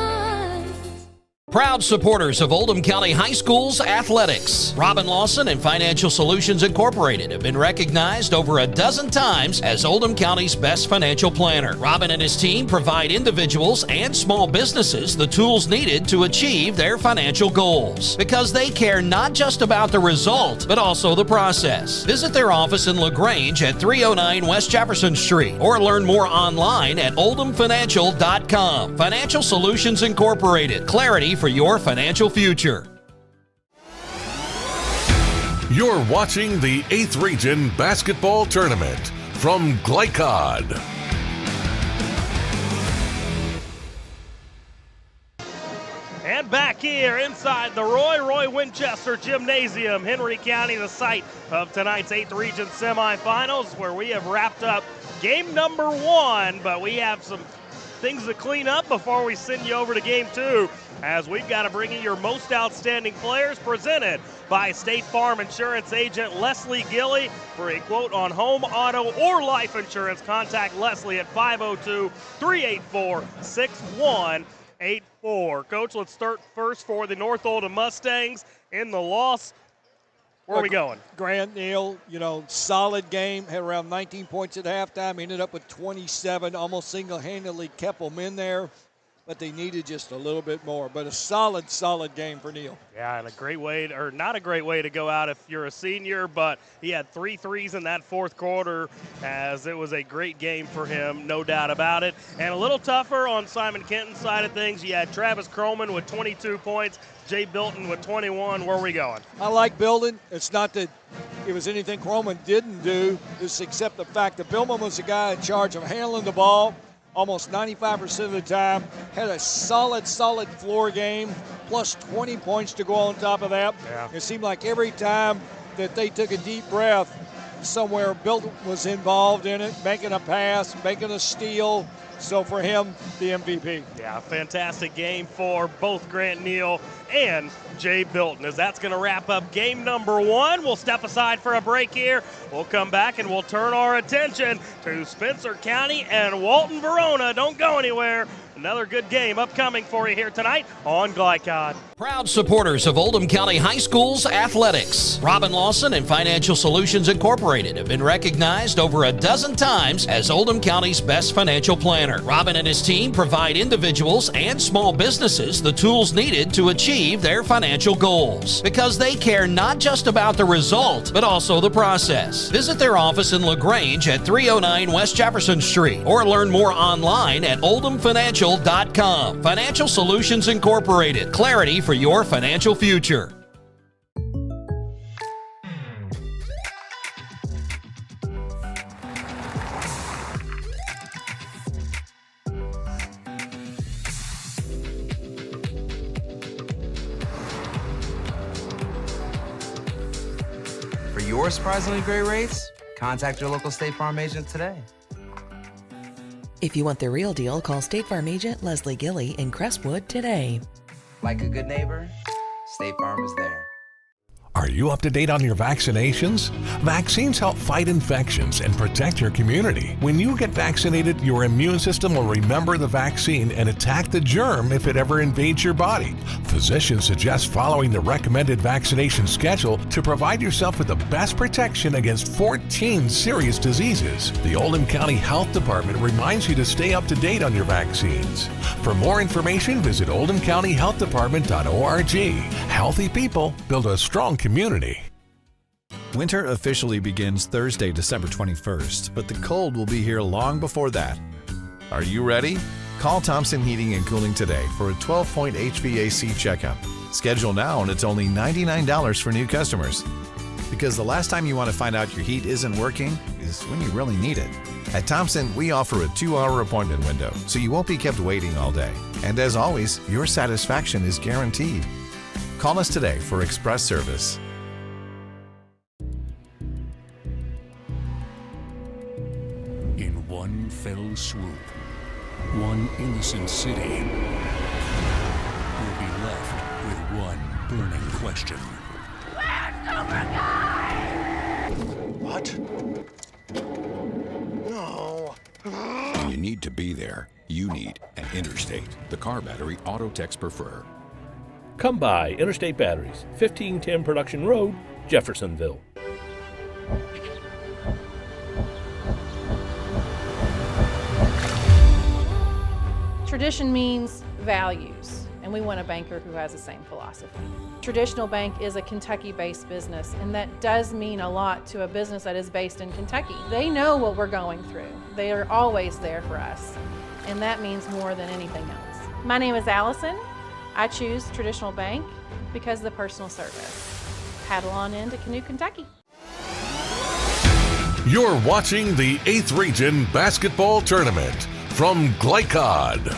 Proud supporters of Oldham County High School's athletics. Robin Lawson and Financial Solutions Incorporated have been recognized over a dozen times as Oldham County's best financial planner. Robin and his team provide individuals and small businesses the tools needed to achieve their financial goals because they care not just about the result, but also the process. Visit their office in LaGrange at 309 West Jefferson Street or learn more online at oldhamfinancial.com. Financial Solutions Incorporated. Clarity for your financial future. You're watching the 8th Region Basketball Tournament from Glycod. And back here inside the Roy Winchester Gymnasium, Henry County, the site of tonight's 8th Region semifinals, where we have wrapped up game number 1, but we have some things to clean up before we send you over to game 2, as we've got to bring you your most outstanding players, presented by State Farm Insurance agent Leslie Gilly. For a quote on home, auto, or life insurance, contact Leslie at 502-384-6184. Coach, let's start first for the North Oldham Mustangs in the loss. Where are we going? Grant Neal, solid game, had around 19 points at halftime, ended up with 27, almost single-handedly kept them in there, but they needed just a little bit more. But a solid game for Neal. Yeah, and a great way, or not a great way to go out if you're a senior, but he had 3 threes in that fourth quarter, as it was a great game for him, no doubt about it. And a little tougher on Simon Kenton's side of things. You had Travis Croman with 22 points, Jay Bilton with 21. Where are we going? I like Bilton. It's not that it was anything Croman didn't do, just except the fact that Billman was the guy in charge of handling the ball almost 95% of the time, had a solid floor game, plus 20 points to go on top of that. Yeah. It seemed like every time that they took a deep breath, somewhere Bilton was involved in it, making a pass, making a steal. So for him, the MVP. Yeah, fantastic game for both Grant Neal and Jay Bilton, as that's going to wrap up game number 1. We'll step aside for a break here. We'll come back and we'll turn our attention to Spencer County and Walton-Verona. Don't go anywhere. Another good game upcoming for you here tonight on Glycod. Proud supporters of Oldham County High School's athletics. Robin Lawson and Financial Solutions Incorporated have been recognized over a dozen times as Oldham County's best financial planner. Robin and his team provide individuals and small businesses the tools needed to achieve their financial goals because they care not just about the result, but also the process. Visit their office in LaGrange at 309 West Jefferson Street or learn more online at oldhamfinancial.com. Financial Solutions Incorporated. Clarity for your financial future. For your surprisingly great rates, contact your local State Farm agent today. If you want the real deal, call State Farm agent Leslie Gilly in Crestwood today. Like a good neighbor, State Farm is there. Are you up to date on your vaccinations? Vaccines help fight infections and protect your community. When you get vaccinated, your immune system will remember the vaccine and attack the germ if it ever invades your body. Physicians suggest following the recommended vaccination schedule to provide yourself with the best protection against 14 serious diseases. The Oldham County Health Department reminds you to stay up to date on your vaccines. For more information, visit oldhamcountyhealthdepartment.org. Healthy people build a strong community. Winter officially begins Thursday, December 21st, but the cold will be here long before that. Are you ready? Call Thompson Heating and Cooling today for a 12-point HVAC checkup. Schedule now and it's only $99 for new customers. Because the last time you want to find out your heat isn't working is when you really need it. At Thompson, we offer a 2-hour appointment window, so you won't be kept waiting all day. And as always, your satisfaction is guaranteed. Call us today for express service. In one fell swoop, one innocent city will be left with one burning question. What? No. When you need to be there, you need an Interstate, the car battery auto techs prefer. Come by Interstate Batteries, 1510 Production Road, Jeffersonville. Tradition means values, and we want a banker who has the same philosophy. Traditional Bank is a Kentucky-based business, and that does mean a lot to a business that is based in Kentucky. They know what we're going through. They are always there for us, and that means more than anything else. My name is Allison. I choose Traditional Bank because of the personal service. Paddle on into Canoe, Kentucky. You're watching the 8th Region Basketball Tournament from Glycod.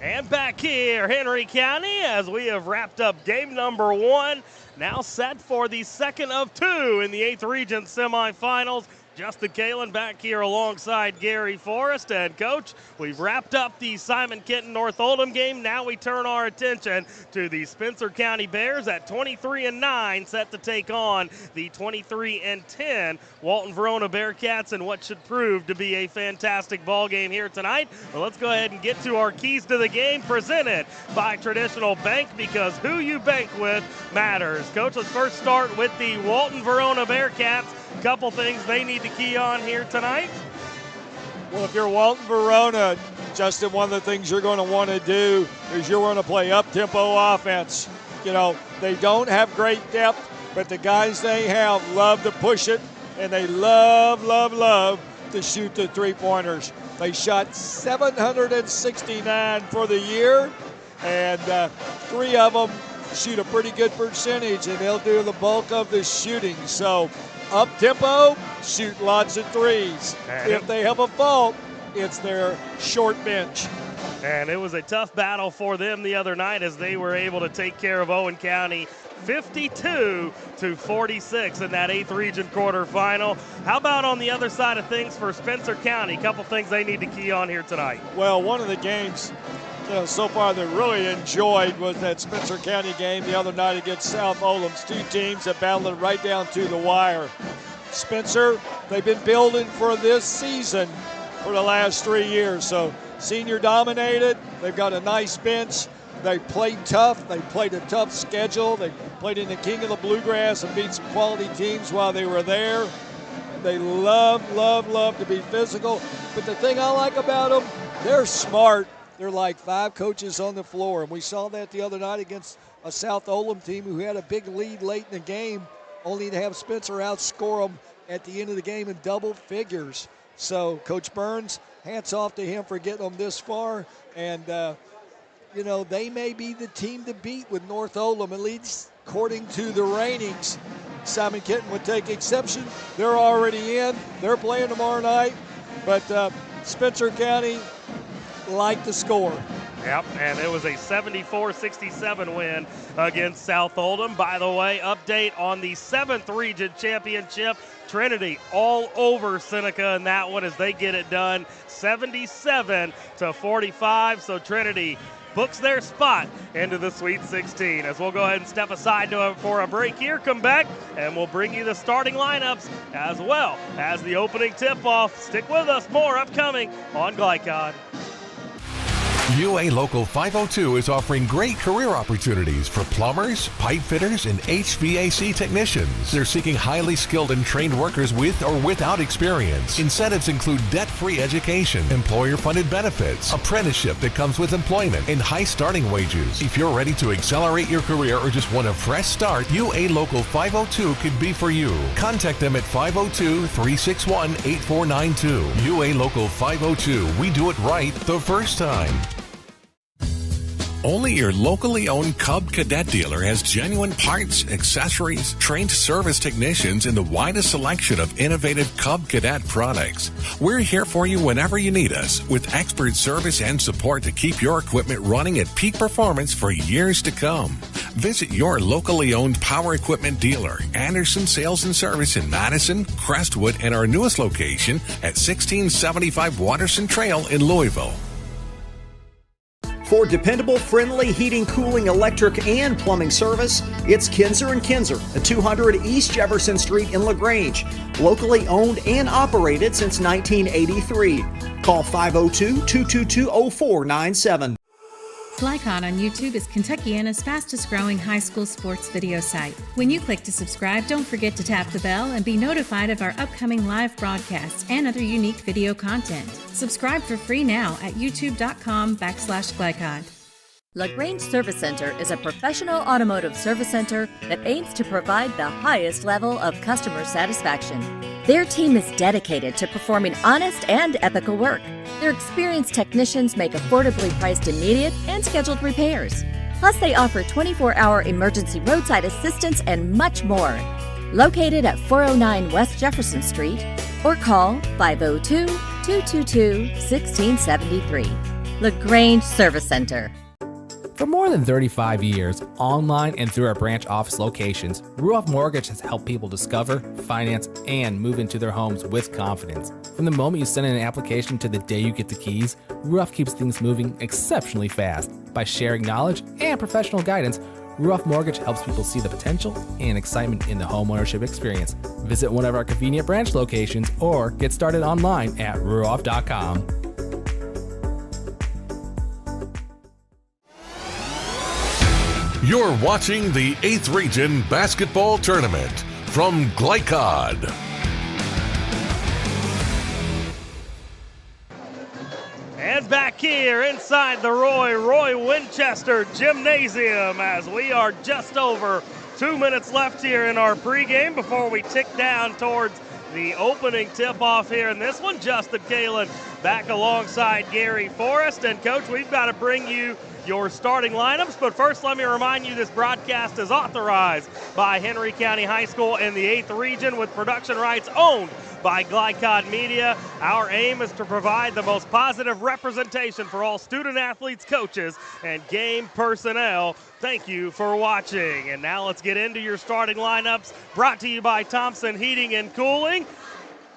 And back here, Henry County, as we have wrapped up game number 1, now set for the second of 2 in the 8th Region semifinals. Justin Kalen back here alongside Gary Forrest. And Coach, we've wrapped up the Simon Kenton North Oldham game. Now we turn our attention to the Spencer County Bears at 23-9, set to take on the 23-10 Walton-Verona Bearcats in what should prove to be a fantastic ball game here tonight. Well, let's go ahead and get to our keys to the game, presented by Traditional Bank, because who you bank with matters. Coach, let's first start with the Walton-Verona Bearcats. Couple things they need to key on here tonight. Well, if you're Walton-Verona, Justin, one of the things you're going to want to do is you're going to play up-tempo offense. You know, they don't have great depth, but the guys they have love to push it, and they love to shoot the three-pointers. They shot 769 for the year, and 3 of them shoot a pretty good percentage, and they'll do the bulk of the shooting. So up-tempo, shoot lots of threes. If they have a fault, it's their short bench. And it was a tough battle for them the other night as they were able to take care of Owen County 52-46 in that 8th Region quarterfinal. How about on the other side of things for Spencer County? A couple things they need to key on here tonight. Well, one of the games so far that really enjoyed was that Spencer County game the other night against South Oldham's. 2 teams that battled it right down to the wire. Spencer, they've been building for this season for the last 3 years. So senior dominated. They've got a nice bench. They played tough. They played a tough schedule. They played in the King of the Bluegrass and beat some quality teams while they were there. They love to be physical. But the thing I like about them, they're smart. They're like 5 coaches on the floor, and we saw that the other night against a South Oldham team who had a big lead late in the game, only to have Spencer outscore them at the end of the game in double figures. So Coach Burns, hats off to him for getting them this far, and you know, they may be the team to beat with North Oldham, at least according to the ratings. Simon Kenton would take exception. They're already in. They're playing tomorrow night, but Spencer County like to score. Yep, and it was a 74-67 win against South Oldham. By the way, update on the 7th Region Championship. Trinity all over Seneca in that one as they get it done 77-45. So Trinity books their spot into the Sweet 16. As we'll go ahead and step aside for a break here, come back, and we'll bring you the starting lineups as well as the opening tip-off. Stick with us, more upcoming on Glycod. UA Local 502 is offering great career opportunities for plumbers, pipe fitters, and HVAC technicians. They're seeking highly skilled and trained workers with or without experience. Incentives include debt-free education, employer-funded benefits, apprenticeship that comes with employment, and high starting wages. If you're ready to accelerate your career or just want a fresh start, UA Local 502 could be for you. Contact them at 502-361-8492. UA Local 502. We do it right the first time. Only your locally owned Cub Cadet dealer has genuine parts, accessories, trained service technicians, and the widest selection of innovative Cub Cadet products. We're here for you whenever you need us, with expert service and support to keep your equipment running at peak performance for years to come. Visit your locally owned power equipment dealer, Anderson Sales and Service in Madison, Crestwood, and our newest location at 1675 Watterson Trail in Louisville. For dependable, friendly heating, cooling, electric, and plumbing service, it's Kenton at 200 East Jefferson Street in LaGrange. Locally owned and operated since 1983. Call 502-222-0497. FlyCon on YouTube is Kentuckiana's fastest growing high school sports video site. When you click to subscribe, don't forget to tap the bell and be notified of our upcoming live broadcasts and other unique video content. Subscribe for free now at youtube.com/Glycod. LaGrange Service Center is a professional automotive service center that aims to provide the highest level of customer satisfaction. Their team is dedicated to performing honest and ethical work. Their experienced technicians make affordably priced immediate and scheduled repairs. Plus, they offer 24-hour emergency roadside assistance and much more. Located at 409 West Jefferson Street, or call 502-222-1673. LaGrange Service Center. For more than 35 years, online and through our branch office locations, Ruoff Mortgage has helped people discover, finance, and move into their homes with confidence. From the moment you send in an application to the day you get the keys, Ruoff keeps things moving exceptionally fast. By sharing knowledge and professional guidance, Ruoff Mortgage helps people see the potential and excitement in the homeownership experience. Visit one of our convenient branch locations or get started online at ruoff.com. You're watching the 8th Region Basketball Tournament from Glycod. And back here inside the Roy Winchester Gymnasium as we are just over 2 minutes left here in our pregame before we tick down towards the opening tip-off here in this one. Justin Kalen back alongside Gary Forrest. And, Coach, we've got to bring you your starting lineups, but first let me remind you this broadcast is authorized by Henry County High School in the 8th Region with production rights owned by Glycod Media. Our aim is to provide the most positive representation for all student athletes, coaches, and game personnel. Thank you for watching. And now let's get into your starting lineups, brought to you by Thompson Heating and Cooling.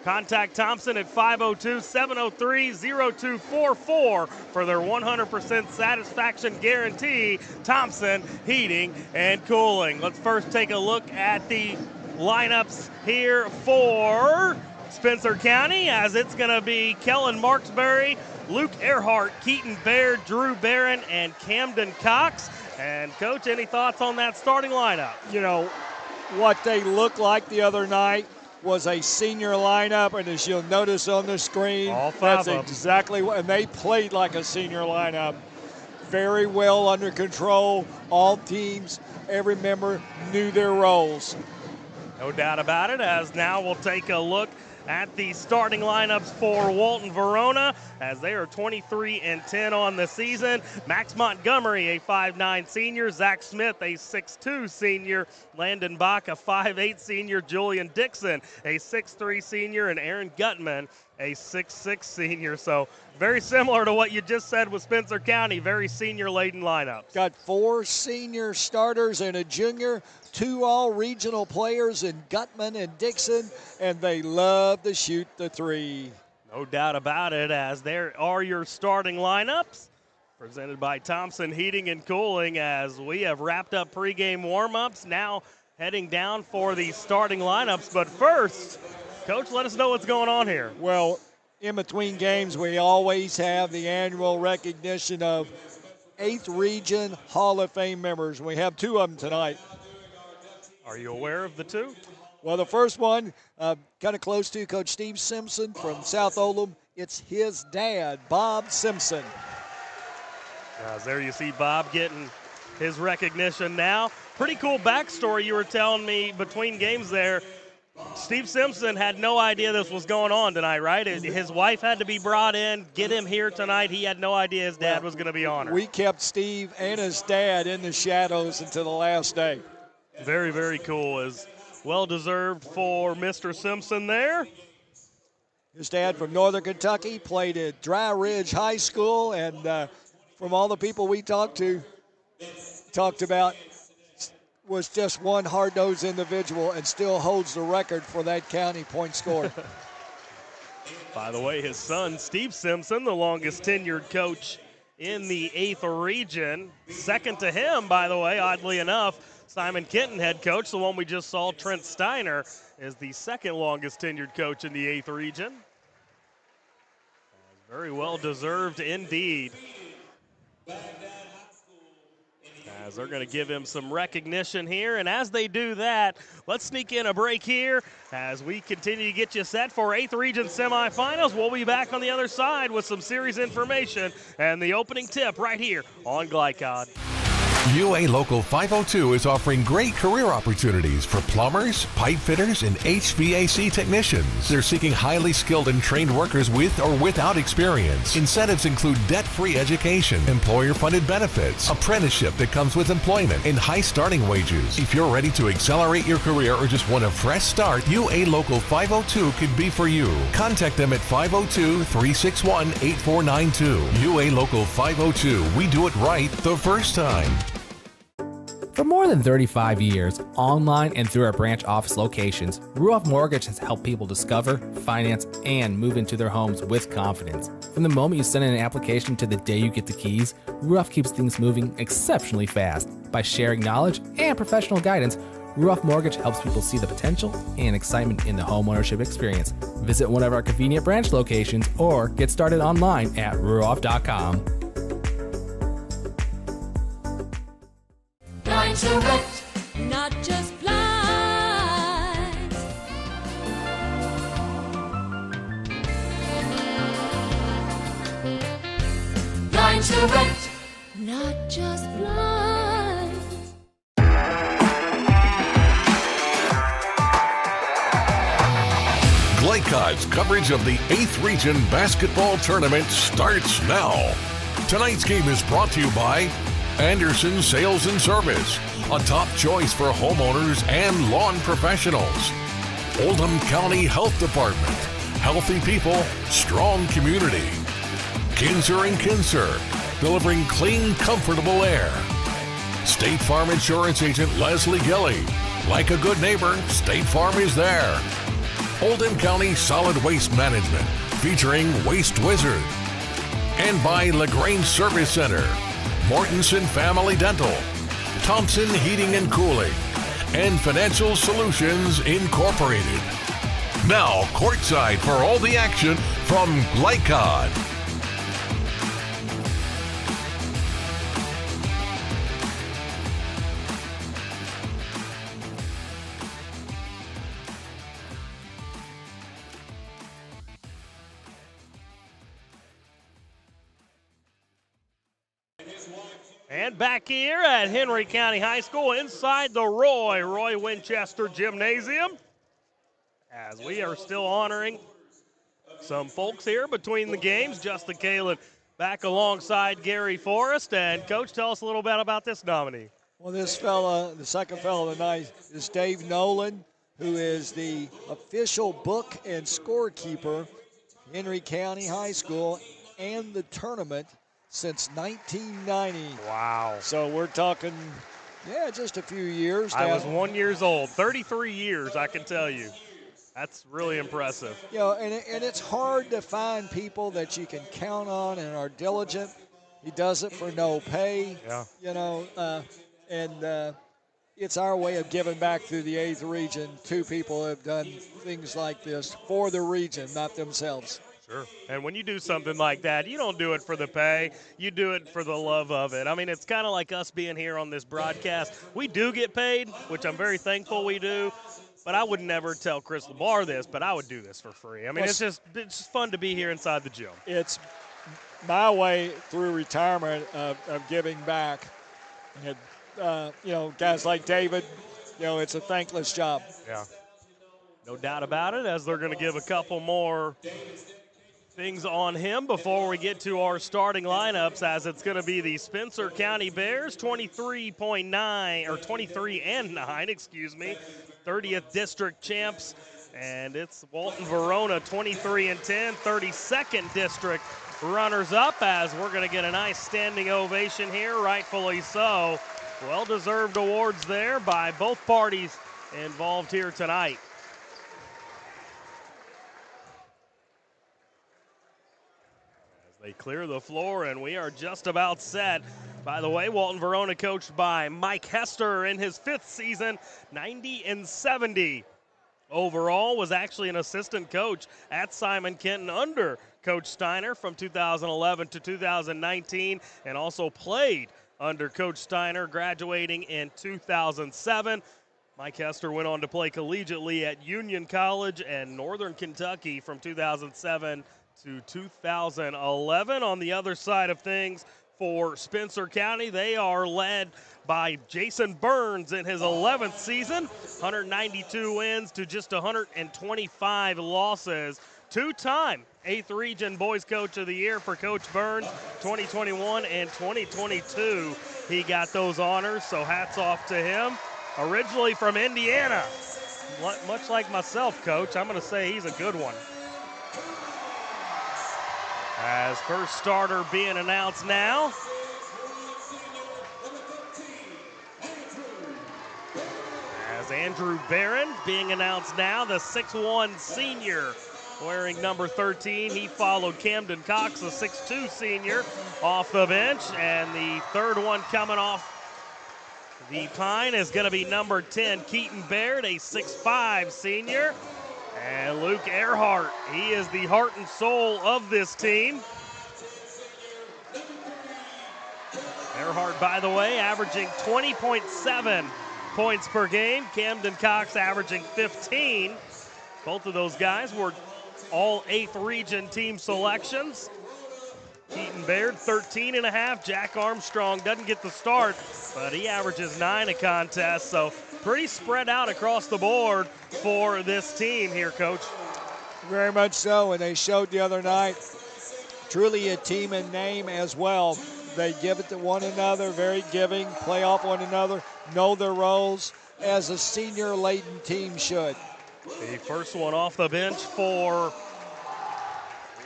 Contact Thompson at 502-703-0244 for their 100% satisfaction guarantee. Thompson Heating and Cooling. Let's first take a look at the lineups here for Spencer County, as it's going to be Kellen Marksbury, Luke Earhart, Keaton Baird, Drew Barron, and Camden Cox. And, Coach, any thoughts on that starting lineup? You know, what they looked like the other night was a senior lineup, and as you'll notice on the screen, that's exactly what, and they played like a senior lineup. Very well under control. All teams, every member knew their roles. No doubt about it, as now we'll take a look at the starting lineups for Walton-Verona, as they are 23-10 on the season. Max Montgomery, a 5'9 senior. Zach Smith, a 6'2 senior. Landon Bach, a 5'8 senior. Julian Dixon, a 6'3 senior. And Aaron Gutman, a 6'6 senior. So very similar to what you just said with Spencer County. Very senior-laden lineup. Got 4 senior starters and a junior. 2 all-regional players in Gutman and Dixon, and they love to shoot the three. No doubt about it, as there are your starting lineups, presented by Thompson Heating and Cooling, as we have wrapped up pregame warm-ups, now heading down for the starting lineups. But first, Coach, let us know what's going on here. Well, in between games, we always have the annual recognition of 8th Region Hall of Fame members. We have 2 of them tonight. Are you aware of the 2? Well, the first one, kind of close to Coach Steve Simpson from South Oldham. It's his dad, Bob Simpson. There you see Bob getting his recognition now. Pretty cool backstory you were telling me between games there. Steve Simpson had no idea this was going on tonight, right? His wife had to be brought in, get him here tonight. He had no idea his dad was going to be honored. We kept Steve and his dad in the shadows until the last day. Very, very cool. Is well-deserved for Mr. Simpson there. His dad from Northern Kentucky played at Dry Ridge High School, and from all the people we talked about, was just one hard-nosed individual and still holds the record for that county point scored. By the way, his son, Steve Simpson, the longest tenured coach in the 8th region. Second to him, by the way, oddly enough, Simon Kenton, head coach, the one we just saw, Trent Steiner, is the second longest tenured coach in the 8th region. Very well deserved indeed. As they're going to give him some recognition here. And as they do that, let's sneak in a break here as we continue to get you set for 8th Region semifinals. We'll be back on the other side with some series information and the opening tip right here on Glycod. UA Local 502 is offering great career opportunities for plumbers, pipe fitters, and HVAC technicians. They're seeking highly skilled and trained workers with or without experience. Incentives include debt-free education, employer-funded benefits, apprenticeship that comes with employment, and high starting wages. If you're ready to accelerate your career or just want a fresh start, UA Local 502 could be for you. Contact them at 502-361-8492. UA Local 502. We do it right the first time. For more than 35 years, online and through our branch office locations, Ruoff Mortgage has helped people discover, finance, and move into their homes with confidence. From the moment you send in an application to the day you get the keys, Ruoff keeps things moving exceptionally fast. By sharing knowledge and professional guidance, Ruoff Mortgage helps people see the potential and excitement in the homeownership experience. Visit one of our convenient branch locations or get started online at ruoff.com. Blinds Direct, not just blinds. Blinds Direct, not just blinds. Glycod's coverage of the 8th Region Basketball Tournament starts now. Tonight's game is brought to you by Anderson Sales and Service, a top choice for homeowners and lawn professionals. Oldham County Health Department, healthy people, strong community. Kinzer & Kinzer, delivering clean, comfortable air. State Farm Insurance Agent Leslie Gilly, like a good neighbor, State Farm is there. Oldham County Solid Waste Management, featuring Waste Wizard. And by LaGrange Service Center, Mortensen Family Dental, Thompson Heating and Cooling, and Financial Solutions Incorporated. Now, courtside for all the action from Glycod. And back here at Henry County High School inside the Roy Winchester Gymnasium, as we are still honoring some folks here between the games. Justin Kalin back alongside Gary Forrest. And Coach, tell us a little bit about this nominee. Well, this fella, the second fella of the night, is Dave Nolan, who is the official book and scorekeeper, Henry County High School, and the tournament since 1990. Wow. So we're talking, just a few years. I was 1 year old. 33 years, I can tell you. That's really impressive. And it's hard to find people that you can count on and are diligent. He does it for no pay. Yeah. And it's our way of giving back through the 8th region. Two people have done things like this for the region, not themselves. Sure. And when you do something like that, you don't do it for the pay. You do it for the love of it. I mean, it's kind of like us being here on this broadcast. We do get paid, which I'm very thankful we do. But I would never tell Chris LeBar this, but I would do this for free. I mean, it's just fun to be here inside the gym. It's my way through retirement of giving back. And, guys like David, it's a thankless job. Yeah. No doubt about it, as they're going to give a couple more things on him before we get to our starting lineups, as it's going to be the Spencer County Bears, 23.9 or 23 and 9, 30th district champs, and it's Walton-Verona 23 and 10, 32nd district runners up, as we're going to get a nice standing ovation here, rightfully so. Well-deserved awards there by both parties involved here tonight. They clear the floor, and we are just about set. By the way, Walton-Verona coached by Mike Hester in his 5th season, 90 and 70. Overall, was actually an assistant coach at Simon Kenton under Coach Steiner from 2011 to 2019, and also played under Coach Steiner, graduating in 2007. Mike Hester went on to play collegiately at Union College and Northern Kentucky from 2007 to 2011. On the other side of things for Spencer County, they are led by Jason Burns in his 11th season, 192 wins to just 125 losses. Two-time 8th Region Boys Coach of the Year for Coach Burns, 2021 and 2022. He got those honors, so hats off to him. Originally from Indiana, much like myself, Coach, I'm going to say he's a good one. As first starter being announced now. As Andrew Barron being announced now, the 6'1 senior wearing number 13. He followed Camden Cox, the 6'2 senior, off the bench. And the third one coming off the pine is going to be number 10, Keaton Baird, a 6'5 senior. And Luke Earhart, he is the heart and soul of this team. Earhart, by the way, averaging 20.7 points per game. Camden Cox averaging 15. Both of those guys were all 8th region team selections. Keaton Baird, 13.5. Jack Armstrong doesn't get the start, but he averages 9 a contest. So pretty spread out across the board for this team here, Coach. Very much so, and they showed the other night, truly a team in name as well. They give it to one another, very giving, play off one another, know their roles, as a senior-laden team should. The first one off the bench for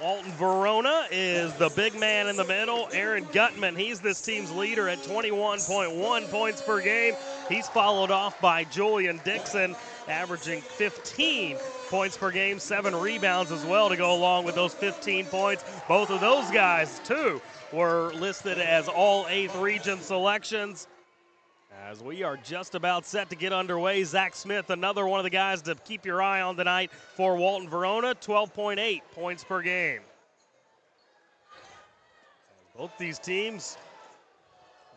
Walton-Verona is the big man in the middle, Aaron Gutman. He's this team's leader at 21.1 points per game. He's followed off by Julian Dixon, averaging 15 points per game, 7 rebounds as well to go along with those 15 points. Both of those guys, too, were listed as all 8th region selections. As we are just about set to get underway, Zach Smith, another one of the guys to keep your eye on tonight for Walton-Verona, 12.8 points per game. Both these teams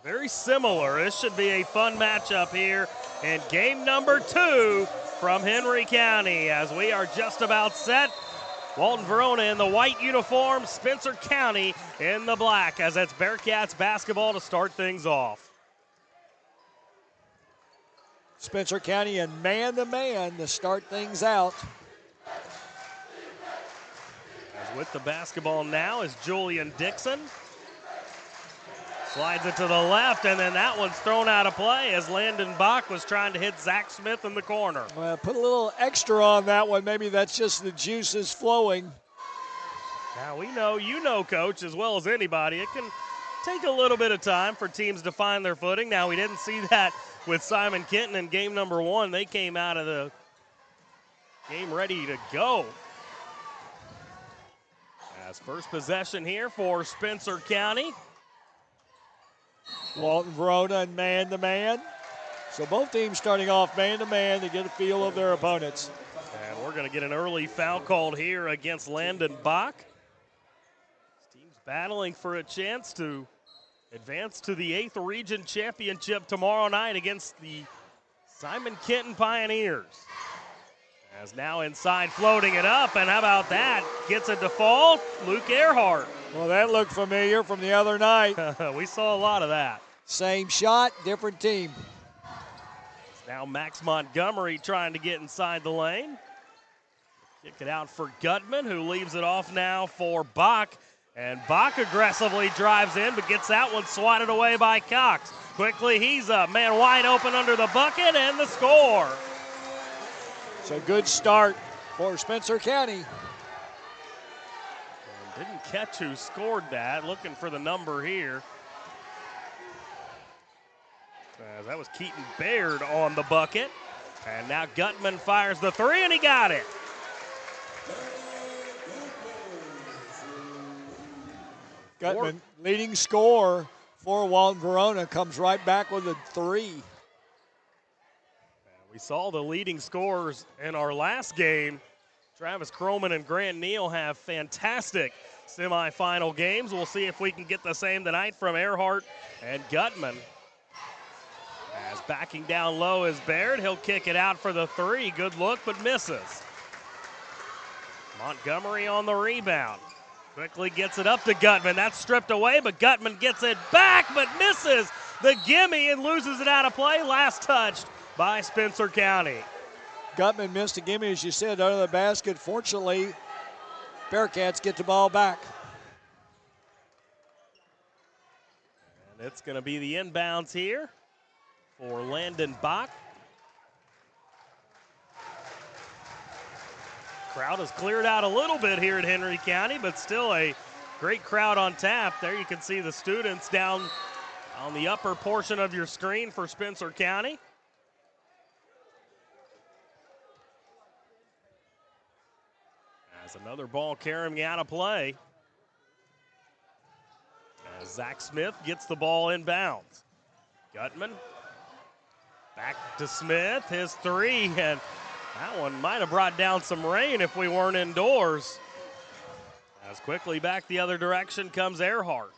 very similar. This should be a fun matchup here in game number 2 from Henry County, as we are just about set. Walton-Verona in the white uniform, Spencer County in the black, as it's Bearcats basketball to start things off. Spencer County and man-to-man to start things out. As with the basketball now is Julian Dixon. Slides it to the left, and then that one's thrown out of play as Landon Bach was trying to hit Zach Smith in the corner. Well, put a little extra on that one. Maybe that's just the juices flowing. Now we know, you know, Coach, as well as anybody, it can take a little bit of time for teams to find their footing. Now, we didn't see that with Simon Kenton in game number 1. They came out of the game ready to go. As first possession here for Spencer County. Walton-Verona and man-to-man. So both teams starting off man-to-man to get a feel of their opponents. And we're going to get an early foul called here against Landon Bach. battling for a chance to advance to the 8th Region Championship tomorrow night against the Simon Kenton Pioneers. As now inside, floating it up, and how about that? Gets a default, Luke Earhart. Well, that looked familiar from the other night. We saw a lot of that. Same shot, different team. Now Max Montgomery trying to get inside the lane. Kick it out for Gutman, who leaves it off now for Bach. And Bach aggressively drives in, but gets that one swatted away by Cox. Quickly, he's up. Man wide open under the bucket, and the score. So good start for Spencer County. And didn't catch who scored that. Looking for the number here. That was Keaton Baird on the bucket. And now Gutman fires the three, and he got it. Gutman, leading scorer for Walton-Verona, comes right back with a three. We saw the leading scorers in our last game. Travis Croman and Grant Neal have fantastic semifinal games. We'll see if we can get the same tonight from Earhart and Gutman. As backing down low is Baird. He'll kick it out for the three. Good look, but misses. Montgomery on the rebound. Quickly gets it up to Gutman. That's stripped away, but Gutman gets it back, but misses the gimme and loses it out of play. Last touched by Spencer County. Gutman missed a gimme, as you said, under the basket. Fortunately, Bearcats get the ball back. And it's going to be the inbounds here for Landon Bach. Crowd has cleared out a little bit here at Henry County, but still a great crowd on tap. There you can see the students down on the upper portion of your screen for Spencer County. As another ball carrying out of play. As Zach Smith gets the ball inbounds. Gutman back to Smith, his three, and that one might have brought down some rain if we weren't indoors. As quickly back the other direction comes Earhart.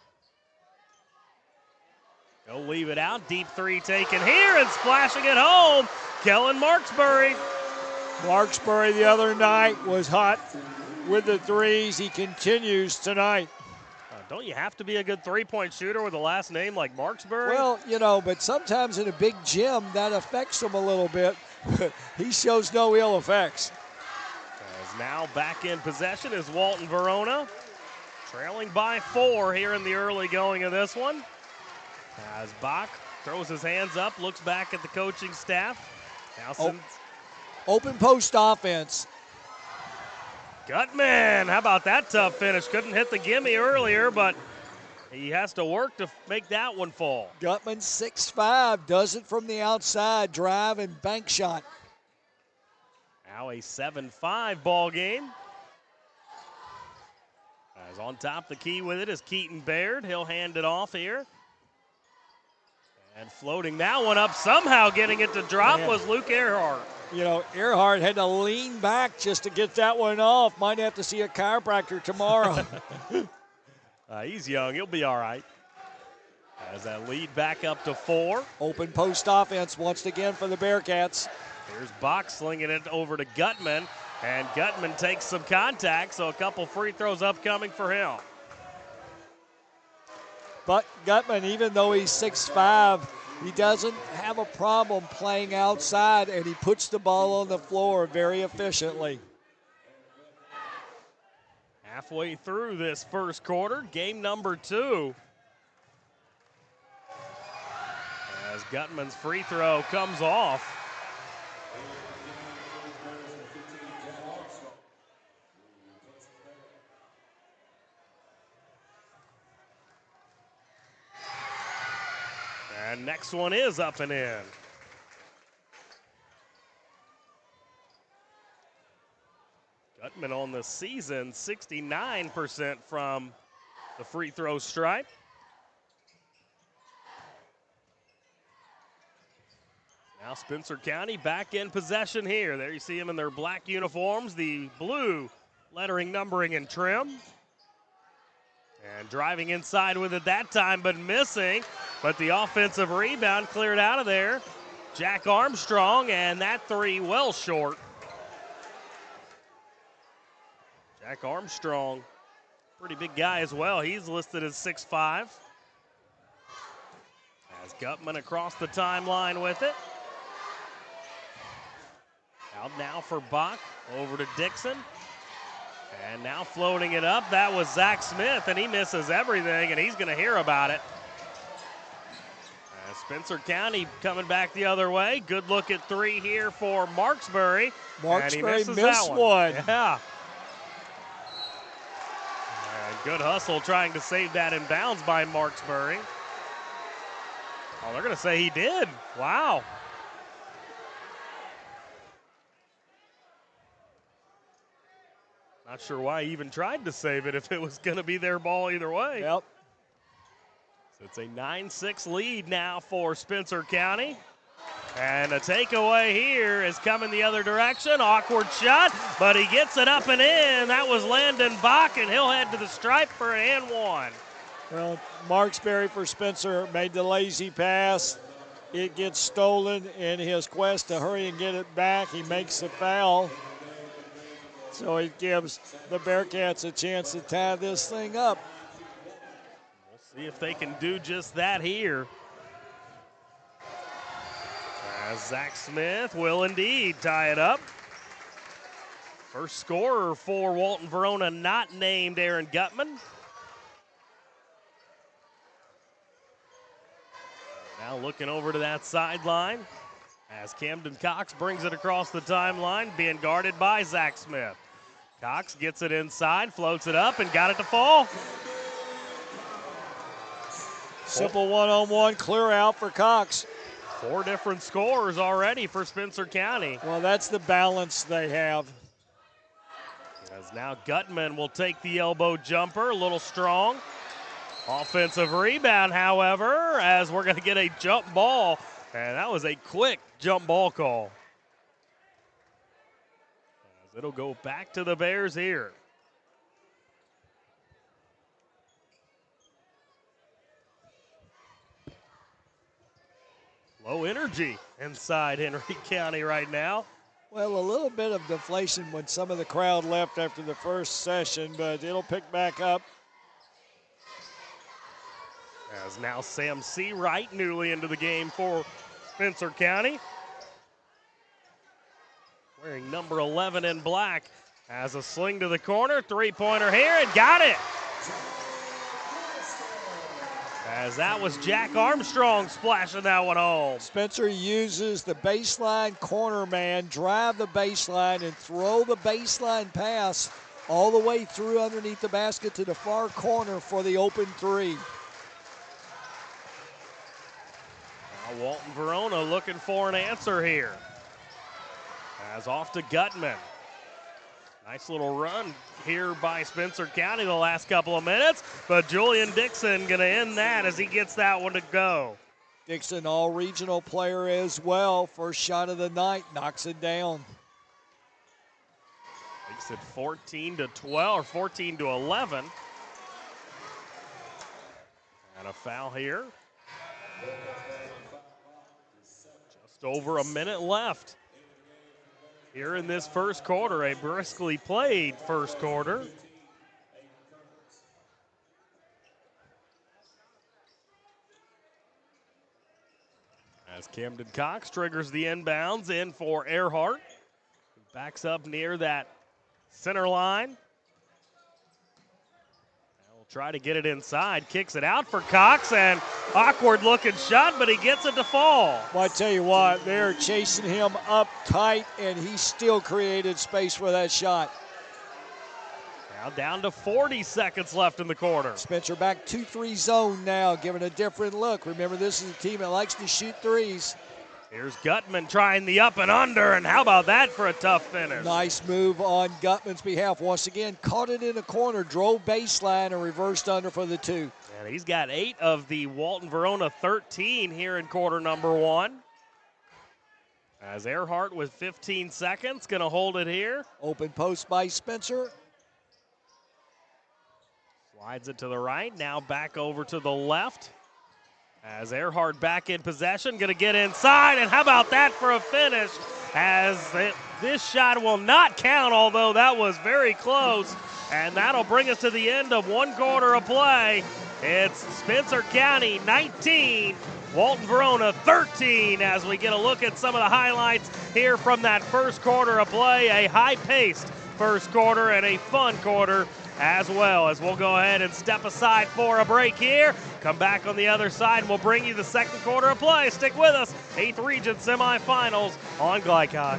He'll leave it out, deep three taken here and splashing it home, Kellen Marksbury. Marksbury the other night was hot with the threes. He continues tonight. Don't you have to be a good three-point shooter with a last name like Marksbury? Well, you know, but sometimes in a big gym that affects him a little bit. He shows no ill effects. As now back in possession is Walton-Verona, trailing by 4 here in the early going of this one. As Bach throws his hands up, looks back at the coaching staff. Now open post offense. Gutman, how about that tough finish? Couldn't hit the gimme earlier, but he has to work to make that one fall. Gutman 6'5", does it from the outside, drive and bank shot. Now a 7-5 ball game. As on top the key with it is Keaton Baird. He'll hand it off here. And floating that one up, somehow getting it to drop was Luke Earhart. You know, Earhart had to lean back just to get that one off. Might have to see a chiropractor tomorrow. He's young. He'll be all right. As that lead back up to 4. Open post offense once again for the Bearcats. Here's Bach slinging it over to Gutman. And Gutman takes some contact, so a couple free throws upcoming for him. But Gutman, even though he's 6'5", he doesn't have a problem playing outside, and he puts the ball on the floor very efficiently. Halfway through this first quarter, game number 2. As Gutman's free throw comes off. And next one is up and in. Gutman on the season, 69% from the free throw stripe. Now Spencer County back in possession here. There you see them in their black uniforms, the blue lettering, numbering, and trim. And driving inside with it that time, but missing. But the offensive rebound cleared out of there. Jack Armstrong, and that three well short. Jack Armstrong, pretty big guy as well. He's listed as 6'5". As Gutman across the timeline with it. Out now for Bach, over to Dixon. And now floating it up, that was Zach Smith, and he misses everything, and he's going to hear about it. Spencer County coming back the other way. Good look at three here for Marksbury. And he misses missed that one. Yeah. And good hustle trying to save that in bounds by Marksbury. Oh, they're going to say he did. Wow. Not sure why he even tried to save it if it was going to be their ball either way. Yep. So it's a 9-6 lead now for Spencer County. And a takeaway here is coming the other direction. Awkward shot, but he gets it up and in. That was Landon Bach, and he'll head to the stripe for an and one. Well, Marksbury for Spencer made the lazy pass. It gets stolen in his quest to hurry and get it back. He makes the foul. So it gives the Bearcats a chance to tie this thing up. We'll see if they can do just that here. As Zach Smith will indeed tie it up. First scorer for Walton-Verona, not named Aaron Gutman. Now looking over to that sideline as Camden Cox brings it across the timeline, being guarded by Zach Smith. Cox gets it inside, floats it up, and got it to fall. Simple one-on-one clear out for Cox. 4 different scores already for Spencer County. Well, that's the balance they have. As now Gutman will take the elbow jumper, a little strong. Offensive rebound, however, as we're going to get a jump ball. And that was a quick jump ball call. As it'll go back to the Bears here. Low energy inside Henry County right now. Well, a little bit of deflation when some of the crowd left after the first session, but it'll pick back up. As now Sam Seawright newly into the game for Spencer County. Wearing number 11 in black. Has a sling to the corner, three-pointer here, and got it. As that was Jack Armstrong splashing that one home. Spencer uses the baseline corner man, drive the baseline, and throw the baseline pass all the way through underneath the basket to the far corner for the open three. Now Walton-Verona looking for an answer here. As off to Gutman. Nice little run here by Spencer County the last couple of minutes, but Julian Dixon going to end that as he gets that one to go. Dixon, all-regional player as well. First shot of the night, knocks it down. Makes it 14-12 or 14-11. And a foul here. Just over a minute left. Here in this first quarter, a briskly played first quarter. As Camden Cox triggers the inbounds in for Earhart. Backs up near that center line. Try to get it inside, kicks it out for Cox, and awkward looking shot, but he gets it to fall. Well, I tell you what, they're chasing him up tight, and he still created space for that shot. Now down to 40 seconds left in the quarter. Spencer back 2-3 zone now, giving a different look. Remember, this is a team that likes to shoot threes. Here's Gutman trying the up and under, and how about that for a tough finish? Nice move on Gutman's behalf. Once again, caught it in the corner, drove baseline, and reversed under for the two. And he's got 8 of the Walton-Verona 13 here in quarter number 1. As Earhart with 15 seconds, going to hold it here. Open post by Spencer. Slides it to the right, now back over to the left. As Earhart back in possession, going to get inside, and how about that for a finish? This shot will not count, although that was very close. And that'll bring us to the end of one quarter of play. It's Spencer County 19, Walton-Verona 13, as we get a look at some of the highlights here from that first quarter of play. A high-paced first quarter and a fun quarter as well, as we'll go ahead and step aside for a break here. Come back on the other side and we'll bring you the second quarter of play. Stick with us. 8th Region semifinals on Glycod.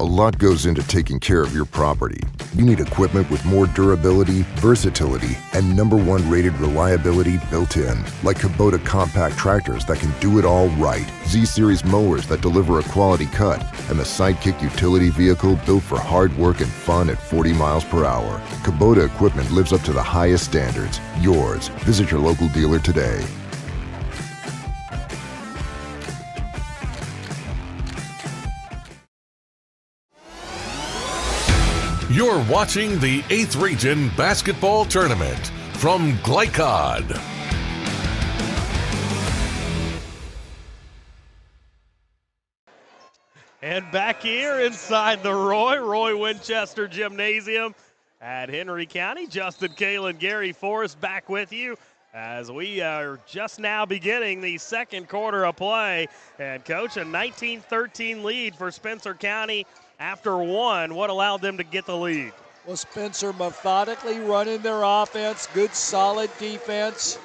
A lot goes into taking care of your property. You need equipment with more durability, versatility, and #1 rated reliability built in, like Kubota compact tractors that can do it all right, Z-Series mowers that deliver a quality cut, and the Sidekick utility vehicle built for hard work and fun at 40 miles per hour. Kubota equipment lives up to the highest standards. Yours. Visit your local dealer today. You're watching the 8th Region Basketball Tournament from Glycod. And back here inside the Roy Winchester Gymnasium at Henry County, Justin Kalen, Gary Forrest back with you as we are just now beginning the second quarter of play. And Coach, a 19-13 lead for Spencer County after one. What allowed them to get the lead? Well, Spencer methodically running their offense, good solid defense,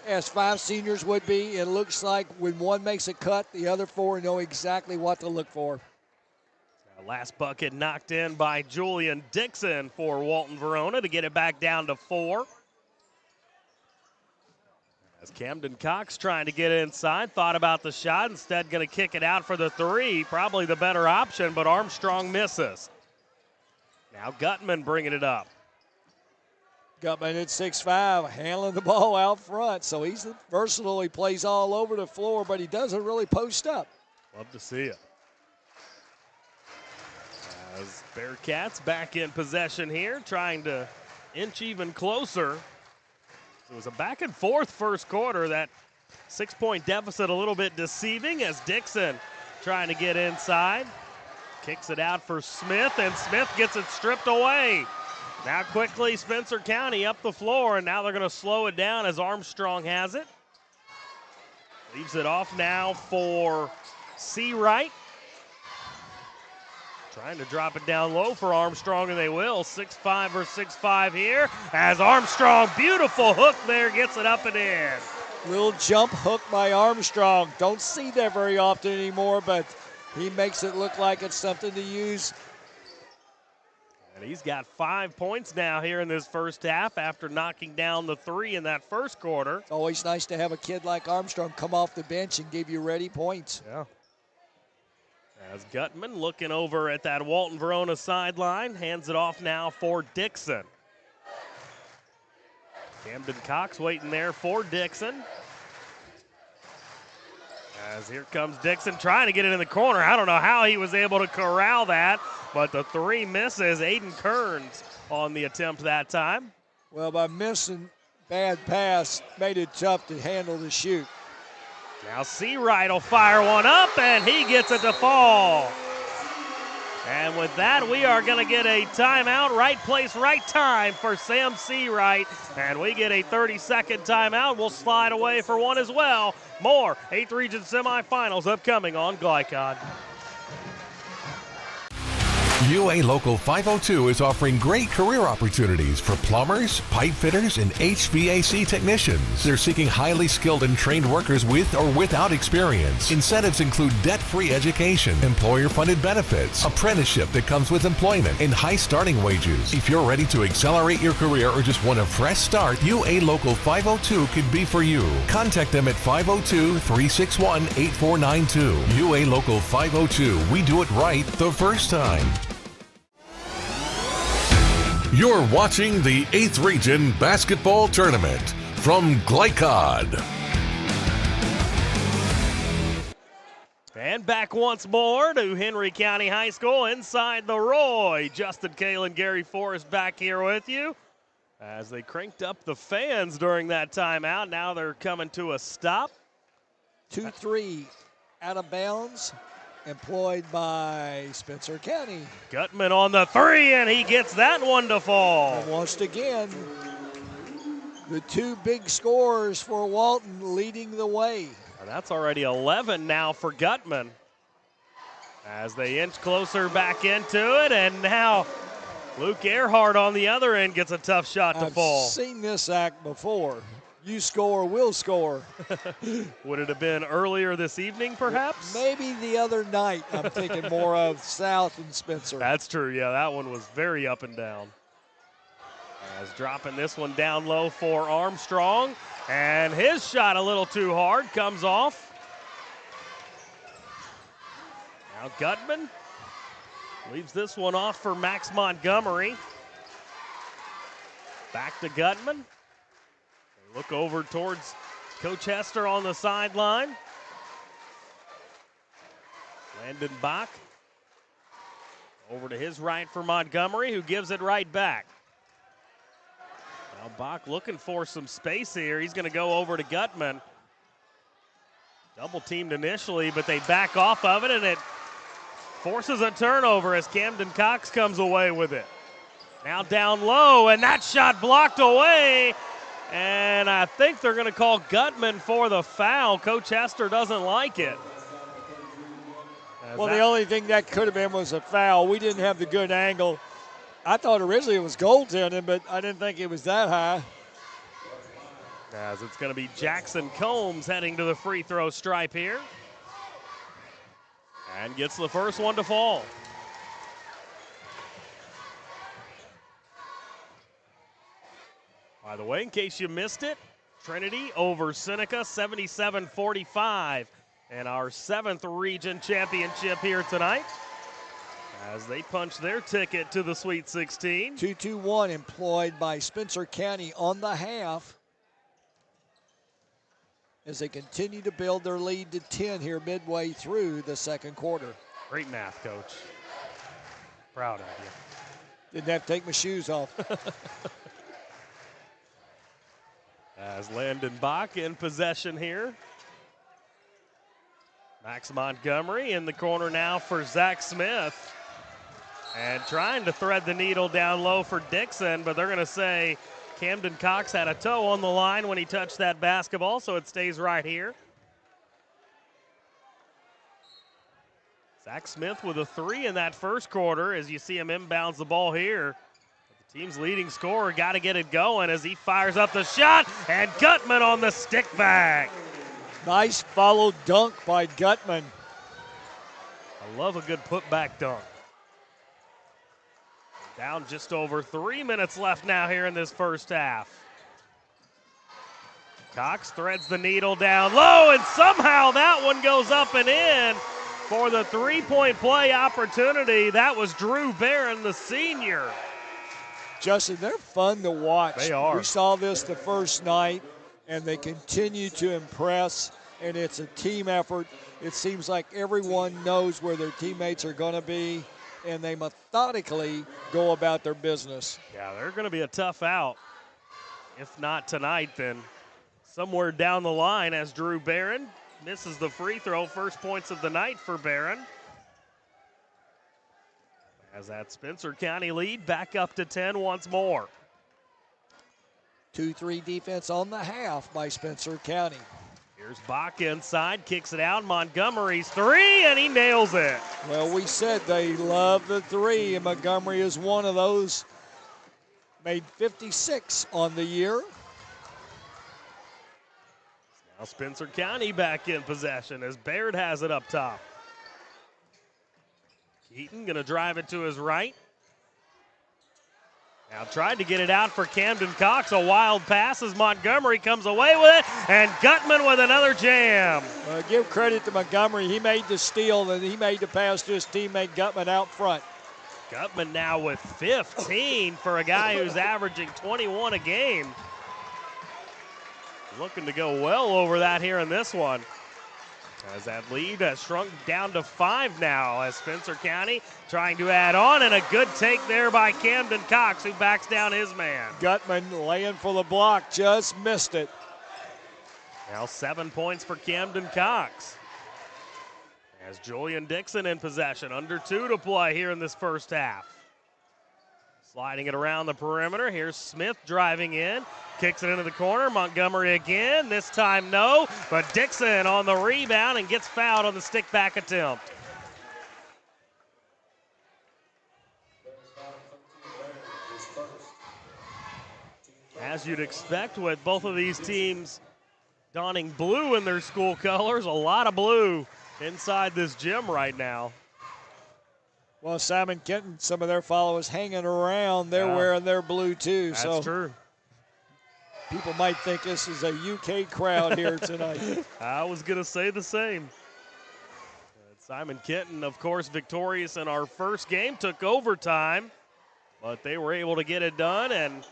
as 5 seniors would be. It looks like when one makes a cut, the other 4 know exactly what to look for. Last bucket knocked in by Julian Dixon for Walton-Verona to get it back down to 4. As Camden Cox trying to get inside, thought about the shot, instead going to kick it out for the 3. Probably the better option, but Armstrong misses. Now Gutman bringing it up. Gutman at 6'5", handling the ball out front, so he's versatile. He plays all over the floor, but he doesn't really post up. Love to see it. As Bearcats back in possession here, trying to inch even closer. It was a back and forth first quarter. That 6-point deficit a little bit deceiving as Dixon trying to get inside. Kicks it out for Smith, and Smith gets it stripped away. Now quickly Spencer County up the floor, and now they're going to slow it down as Armstrong has it. Leaves it off now for Seawright. Trying to drop it down low for Armstrong, and they will. 6'5" or 6'5" here as Armstrong, beautiful hook there, gets it up and in. Little jump hook by Armstrong. Don't see that very often anymore, but he makes it look like it's something to use. And he's got 5 points now here in this first half after knocking down the 3 in that first quarter. It's always nice to have a kid like Armstrong come off the bench and give you ready points. Yeah. As Gutman looking over at that Walton-Verona sideline, hands it off now for Dixon. Camden Cox waiting there for Dixon. As here comes Dixon trying to get it in the corner. I don't know how he was able to corral that, but the 3 misses. Aiden Kearns on the attempt that time. Well, by missing bad pass, made it tough to handle the shoot. Now Seawright will fire one up, and he gets it to fall. And with that, we are going to get a timeout. Right place, right time for Sam Seawright. And we get a 30-second timeout. We'll slide away for one as well. More 8th Region semifinals upcoming on Glycod. UA Local 502 is offering great career opportunities for plumbers, pipe fitters, and HVAC technicians. They're seeking highly skilled and trained workers with or without experience. Incentives include debt-free education, employer-funded benefits, apprenticeship that comes with employment, and high starting wages. If you're ready to accelerate your career or just want a fresh start, UA Local 502 could be for you. Contact them at 502-361-8492. UA Local 502. We do it right the first time. You're watching the 8th Region Basketball Tournament from Glycod. And back once more to Henry County High School inside the Roy. Justin Kalen, Gary Forrest back here with you As they cranked up the fans during that timeout, now they're coming to a stop. 2-3 out of bounds, employed by Spencer County. Gutman on the three, and he gets that one to fall. And once again, the two big scorers for Walton leading the way. And that's already 11 now for Gutman. As they inch closer back into it, and now Luke Earhart on the other end gets a tough shot to fall. I've seen this act before. You score, we'll score. Would it have been earlier this evening, perhaps? Maybe the other night. I'm thinking more of South and Spencer. That's true, yeah, that one was very up and down. As dropping this one down low for Armstrong, and his shot a little too hard, comes off. Now Gutman leaves this one off for Max Montgomery. Back to Gutman. They look over towards Coach Hester on the sideline. Landon Bach over to his right for Montgomery, who gives it right back. Now Bach looking for some space here. He's going to go over to Gutman. Double teamed initially, but they back off of it, and it forces a turnover as Camden Cox comes away with it. Now down low, and that shot blocked away. And I think they're going to call Gutman for the foul. Coach Hester doesn't like it. Well, the only thing that could have been was a foul. We didn't have the good angle. I thought originally it was goaltending, but I didn't think it was that high. As it's going to be Jackson Combs heading to the free throw stripe here. And gets the first one to fall. By the way, in case you missed it, Trinity over Seneca 77-45 in our 7th region championship here tonight, as they punch their ticket to the Sweet 16. 2-2-1 employed by Spencer County on the half as they continue to build their lead to 10 here midway through the second quarter. Great math, Coach. Proud of you. Didn't have to take my shoes off. As Landon Bach in possession here. Max Montgomery in the corner now for Zach Smith. And trying to thread the needle down low for Dixon, but they're going to say Camden Cox had a toe on the line when he touched that basketball, so it stays right here. Zach Smith with a 3 in that first quarter as you see him inbounds the ball here. The team's leading scorer got to get it going as he fires up the shot, and Gutman on the stick back. Nice follow dunk by Gutman. I love a good putback dunk. Down just over 3 minutes left now here in this first half. Cox threads the needle down low, and somehow that one goes up and in for the three-point play opportunity. That was Drew Barron, the senior. Justin, they're fun to watch. They are. We saw this the first night, and they continue to impress, and it's a team effort. It seems like everyone knows where their teammates are going to be, and they methodically go about their business. Yeah, they're going to be a tough out. If not tonight, then somewhere down the line as Drew Barron misses the free throw. First points of the night for Barron. As that Spencer County lead back up to 10 once more. 2-3 defense on the half by Spencer County. Here's Bach inside, kicks it out. Montgomery's 3, and he nails it. Well, we said they love the 3, and Montgomery is one of those. Made 56 on the year. Now Spencer County back in possession as Baird has it up top. Keaton gonna drive it to his right. Now tried to get it out for Camden Cox. A wild pass as Montgomery comes away with it, and Gutman with another jam. Give credit to Montgomery. He made the steal, and he made the pass to his teammate Gutman out front. Gutman now with 15 for a guy who's averaging 21 a game. Looking to go well over that here in this one. As that lead has shrunk down to 5 now, as Spencer County trying to add on, and a good take there by Camden Cox, who backs down his man. Gutman laying for the block, just missed it. Now 7 points for Camden Cox. As Julian Dixon in possession, under 2 to play here in this first half. Sliding it around the perimeter. Here's Smith driving in. Kicks it into the corner. Montgomery again. This time no. But Dixon on the rebound and gets fouled on the stick back attempt. As you'd expect with both of these teams donning blue in their school colors. A lot of blue inside this gym right now. Well, Simon Kenton, some of their followers hanging around, they're wearing their blue too. That's true. People might think this is a UK crowd here tonight. I was going to say the same. Simon Kenton, of course, victorious in our first game, took overtime, but they were able to get it done, and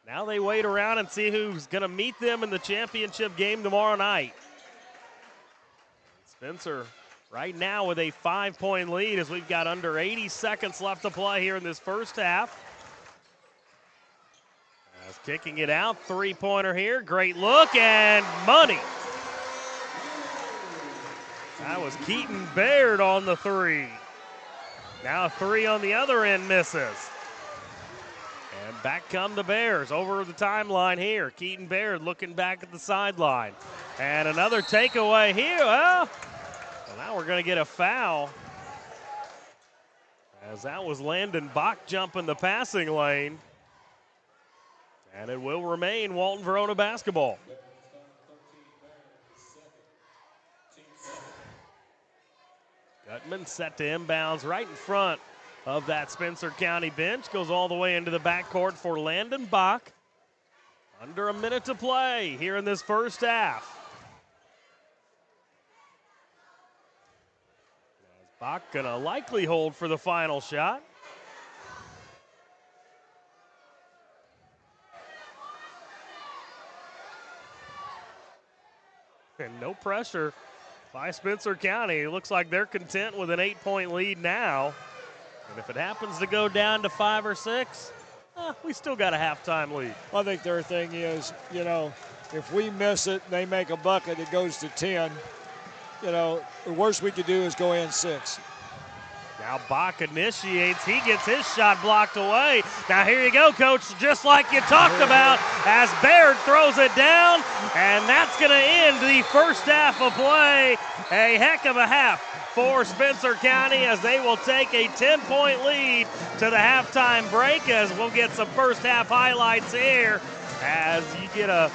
now they wait around and see who's going to meet them in the championship game tomorrow night. Spencer right now with a 5-point lead as we've got under 80 seconds left to play here in this first half. As kicking it out, three-pointer here, great look, and money. That was Keaton Baird on the three. Now a three on the other end misses. And back come the Bears over the timeline here. Keaton Baird looking back at the sideline. And another takeaway here. Well, now we're going to get a foul. As that was Landon Bach jumping the passing lane. And it will remain Walton-Verona basketball. Gutman set to inbounds right in front of that Spencer County bench. Goes all the way into the backcourt for Landon Bach. Under a minute to play here in this first half. Bach gonna likely hold for the final shot. And no pressure by Spencer County. It looks like they're content with an 8-point lead now. And if it happens to go down to 5 or 6, we still got a halftime lead. I think their thing is, if we miss it and they make a bucket, it goes to 10. The worst we could do is go in 6. Now Bach initiates. He gets his shot blocked away. Now here you go, Coach, just like you talked about, as Baird throws it down, and that's going to end the first half of play. A heck of a half for Spencer County as they will take a 10-point lead to the halftime break, as we'll get some first half highlights here as you get a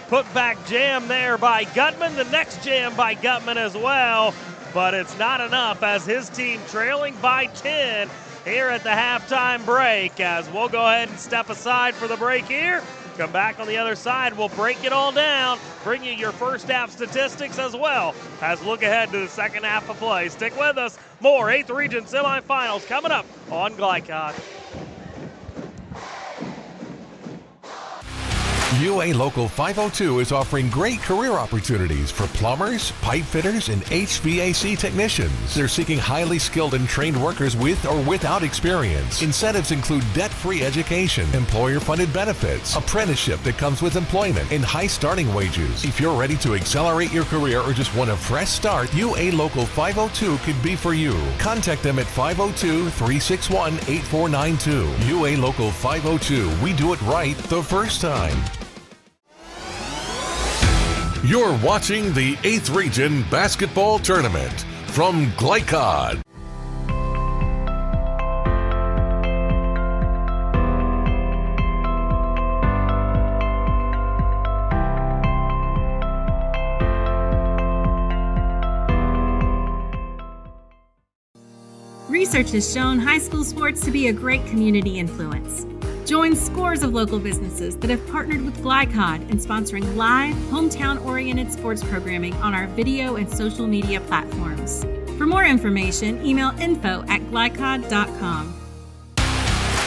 put-back jam there by Gutman, the next jam by Gutman as well. But it's not enough as his team trailing by 10 here at the halftime break, as we'll go ahead and step aside for the break here. Come back on the other side. We'll break it all down, bring you your first half statistics as well as look ahead to the second half of play. Stick with us. More 8th Region semifinals coming up on Glycod. UA Local 502 is offering great career opportunities for plumbers, pipe fitters, and HVAC technicians. They're seeking highly skilled and trained workers with or without experience. Incentives include debt-free education, employer-funded benefits, apprenticeship that comes with employment, and high starting wages. If you're ready to accelerate your career or just want a fresh start, UA Local 502 could be for you. Contact them at 502-361-8492. UA Local 502. We do it right the first time. You're watching the 8th Region Basketball Tournament from Glycod. Research has shown high school sports to be a great community influence. Join scores of local businesses that have partnered with Glycod in sponsoring live, hometown-oriented sports programming on our video and social media platforms. For more information, email info@glycod.com.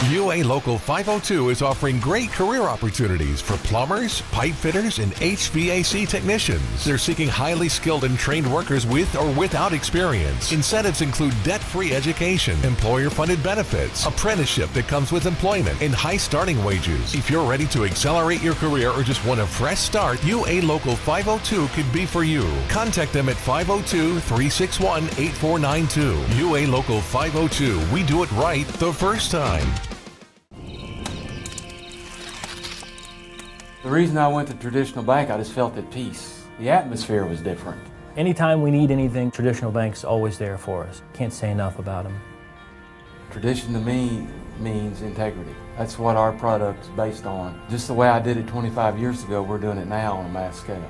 UA Local 502 is offering great career opportunities for plumbers, pipe fitters, and HVAC technicians. They're seeking highly skilled and trained workers with or without experience. Incentives include debt-free education, employer-funded benefits, apprenticeship that comes with employment, and high starting wages. If you're ready to accelerate your career or just want a fresh start, UA Local 502 could be for you. Contact them at 502-361-8492. UA Local 502. We do it right the first time. The reason I went to traditional bank, I just felt at peace. The atmosphere was different. Anytime we need anything, Traditional Bank's always there for us. Can't say enough about them. Tradition to me means integrity. That's what our product's based on. Just the way I did it 25 years ago, we're doing it now on a mass scale.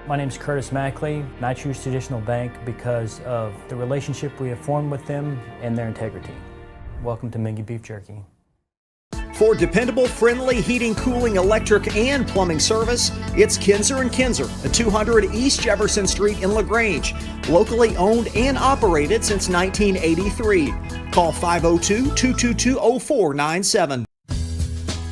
My name's Curtis Mackley, and I choose Traditional Bank because of the relationship we have formed with them and their integrity. Welcome to Mingy Beef Jerky. For dependable, friendly heating, cooling, electric, and plumbing service, it's Kenton at 200 East Jefferson Street in LaGrange. Locally owned and operated since 1983. Call 502-222-0497.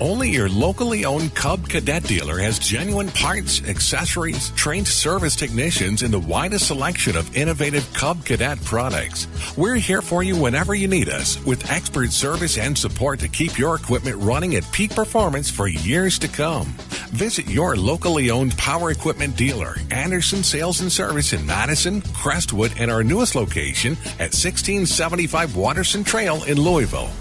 Only your locally owned Cub Cadet dealer has genuine parts, accessories, trained service technicians, and the widest selection of innovative Cub Cadet products. We're here for you whenever you need us, with expert service and support to keep your equipment running at peak performance for years to come. Visit your locally owned power equipment dealer, Anderson Sales and Service in Madison, Crestwood, and our newest location at 1675 Watterson Trail in Louisville.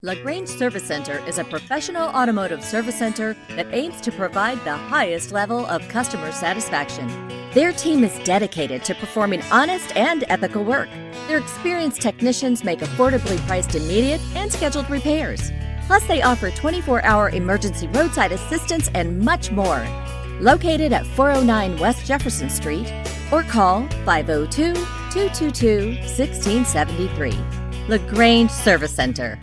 LaGrange Service Center is a professional automotive service center that aims to provide the highest level of customer satisfaction. Their team is dedicated to performing honest and ethical work. Their experienced technicians make affordably priced immediate and scheduled repairs. Plus, they offer 24-hour emergency roadside assistance and much more. Located at 409 West Jefferson Street, or call 502-222-1673. LaGrange Service Center.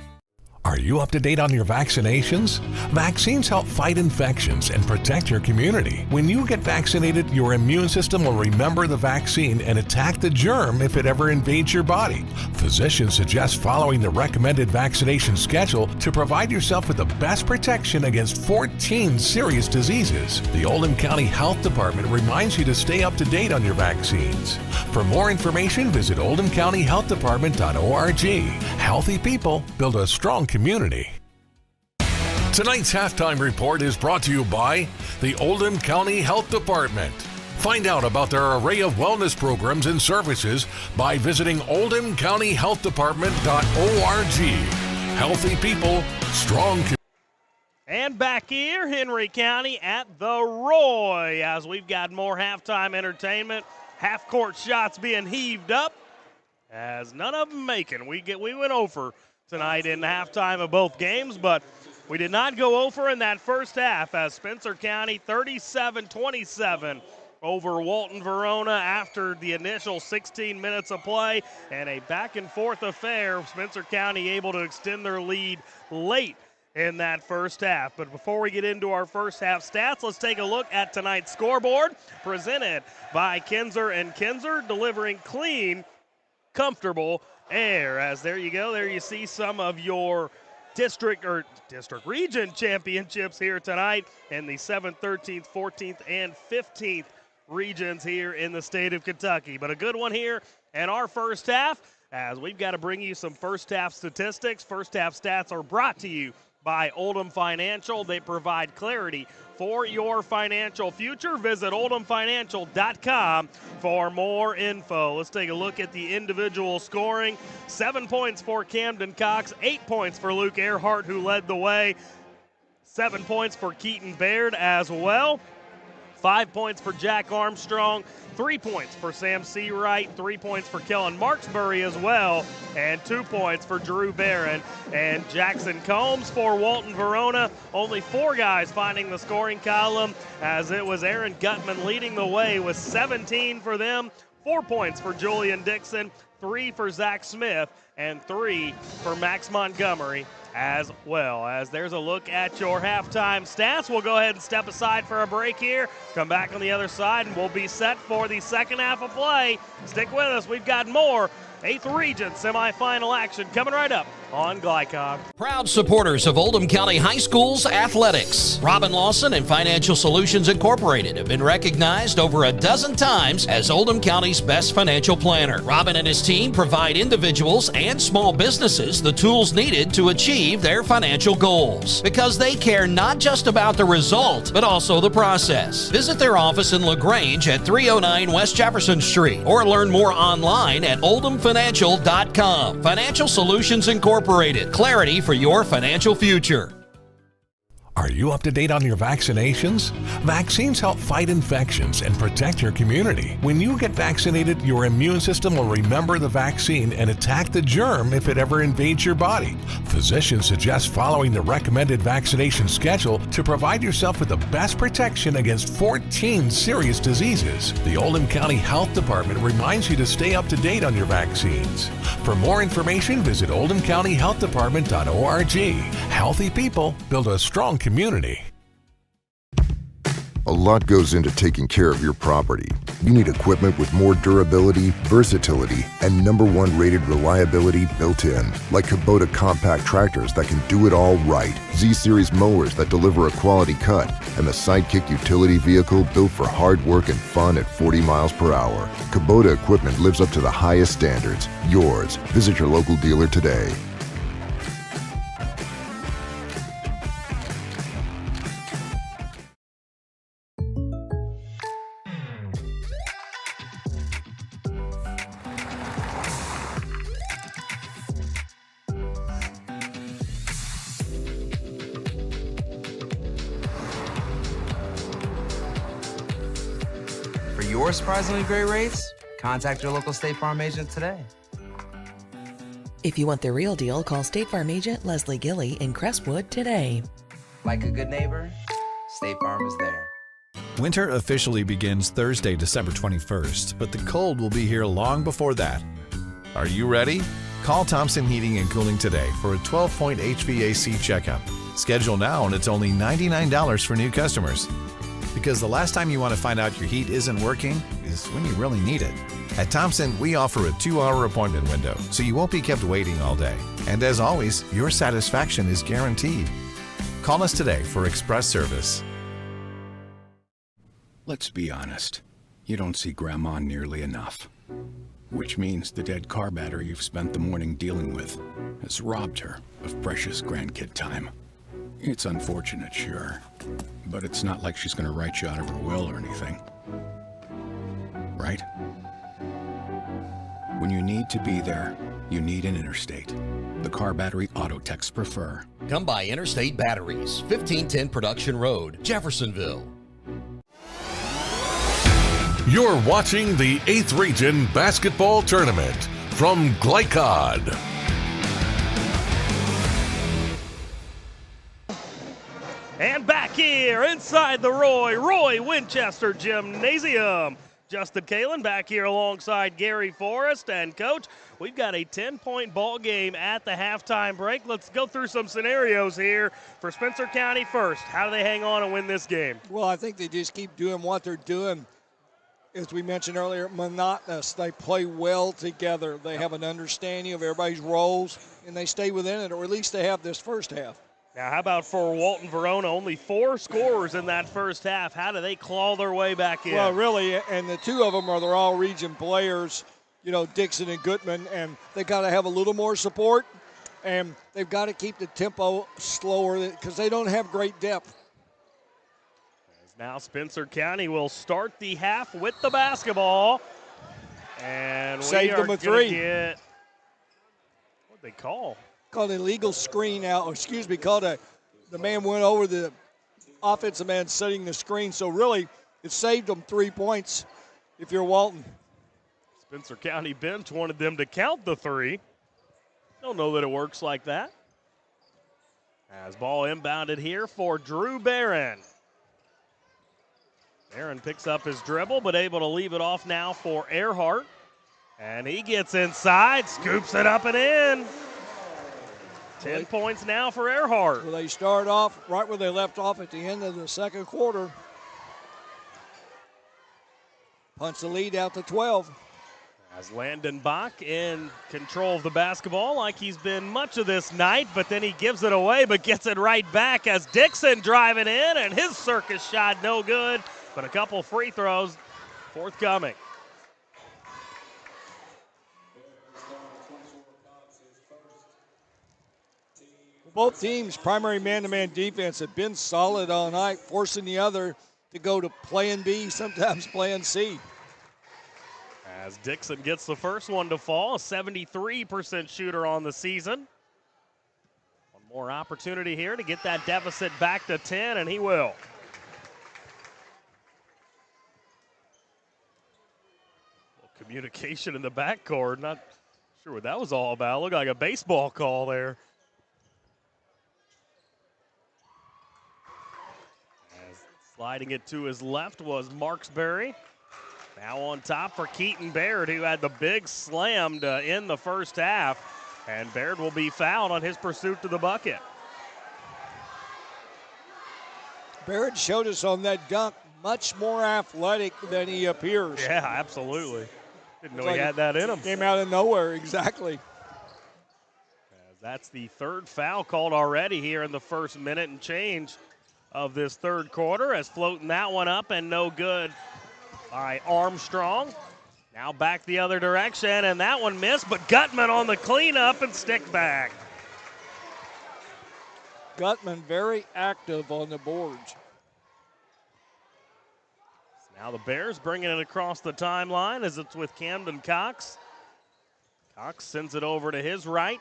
Are you up to date on your vaccinations? Vaccines help fight infections and protect your community. When you get vaccinated, your immune system will remember the vaccine and attack the germ if it ever invades your body. Physicians suggest following the recommended vaccination schedule to provide yourself with the best protection against 14 serious diseases. The Oldham County Health Department reminds you to stay up to date on your vaccines. For more information, visit oldhamcountyhealthdepartment.org. Healthy people build a strong community. Tonight's halftime report is brought to you by the Oldham County Health Department. Find out about their array of wellness programs and services by visiting oldhamcountyhealthdepartment.org. Healthy people, strong community. And back here, Henry County at the Roy, as we've got more halftime entertainment. Half-court shots being heaved up, as none of them making. We went over tonight in halftime of both games, but we did not go over in that first half, as Spencer County 37-27 over Walton-Verona after the initial 16 minutes of play, and a back-and-forth affair. Spencer County able to extend their lead late in that first half. But before we get into our first half stats, let's take a look at tonight's scoreboard, presented by Kenton, delivering clean, comfortable air. As there you go, there you see some of your district region championships here tonight in the 7th, 13th, 14th, and 15th regions here in the state of Kentucky. But a good one here in our first half, as we've got to bring you some first half statistics. First half stats are brought to you by Oldham Financial. They provide clarity for your financial future. Visit oldhamfinancial.com for more info. Let's take a look at the individual scoring. 7 points for Camden Cox, 8 points for Luke Earhart, who led the way. 7 points for Keaton Baird as well. 5 points for Jack Armstrong, 3 points for Sam Seawright, 3 points for Kellen Marksbury as well, and 2 points for Drew Barron and Jackson Combs. For Walton-Verona, only 4 guys finding the scoring column, as it was Aaron Gutman leading the way with 17 for them. 4 points for Julian Dixon, 3 for Zach Smith, and 3 for Max Montgomery as well. As there's a look at your halftime stats, we'll go ahead and step aside for a break here, come back on the other side, and we'll be set for the second half of play. Stick with us, we've got more 8th Region semifinal action coming right up on Glycod. Proud supporters of Oldham County High School's athletics. Robin Lawson and Financial Solutions Incorporated have been recognized over a dozen times as Oldham County's best financial planner. Robin and his team provide individuals and small businesses the tools needed to achieve their financial goals because they care not just about the result, but also the process. Visit their office in LaGrange at 309 West Jefferson Street or learn more online at oldhamfinancial.com. Financial Solutions Incorporated. Clarity for your financial future. Are you up to date on your vaccinations? Vaccines help fight infections and protect your community. When you get vaccinated, your immune system will remember the vaccine and attack the germ if it ever invades your body. Physicians suggest following the recommended vaccination schedule to provide yourself with the best protection against 14 serious diseases. The Oldham County Health Department reminds you to stay up to date on your vaccines. For more information, visit oldhamcountyhealthdepartment.org. Healthy people build a strong community. A lot goes into taking care of your property. You need equipment with more durability, versatility, and #1 rated reliability built in, like Kubota compact tractors that can do it all right, Z-Series mowers that deliver a quality cut, and the Sidekick utility vehicle built for hard work and fun at 40 miles per hour. Kubota equipment lives up to the highest standards. Yours. Visit your local dealer today. For your surprisingly great rates, contact your local State Farm agent today. If you want the real deal, call State Farm agent Leslie Gilly in Crestwood today. Like a good neighbor, State Farm is there. Winter officially begins Thursday, December 21st, but the cold will be here long before that. Are you ready? Call Thompson Heating and Cooling today for a 12-point HVAC checkup. Schedule now and it's only $99 for new customers. Because the last time you want to find out your heat isn't working is when you really need it. At Thompson, we offer a 2-hour appointment window, so you won't be kept waiting all day. And as always, your satisfaction is guaranteed. Call us today for express service. Let's be honest. You don't see Grandma nearly enough. Which means the dead car battery you've spent the morning dealing with has robbed her of precious grandkid time. It's unfortunate, sure, but it's not like she's going to write you out of her will or anything. Right? When you need to be there, you need an Interstate. The car battery auto techs prefer. Come by Interstate Batteries, 1510 Production Road, Jeffersonville. You're watching the 8th Region Basketball Tournament from Glycod. And back here inside the Roy Winchester Gymnasium. Justin Kalen back here alongside Gary Forrest. And Coach, we've got a 10-point ball game at the halftime break. Let's go through some scenarios here for Spencer County first. How do they hang on and win this game? Well, I think they just keep doing what they're doing. As we mentioned earlier, monotonous. They play well together. They have an understanding of everybody's roles, and they stay within it, or at least they have this first half. Now, how about for Walton-Verona? Only 4 scorers in that first half. How do they claw their way back in? Well, really, and the 2 of them are their all-region players, you know, Dixon and Gutman, and they got to have a little more support, and they've got to keep the tempo slower because they don't have great depth. Now Spencer County will start the half with the basketball, and Saved them a 3. Get, what'd they call? Called an illegal screen out, the man went over the offensive man setting the screen. So really, it saved them 3 points if you're Walton. Spencer County bench wanted them to count the 3. Don't know that it works like that. As ball inbounded here for Drew Barron. Barron picks up his dribble, but able to leave it off now for Earhart. And he gets inside, scoops it up and in. 10 points now for Earhart. Well, they start off right where they left off at the end of the second quarter. Punch the lead out to 12. As Landon Bach in control of the basketball like he's been much of this night, but then he gives it away but gets it right back as Dixon driving in, and his circus shot no good, but a couple free throws forthcoming. Both teams' primary man-to-man defense have been solid all night, forcing the other to go to plan B, sometimes plan C. As Dixon gets the first one to fall, a 73% shooter on the season. One more opportunity here to get that deficit back to 10, and he will. Communication in the backcourt, not sure what that was all about. Looked like a baseball call there. As sliding it to his left was Marksbury. Now on top for Keaton Baird, who had the big slam to end the first half. And Baird will be fouled on his pursuit to the bucket. Baird showed us on that dunk much more athletic than he appears. Yeah, absolutely. Didn't know he had that in him. Came out of nowhere, exactly. As that's the third foul called already here in the first minute and change of this third quarter, as floating that one up and no good by Armstrong. Now back the other direction, and that one missed, but Gutman on the cleanup and stick back. Gutman very active on the boards. Now the Bears bringing it across the timeline as it's with Camden Cox. Cox sends it over to his right.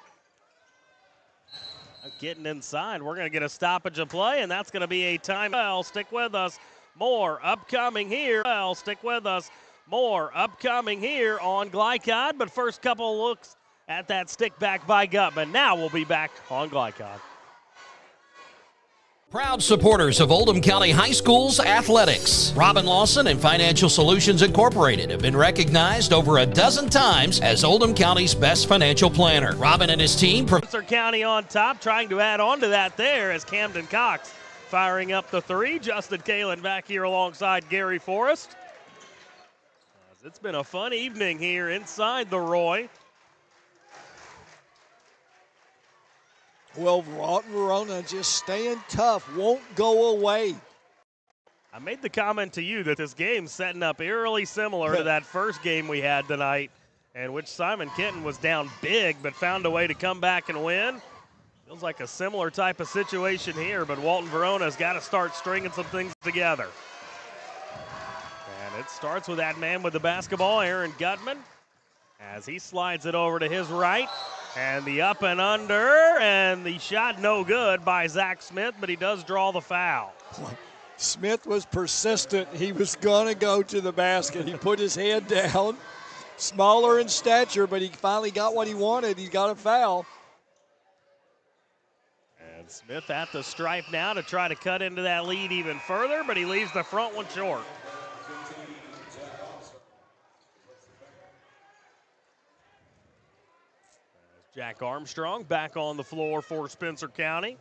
Getting inside, we're going to get a stoppage of play, and that's going to be a timeout. Stick with us. More upcoming here. Well, stick with us. More upcoming here on Glycod. But first couple looks at that stick back by Gutman. Now we'll be back on Glycod. Proud supporters of Oldham County High School's athletics. Robin Lawson and Financial Solutions Incorporated have been recognized over a dozen times as Oldham County's best financial planner. Robin and his team. Spencer County on top, trying to add on to that there as Camden Cox firing up the three. Justin Kalen back here alongside Gary Forrest. As it's been a fun evening here inside the Roy. Well, Walton-Verona just staying tough, won't go away. I made the comment to you that this game's setting up eerily similar to that first game we had tonight, in which Simon Kenton was down big but found a way to come back and win. Feels like a similar type of situation here, but Walton-Verona's got to start stringing some things together. And it starts with that man with the basketball, Aaron Gutman, as he slides it over to his right. And the up and under, and the shot no good by Zach Smith, but he does draw the foul. Smith was persistent. He was going to go to the basket. He put his head down, smaller in stature, but he finally got what he wanted. He got a foul. And Smith at the stripe now to try to cut into that lead even further, but he leaves the front one short. Jack Armstrong back on the floor for Spencer County.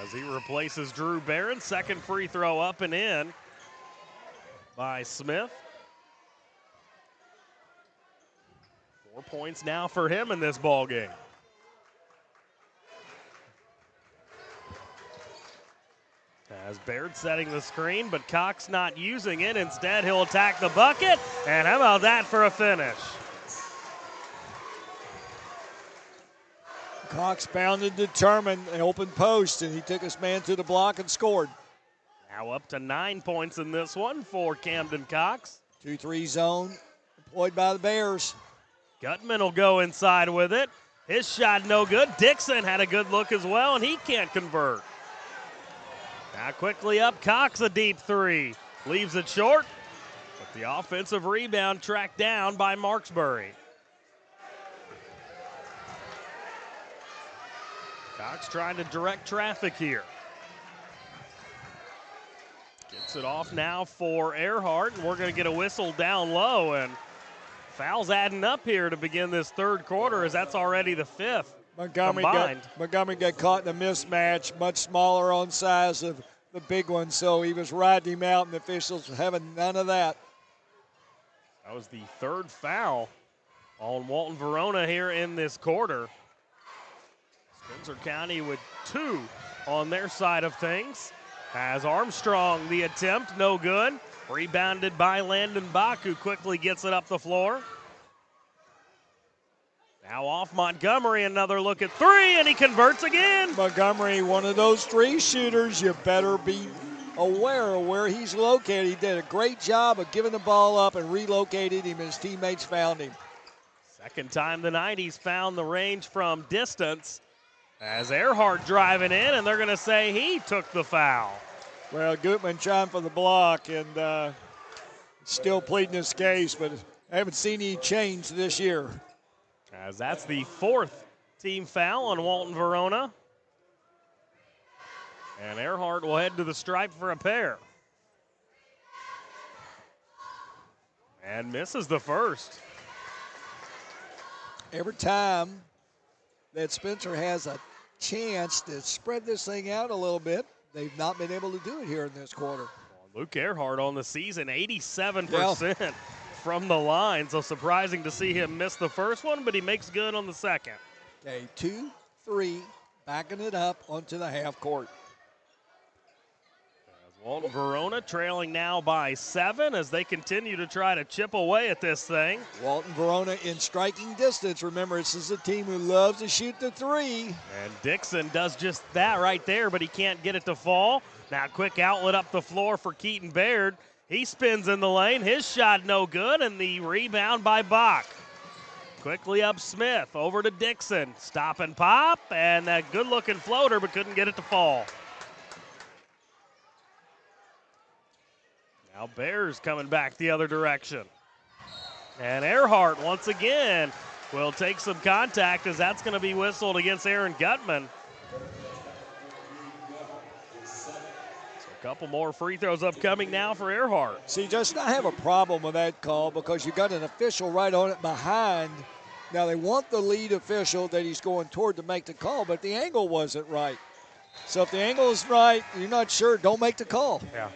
As he replaces Drew Barron, second free throw up and in by Smith. 4 points now for him in this ball game. As Baird setting the screen, but Cox not using it. Instead, he'll attack the bucket. And how about that for a finish? Cox bounded, determined, an open post, and he took his man to the block and scored. Now up to 9 points in this one for Camden Cox. 2-3 zone employed by the Bears. Gutman will go inside with it. His shot no good. Dixon had a good look as well, and he can't convert. Now quickly up, Cox a deep three. Leaves it short, but the offensive rebound tracked down by Marksbury. Cox trying to direct traffic here. Gets it off now for Earhart, and we're going to get a whistle down low, and fouls adding up here to begin this third quarter, as that's already the fifth. Montgomery got caught in a mismatch, much smaller on size of the big one, so he was riding him out, and the officials having none of that. That was the third foul on Walton-Verona here in this quarter. Spencer County with 2 on their side of things. As Armstrong, the attempt, no good. Rebounded by Landon Bach, who quickly gets it up the floor. Now off Montgomery, another look at 3, and he converts again. Montgomery, one of those 3 shooters, you better be aware of where he's located. He did a great job of giving the ball up and relocated him, and his teammates found him. Second time tonight he's found the range from distance. As Earhart driving in, and they're going to say he took the foul. Well, Gutman trying for the block, and still pleading his case, but I haven't seen any change this year. As that's the 4th team foul on Walton-Verona. And Earhart will head to the stripe for a pair. And misses the first. Every time that Spencer has a chance to spread this thing out a little bit, they've not been able to do it here in this quarter. Luke Earhart on the season, 87% from the line, so surprising to see him miss the first one, but he makes good on the second. Okay, 2-3, backing it up onto the half court. Walton-Verona trailing now by 7 as they continue to try to chip away at this thing. Walton-Verona in striking distance. Remember, this is a team who loves to shoot the 3. And Dixon does just that right there, but he can't get it to fall. Now quick outlet up the floor for Keaton Baird. He spins in the lane. His shot no good, and the rebound by Bach. Quickly up Smith, over to Dixon. Stop and pop, and that good-looking floater, but couldn't get it to fall. Now Bears coming back the other direction. And Earhart, once again, will take some contact as that's going to be whistled against Aaron Gutman. So a couple more free throws upcoming now for Earhart. See, just I have a problem with that call because you got an official right on it behind. Now they want the lead official that he's going toward to make the call, but the angle wasn't right. So if the angle is right, you're not sure, don't make the call. Yeah.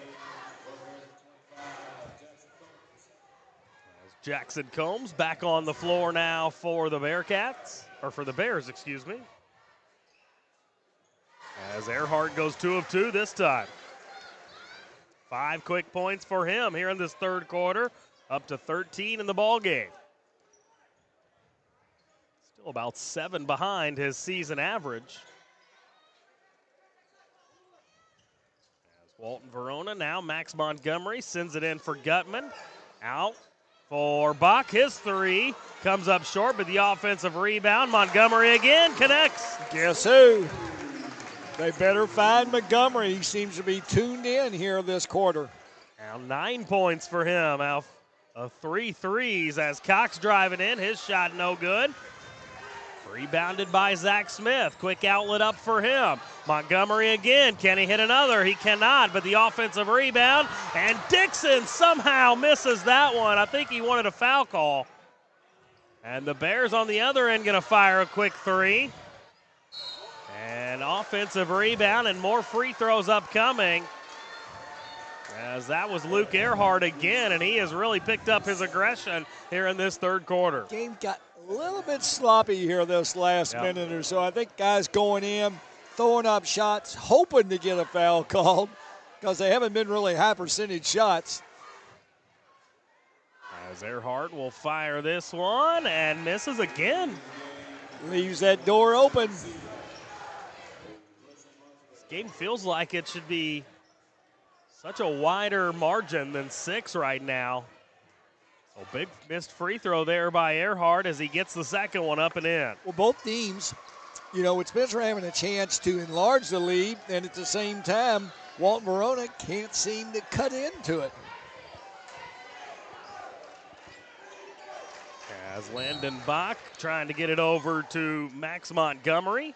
Jackson Combs back on the floor now for the Bearcats, or for the Bears, excuse me. As Earhart goes 2 of 2 this time. 5 quick points for him here in this third quarter, up to 13 in the ball game. Still about 7 behind his season average. As Walton-Verona now, Max Montgomery sends it in for Gutman. Out for Bach, his 3 comes up short, but the offensive rebound, Montgomery again connects. Guess who? They better find Montgomery. He seems to be tuned in here this quarter. Now 9 points for him. Now 3 threes as Cox driving in, his shot no good. Rebounded by Zach Smith. Quick outlet up for him. Montgomery again. Can he hit another? He cannot, but the offensive rebound. And Dixon somehow misses that one. I think he wanted a foul call. And the Bears on the other end going to fire a quick 3. And offensive rebound and more free throws upcoming. As that was Luke Earhart again, and he has really picked up his aggression here in this third quarter. Game got a little bit sloppy here this last minute or so. I think guys going in, throwing up shots, hoping to get a foul called because they haven't been really high percentage shots. As Earhart will fire this one and misses again. Leaves that door open. This game feels like it should be such a wider margin than 6 right now. So big missed free throw there by Earhart as he gets the second one up and in. Well, both teams, you know, with Spencer having a chance to enlarge the lead, and at the same time, Walton-Verona can't seem to cut into it. As Landon Bach trying to get it over to Max Montgomery.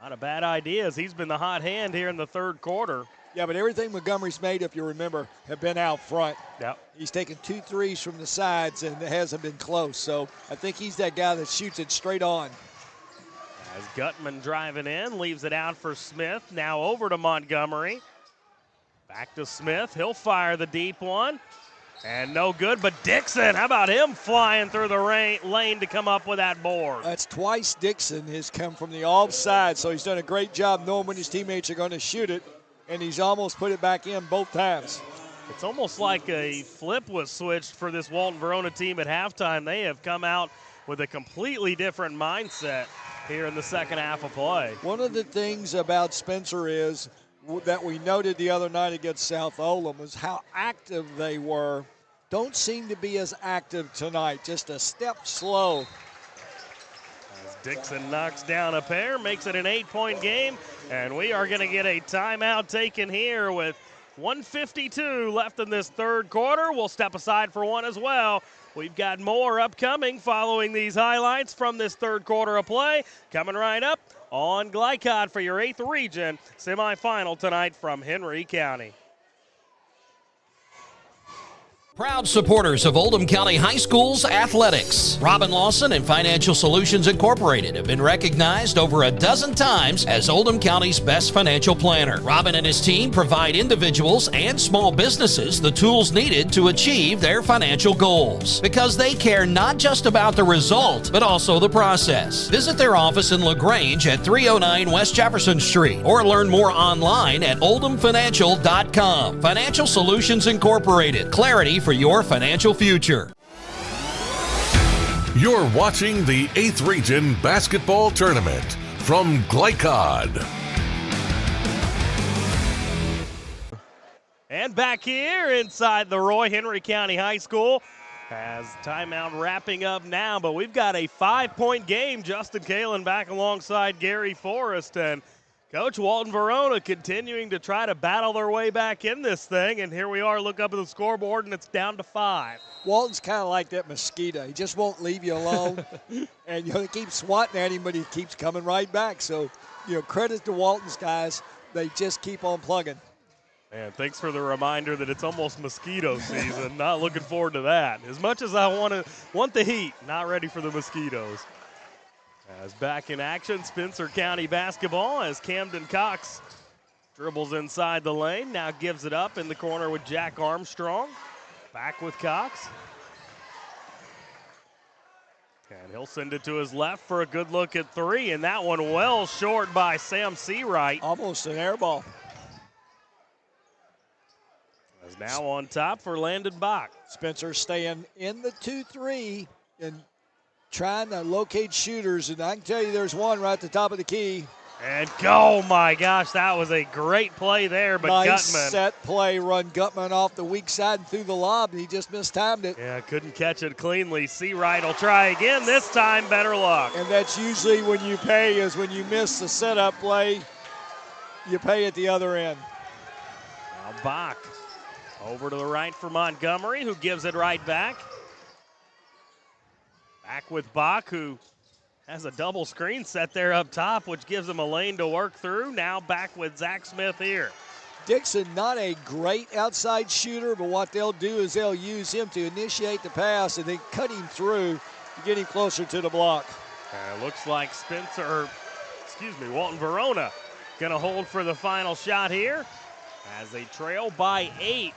Not a bad idea as he's been the hot hand here in the third quarter. Yeah, but everything Montgomery's made, if you remember, have been out front. Yep. He's taken 2 threes from the sides, and it hasn't been close. So I think he's that guy that shoots it straight on. As Gutman driving in, leaves it out for Smith. Now over to Montgomery. Back to Smith. He'll fire the deep one. And no good, but Dixon, how about him flying through the lane to come up with that board? That's twice Dixon has come from the offside, so he's done a great job knowing when his teammates are going to shoot it, and he's almost put it back in both times. It's almost like a flip was switched for this Walton-Verona team at halftime. They have come out with a completely different mindset here in the second half of play. One of the things about Spencer is that we noted the other night against South Oldham was how active they were. Don't seem to be as active tonight, just a step slow. As Dixon knocks down a pair, makes it an 8-point game, and we are going to get a timeout taken here with 1:52 left in this third quarter. We'll step aside for one as well. We've got more upcoming following these highlights from this third quarter of play. Coming right up on Glycod for your 8th region semifinal tonight from Henry County. Proud supporters of Oldham County High School's athletics. Robin Lawson and Financial Solutions Incorporated have been recognized over a dozen times as Oldham County's best financial planner. Robin and his team provide individuals and small businesses the tools needed to achieve their financial goals, because they care not just about the result, but also the process. Visit their office in LaGrange at 309 West Jefferson Street or learn more online at oldhamfinancial.com. Financial Solutions Incorporated. Clarity for your financial future. You're watching the 8th Region Basketball Tournament from Glycod. And back here inside the Roy, Henry County High School, as timeout wrapping up now, but we've got a 5-point game. Justin Kalen back alongside Gary Forrest, and Coach Walton-Verona continuing to try to battle their way back in this thing, and here we are, look up at the scoreboard, and it's down to 5. Walton's kind of like that mosquito. He just won't leave you alone. And, they keep swatting at him, but he keeps coming right back. So, credit to Walton's guys. They just keep on plugging. Man, thanks for the reminder that it's almost mosquito season. Not looking forward to that. As much as I want the heat, not ready for the mosquitoes. As back in action, Spencer County basketball as Camden Cox dribbles inside the lane. Now gives it up in the corner with Jack Armstrong. Back with Cox. And he'll send it to his left for a good look at 3, and that one well short by Sam Seawright. Almost an air ball. As now on top for Landon Bach. Spencer staying in the 2-3 and trying to locate shooters, and I can tell you there's one right at the top of the key. And oh my gosh, that was a great play there, but nice Gutman. Set play, run Gutman off the weak side and through the lob, and he just mistimed it. Yeah, couldn't catch it cleanly. Seawright will try again, this time better luck. And that's usually when you pay, is when you miss the setup play, you pay at the other end. Now Bach over to the right for Montgomery, who gives it right back. Back with Bach, who has a double screen set there up top, which gives him a lane to work through. Now back with Zach Smith here. Dixon, not a great outside shooter, but what they'll do is they'll use him to initiate the pass and then cut him through to get him closer to the block. It looks like Walton-Verona going to hold for the final shot here as they trail by 8.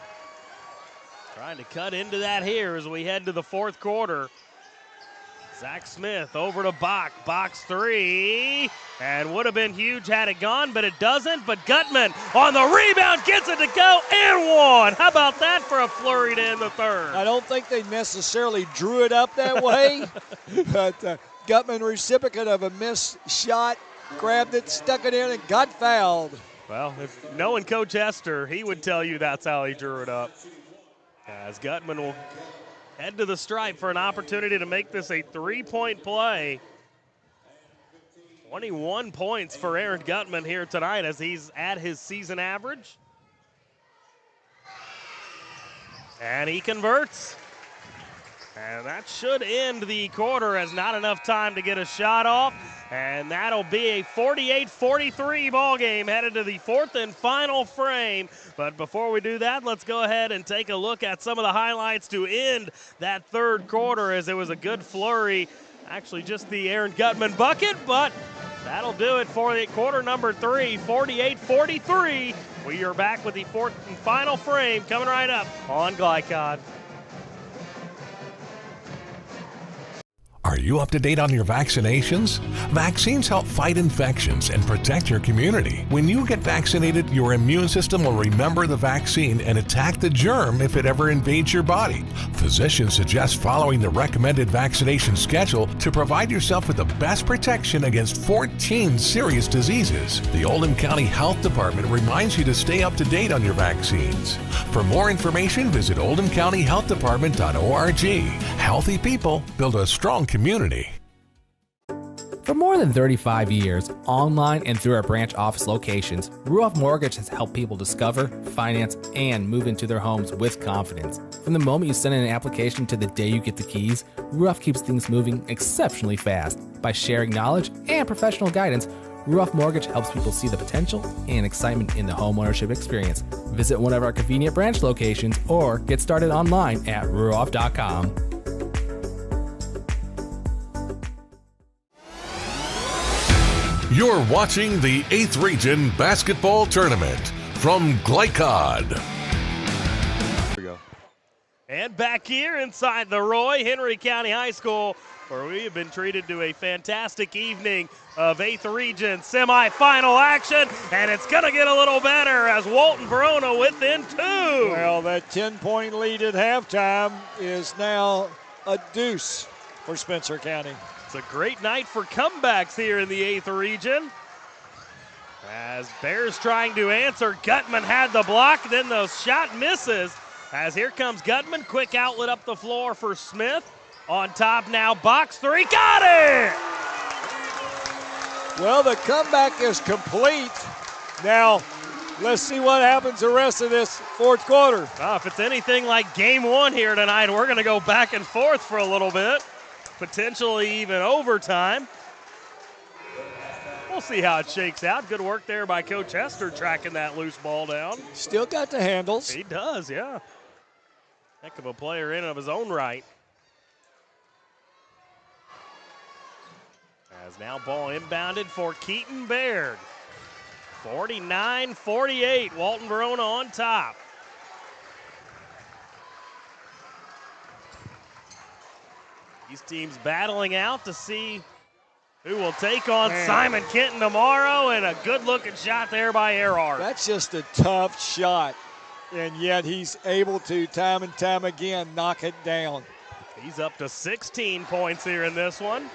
Trying to cut into that here as we head to the fourth quarter. Zach Smith over to Bach. Bach's 3. And would have been huge had it gone, but it doesn't. But Gutman on the rebound gets it to go and 1. How about that for a flurry to end the third? I don't think they necessarily drew it up that way, but Gutman, recipient of a missed shot, grabbed it, stuck it in, and got fouled. Well, if knowing Coach Hester, he would tell you that's how he drew it up. As Gutman will head to the stripe for an opportunity to make this a 3-point play. 21 points for Aaron Gutman here tonight as he's at his season average. And he converts. And that should end the quarter as not enough time to get a shot off. And that'll be a 48-43 ball game headed to the fourth and final frame. But before we do that, let's go ahead and take a look at some of the highlights to end that third quarter, as it was a good flurry. Actually, just the Aaron Gutman bucket, but that'll do it for the quarter number 3, 48-43. We are back with the fourth and final frame coming right up on Glycod. Are you up to date on your vaccinations? Vaccines help fight infections and protect your community. When you get vaccinated, your immune system will remember the vaccine and attack the germ if it ever invades your body. Physicians suggest following the recommended vaccination schedule to provide yourself with the best protection against 14 serious diseases. The Oldham County Health Department reminds you to stay up to date on your vaccines. For more information, visit oldhamcountyhealthdepartment.org. Healthy people build a strong community. For more than 35 years, online and through our branch office locations, Ruoff Mortgage has helped people discover, finance, and move into their homes with confidence. From the moment you send in an application to the day you get the keys, Ruoff keeps things moving exceptionally fast. By sharing knowledge and professional guidance, Ruoff Mortgage helps people see the potential and excitement in the homeownership experience. Visit one of our convenient branch locations or get started online at ruoff.com. You're watching the 8th Region Basketball Tournament from Glycod. Here we go. And back here inside the Roy Henry County High School, where we have been treated to a fantastic evening of 8th Region semifinal action, and it's going to get a little better as Walton-Verona within 2. Well, that 10-point lead at halftime is now a deuce for Spencer County. It's a great night for comebacks here in the 8th Region. As Bears trying to answer, Gutman had the block, then the shot misses. As here comes Gutman, quick outlet up the floor for Smith. On top now, box three, got it! Well, the comeback is complete. Now, let's see what happens the rest of this fourth quarter. If it's anything like game one here tonight, we're going to go back and forth for a little bit. Potentially even overtime. We'll see how it shakes out. Good work there by Coach Hester tracking that loose ball down. Still got the handles. He does, yeah. Heck of a player in and of his own right. As now ball inbounded for Keaton Baird. 49-48, Walton-Verona on top. These teams battling out to see who will take on Simon Kenton tomorrow, and a good-looking shot there by Earhart. That's just a tough shot, and yet he's able to, time and time again, knock it down. He's up to 16 points here in this one.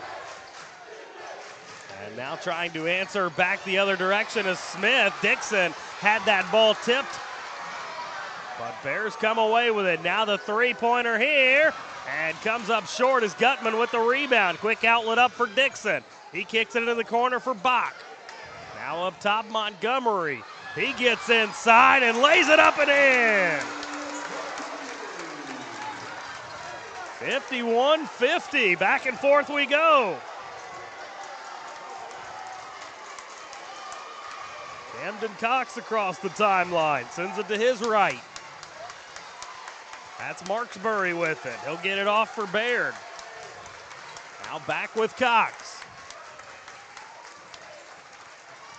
And now trying to answer back the other direction is Smith. Dixon had that ball tipped, but Bears come away with it. Now the three-pointer here. And comes up short as Gutman with the rebound. Quick outlet up for Dixon. He kicks it into the corner for Bach. Now up top, Montgomery. He gets inside and lays it up and in. 51-50. Back and forth we go. Camden Cox across the timeline. Sends it to his right. That's Marksbury with it. He'll get it off for Baird. Now back with Cox.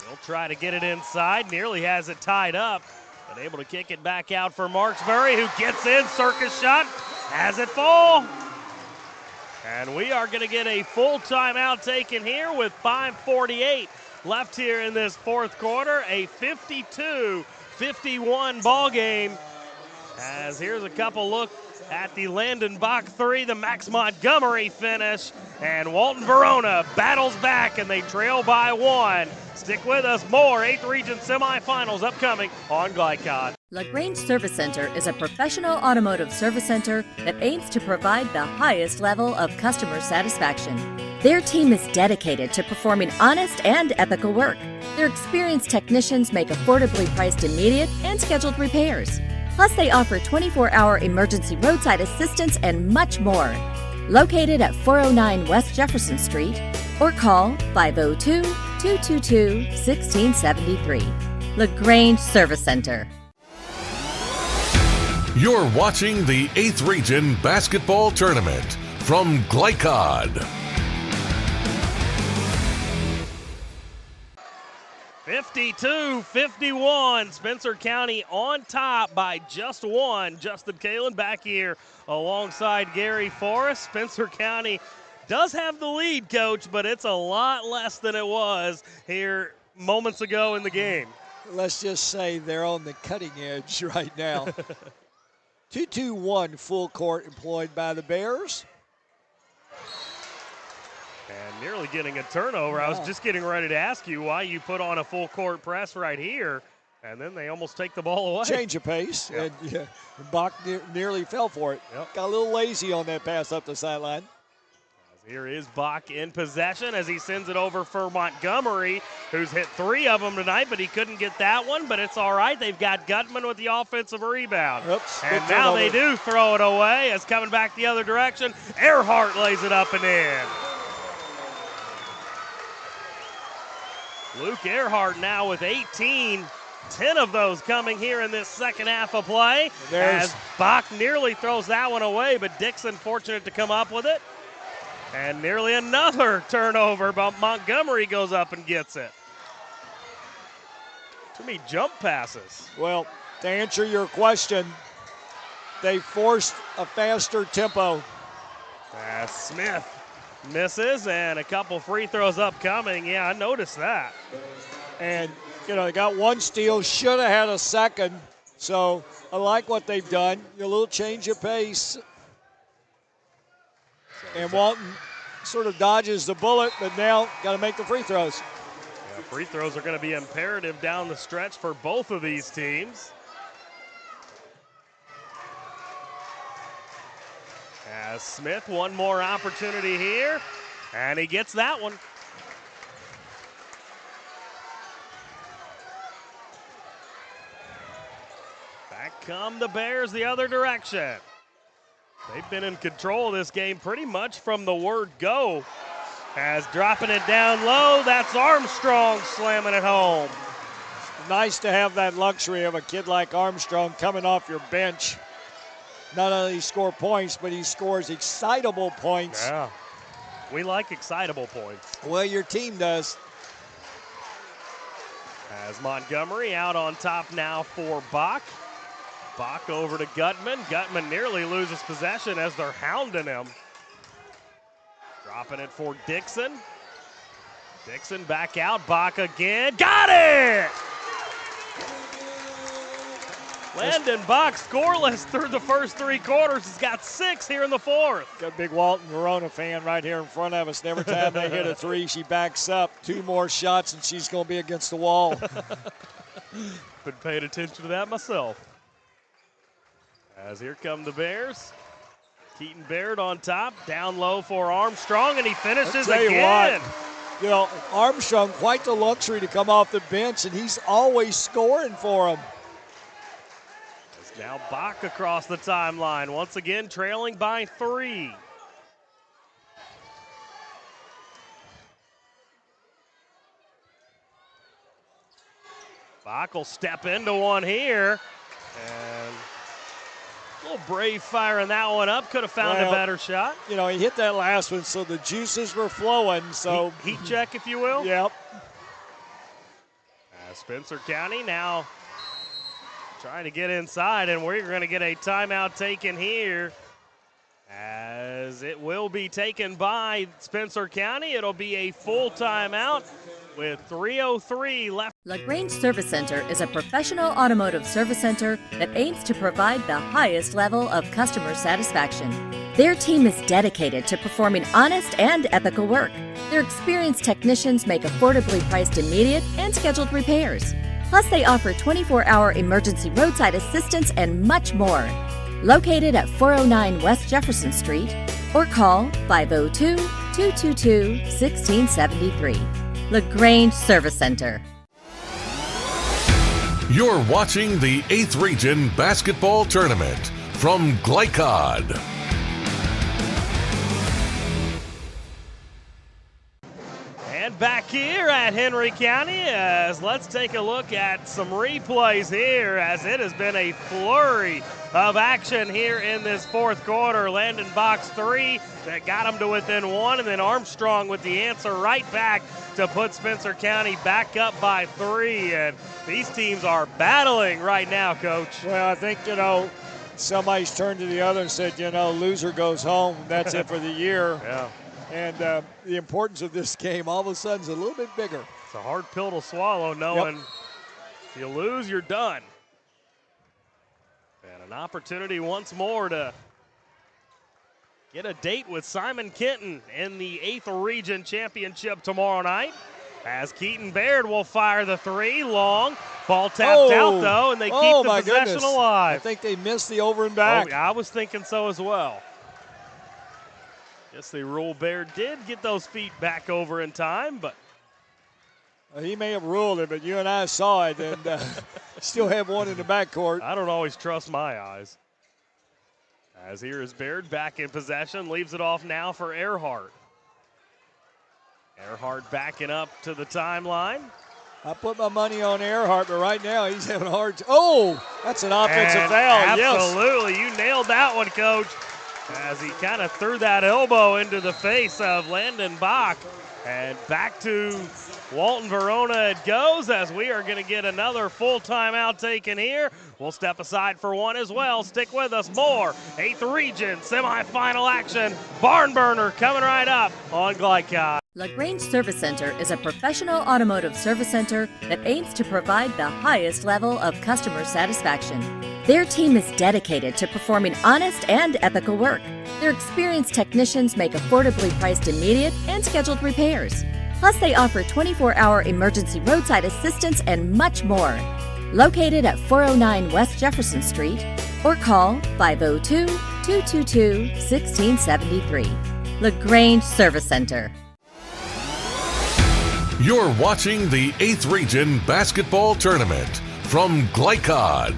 He'll try to get it inside. Nearly has it tied up. But able to kick it back out for Marksbury, who gets in. Circus shot. Has it fall. And we are going to get a full timeout taken here with 5:48 left here in this fourth quarter. A 52-51 ball game. As here's a couple look at the Landon Bach three, the Max Montgomery finish, and Walton-Verona battles back and they trail by 1. Stick with us, more 8th Region semifinals upcoming on Glycod. LaGrange Service Center is a professional automotive service center that aims to provide the highest level of customer satisfaction. Their team is dedicated to performing honest and ethical work. Their experienced technicians make affordably priced immediate and scheduled repairs. Plus, they offer 24-hour emergency roadside assistance and much more. Located at 409 West Jefferson Street, or call 502-222-1673. LaGrange Service Center. You're watching the 8th Region Basketball Tournament from Glycod. 52-51, Spencer County on top by just 1. Justin Kalen back here alongside Gary Forrest. Spencer County does have the lead, Coach, but it's a lot less than it was here moments ago in the game. Let's just say they're on the cutting edge right now. 2-2-1 full court employed by the Bears. And nearly getting a turnover. I was just getting ready to ask you why you put on a full court press right here, and then they almost take the ball away. Change of pace, and Bach nearly fell for it. Got a little lazy on that pass up the sideline. Here is Bach in possession as he sends it over for Montgomery, who's hit 3 of them tonight, but he couldn't get that one. But it's all right. They've got Gutman with the offensive rebound. Oops, and now they do throw it away as coming back the other direction. Earhart lays it up and in. Luke Earhart now with 18. 10 of those coming here in this second half of play. As Bach nearly throws that one away, but Dixon fortunate to come up with it. And nearly another turnover, but Montgomery goes up and gets it. Too many jump passes. Well, to answer your question, they forced a faster tempo. Smith misses, and a couple free throws upcoming. Yeah, I noticed that. And, they got one steal, should have had a second. So I like what they've done. A little change of pace. And Walton sort of dodges the bullet, but now got to make the free throws. Yeah, free throws are going to be imperative down the stretch for both of these teams. As Smith, one more opportunity here, and he gets that one. Back come the Bears the other direction. They've been in control of this game pretty much from the word go. As dropping it down low, that's Armstrong slamming it home. Nice to have that luxury of a kid like Armstrong coming off your bench. Not only score points, but he scores excitable points. Yeah, we like excitable points. Well, your team does. As Montgomery out on top now for Bach. Bach over to Gutman. Gutman nearly loses possession as they're hounding him. Dropping it for Dixon. Dixon back out. Bach again. Got it! Landon Bach scoreless through the first 3 quarters. He's got 6 here in the fourth. Got a big Walton-Verona fan right here in front of us. And every time they hit a 3, she backs up. 2 more shots and she's going to be against the wall. Been paying attention to that myself. As here come the Bears. Keaton Baird on top, down low for Armstrong, and he finishes again. Armstrong, quite the luxury to come off the bench, and he's always scoring for him. It's now Bach across the timeline, once again trailing by 3. Bach will step into one here, and a little brave firing that one up. Could have found a better shot. He hit that last one, so the juices were flowing. So heat check, if you will. Yep. Spencer County now trying to get inside, and we're going to get a timeout taken here. As it will be taken by Spencer County. It'll be a full timeout with 3:03 left. LaGrange Service Center is a professional automotive service center that aims to provide the highest level of customer satisfaction. Their team is dedicated to performing honest and ethical work. Their experienced technicians make affordably priced immediate and scheduled repairs. Plus, they offer 24-hour emergency roadside assistance and much more. Located at 409 West Jefferson Street, or call 502-222-1673. LaGrange Service Center. You're watching the 8th Region Basketball Tournament from Glycod. And back here at Henry County, as let's take a look at some replays here, as it has been a flurry of action here in this fourth quarter. Landon Bach's 3 that got him to within 1, and then Armstrong with the answer right back to put Spencer County back up by 3. And these teams are battling right now, Coach. Well, I think, somebody's turned to the other and said, loser goes home. That's it for the year. Yeah. And the importance of this game all of a sudden is a little bit bigger. It's a hard pill to swallow knowing if you lose, you're done. And an opportunity once more to get a date with Simon Kenton in the 8th Region Championship tomorrow night. As Keaton Baird will fire the three, long. Ball tapped out, though, and they keep the possession alive. I think they missed the over and back. Oh, I was thinking so as well. Guess the rule Baird did get those feet back over in time, but he may have ruled it, but you and I saw it, and still have one in the backcourt. I don't always trust my eyes. As here is Baird back in possession, leaves it off now for Earhart. Earhart backing up to the timeline. I put my money on Earhart, but right now he's having a hard time. Oh, that's an offensive foul. Absolutely. Yes. You nailed that one, Coach. As he kind of threw that elbow into the face of Landon Bach. And back to Walton-Verona it goes as we are going to get another full timeout taken here. We'll step aside for one as well. Stick with us. More 8th Region semifinal action. Barn burner coming right up on Glycod. LaGrange Service Center is a professional automotive service center that aims to provide the highest level of customer satisfaction. Their team is dedicated to performing honest and ethical work. Their experienced technicians make affordably priced immediate and scheduled repairs. Plus, they offer 24-hour emergency roadside assistance and much more. Located at 409 West Jefferson Street, or call 502-222-1673. LaGrange Service Center. You're watching the 8th Region Basketball Tournament from Glycod.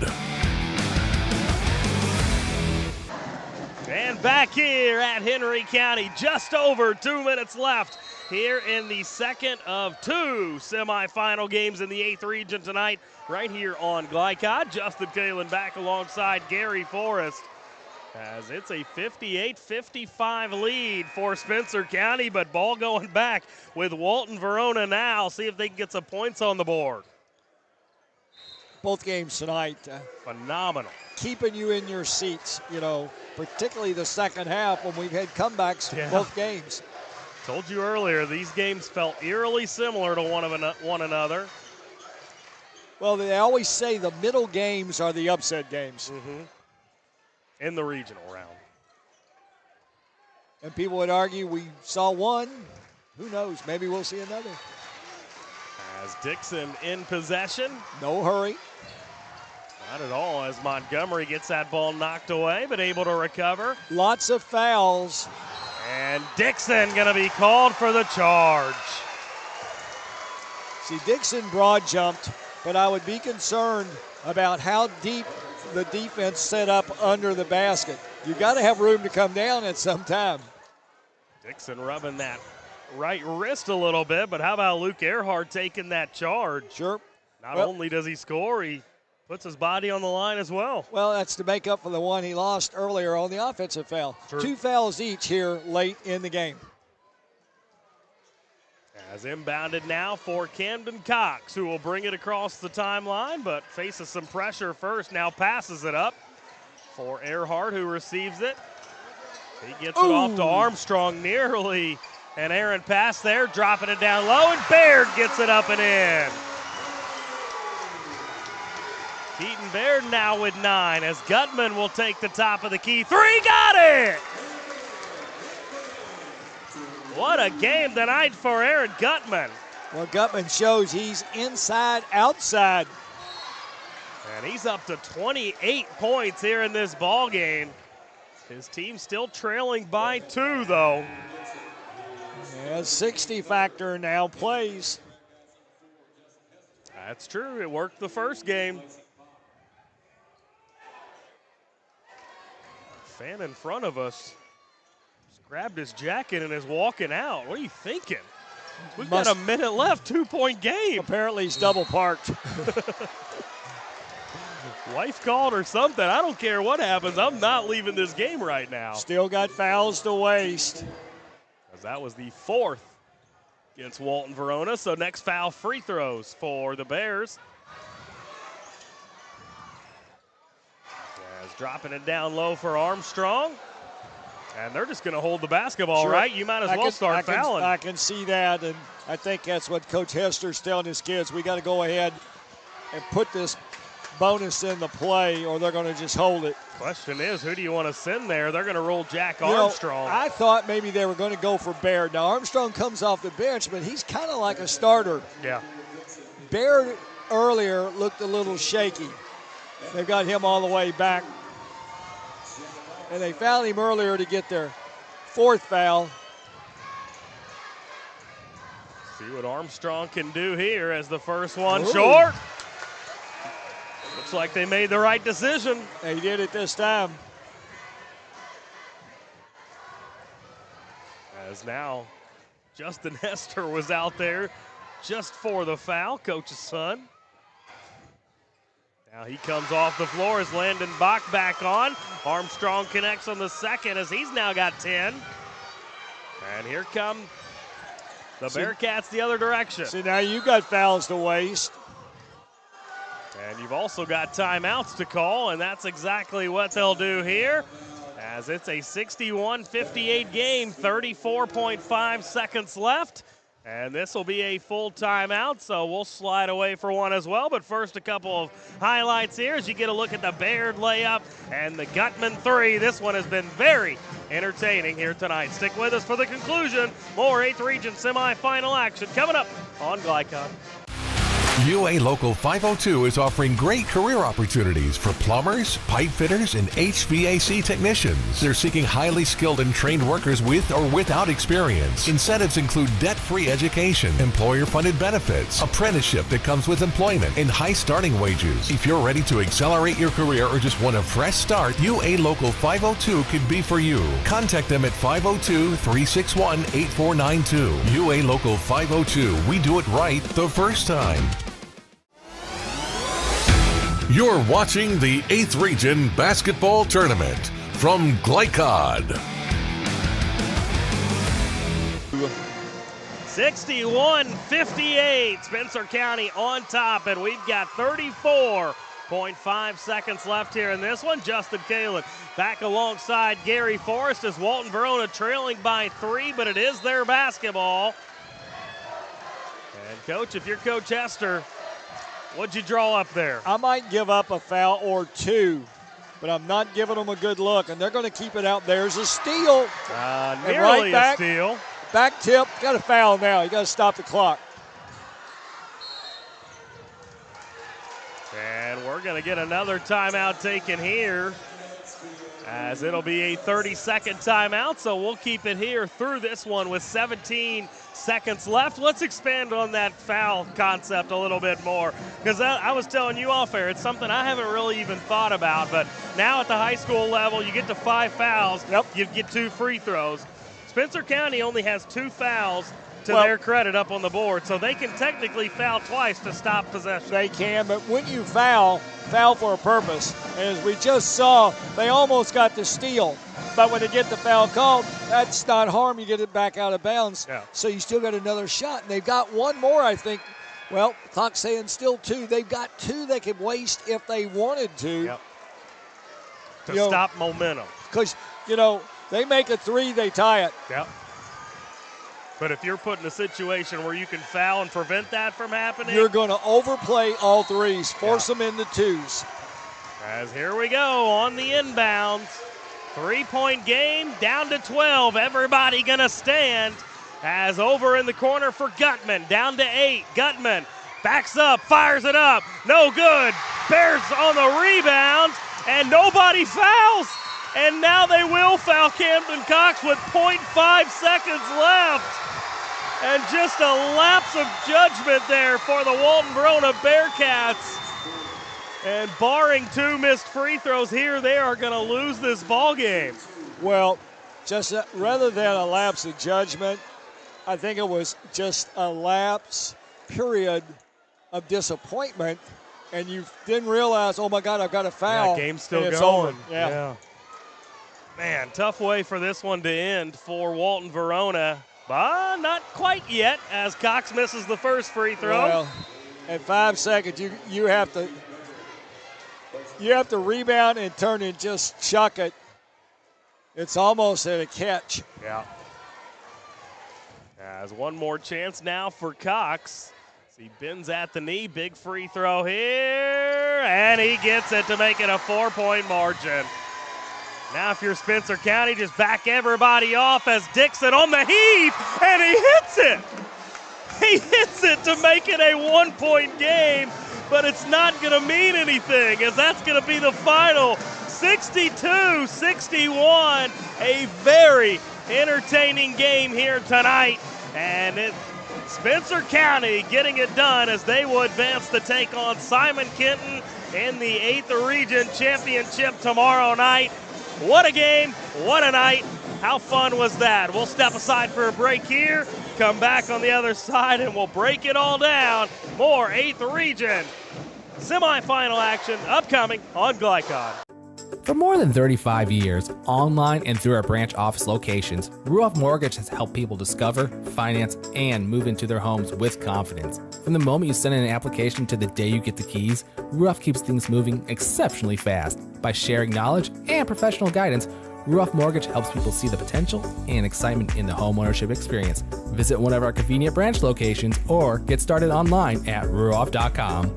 And back here at Henry County, just over 2 minutes left here in the second of two semifinal games in the 8th Region tonight, right here on Glycod. Justin Kalen back alongside Gary Forrest, as it's a 58-55 lead for Spencer County, but ball going back with Walton-Verona now. See if they can get some points on the board. Both games tonight. Phenomenal. Keeping you in your seats, you know, particularly the second half when we've had comebacks both games. Told you earlier, these games felt eerily similar to one another. Well, they always say the middle games are the upset games. In the regional round. And people would argue we saw one. Who knows? Maybe we'll see another. As Dixon in possession. No hurry. Not at all, as Montgomery gets that ball knocked away, but able to recover. Lots of fouls. And Dixon going to be called for the charge. See, Dixon broad jumped, but I would be concerned about how deep the defense set up under the basket. You got to have room to come down at some time. Dixon rubbing that right wrist a little bit, but how about Luke Earhart taking that charge? Sure. Not only does he score, he puts his body on the line as well. Well, that's to make up for the one he lost earlier on the offensive foul. True. 2 fouls each here late in the game. As inbounded now for Camden Cox, who will bring it across the timeline, but faces some pressure first. Now passes it up for Earhart, who receives it. He gets it off to Armstrong nearly. An errant pass there, dropping it down low, and Baird gets it up and in. Keaton Baird now with 9 as Gutman will take the top of the key. 3, got it! What a game tonight for Aaron Gutman. Well, Gutman shows he's inside, outside. And he's up to 28 points here in this ball game. His team still trailing by 2, though. Yeah, 60 factor now plays. That's true. It worked the first game. Fan in front of us grabbed his jacket and is walking out. What are you thinking? We've got a minute left, 2-point game. Apparently he's double parked. Wife called or something. I don't care what happens. I'm not leaving this game right now. Still got fouls to waste. As that was the 4th against Walton-Verona. So next foul, free throws for the Bears. As dropping it down low for Armstrong. And they're just going to hold the basketball, Sure. right? You might as well start fouling. I can see that, and I think that's what Coach Hester's telling his kids. We got to go ahead and put this bonus in the play, or they're going to just hold it. Question is, who do you want to send there? They're going to roll Jack Armstrong. I thought maybe they were going to go for Baird. Now, Armstrong comes off the bench, but he's kind of like a starter. Yeah. Baird earlier looked a little shaky. They've got him all the way back. And they fouled him earlier to get their fourth foul. See what Armstrong can do here as the first one Ooh. short. Looks like they made the right decision. They did it this time. As now Justin Hester was out there just for the foul, coach's son. Now he comes off the floor as Landon Bach back on. Armstrong connects on the second as he's now got 10. And here come the Bearcats the other direction. See, now you got fouls to waste. And you've also got timeouts to call, and that's exactly what they'll do here, as it's a 61-58 game, 34.5 seconds left. And this will be a full timeout, so we'll slide away for one as well. But first, a couple of highlights here as you get a look at the Baird layup and the Gutman three. This one has been very entertaining here tonight. Stick with us for the conclusion. More 8th Region semifinal action coming up on Glycon. UA Local 502 is offering great career opportunities for plumbers, pipe fitters, and HVAC technicians. They're seeking highly skilled and trained workers with or without experience. Incentives include debt-free education, employer-funded benefits, apprenticeship that comes with employment, and high starting wages. If you're ready to accelerate your career or just want a fresh start, UA Local 502 could be for you. Contact them at 502-361-8492. UA Local 502. We do it right the first time. You're watching the 8th Region Basketball Tournament from Glycod. 61-58, Spencer County on top, and we've got 34.5 seconds left here in this one. Justin Kalen back alongside Gary Forrest as Walton-Verona trailing by 3, but it is their basketball. And Coach, if you're Coach Hester, what'd you draw up there? I might give up a foul or two, but I'm not giving them a good look, and they're going to keep it out. There's a steal. Nearly a steal. Back tip, got a foul now. You got to stop the clock. And we're going to get another timeout taken here, as it'll be a 30-second timeout, so we'll keep it here through this one with 17 seconds left. Let's expand on that foul concept a little bit more, because I was telling you off air, it's something I haven't really even thought about, but now at the high school level, you get to 5 fouls, you get 2 free throws. Spencer County only has 2 fouls to their credit up on the board, so they can technically foul twice to stop possession. They can, but when you foul for a purpose. And as we just saw, they almost got the steal. But when they get the foul called, that's not harm. You get it back out of bounds. Yeah. So you still got another shot. And they've got one more, I think. Well, the clock's saying still 2. They've got 2 they could waste if they wanted to. Yep. To stop momentum. Because, they make a 3, they tie it. Yep. But if you're put in a situation where you can foul and prevent that from happening, you're going to overplay all 3s, force them into 2s. As here we go on the inbounds. 3-point game, down to 12. Everybody going to stand. As over in the corner for Gutman, down to 8. Gutman backs up, fires it up. No good. Bears on the rebound, and nobody fouls. And now they will foul Camden Cox with 0.5 seconds left. And just a lapse of judgment there for the Walton-Verona Bearcats. And barring 2 missed free throws here, they are going to lose this ball game. Well, just rather than a lapse of judgment, I think it was just a lapse, period, of disappointment. And you didn't realize, oh, my God, I've got a foul. Yeah, game's still and it's going. over. Yeah. Man, tough way for this one to end for Walton-Verona. But not quite yet, as Cox misses the first free throw. Well, at 5 seconds, you have to rebound and turn and just chuck it. It's almost at a catch. Yeah. As one more chance now for Cox. He bends at the knee. Big free throw here. And he gets it to make it a 4-point margin. Now if you're Spencer County, just back everybody off as Dixon on the heave. And he hits it. He hits it to make it a 1-point game. But it's not going to mean anything, as that's going to be the final. 62-61. A very entertaining game here tonight. And Spencer County getting it done as they will advance to take on Simon Kenton in the 8th Region Championship tomorrow night. What a game, what a night. How fun was that? We'll step aside for a break here, come back on the other side, and we'll break it all down. More 8th Region semifinal action upcoming on Glycon. For more than 35 years, online and through our branch office locations, Ruoff Mortgage has helped people discover, finance, and move into their homes with confidence. From the moment you send in an application to the day you get the keys, Ruoff keeps things moving exceptionally fast. By sharing knowledge and professional guidance, Ruoff Mortgage helps people see the potential and excitement in the homeownership experience. Visit one of our convenient branch locations or get started online at ruoff.com.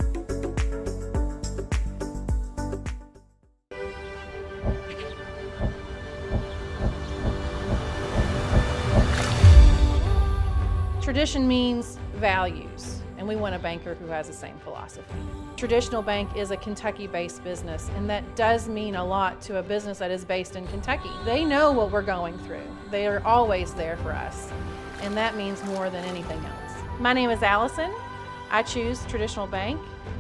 Tradition means values, and we want a banker who has the same philosophy. Traditional Bank is a Kentucky-based business, and that does mean a lot to a business that is based in Kentucky. They know what we're going through. They are always there for us, and that means more than anything else. My name is Allison. I choose Traditional Bank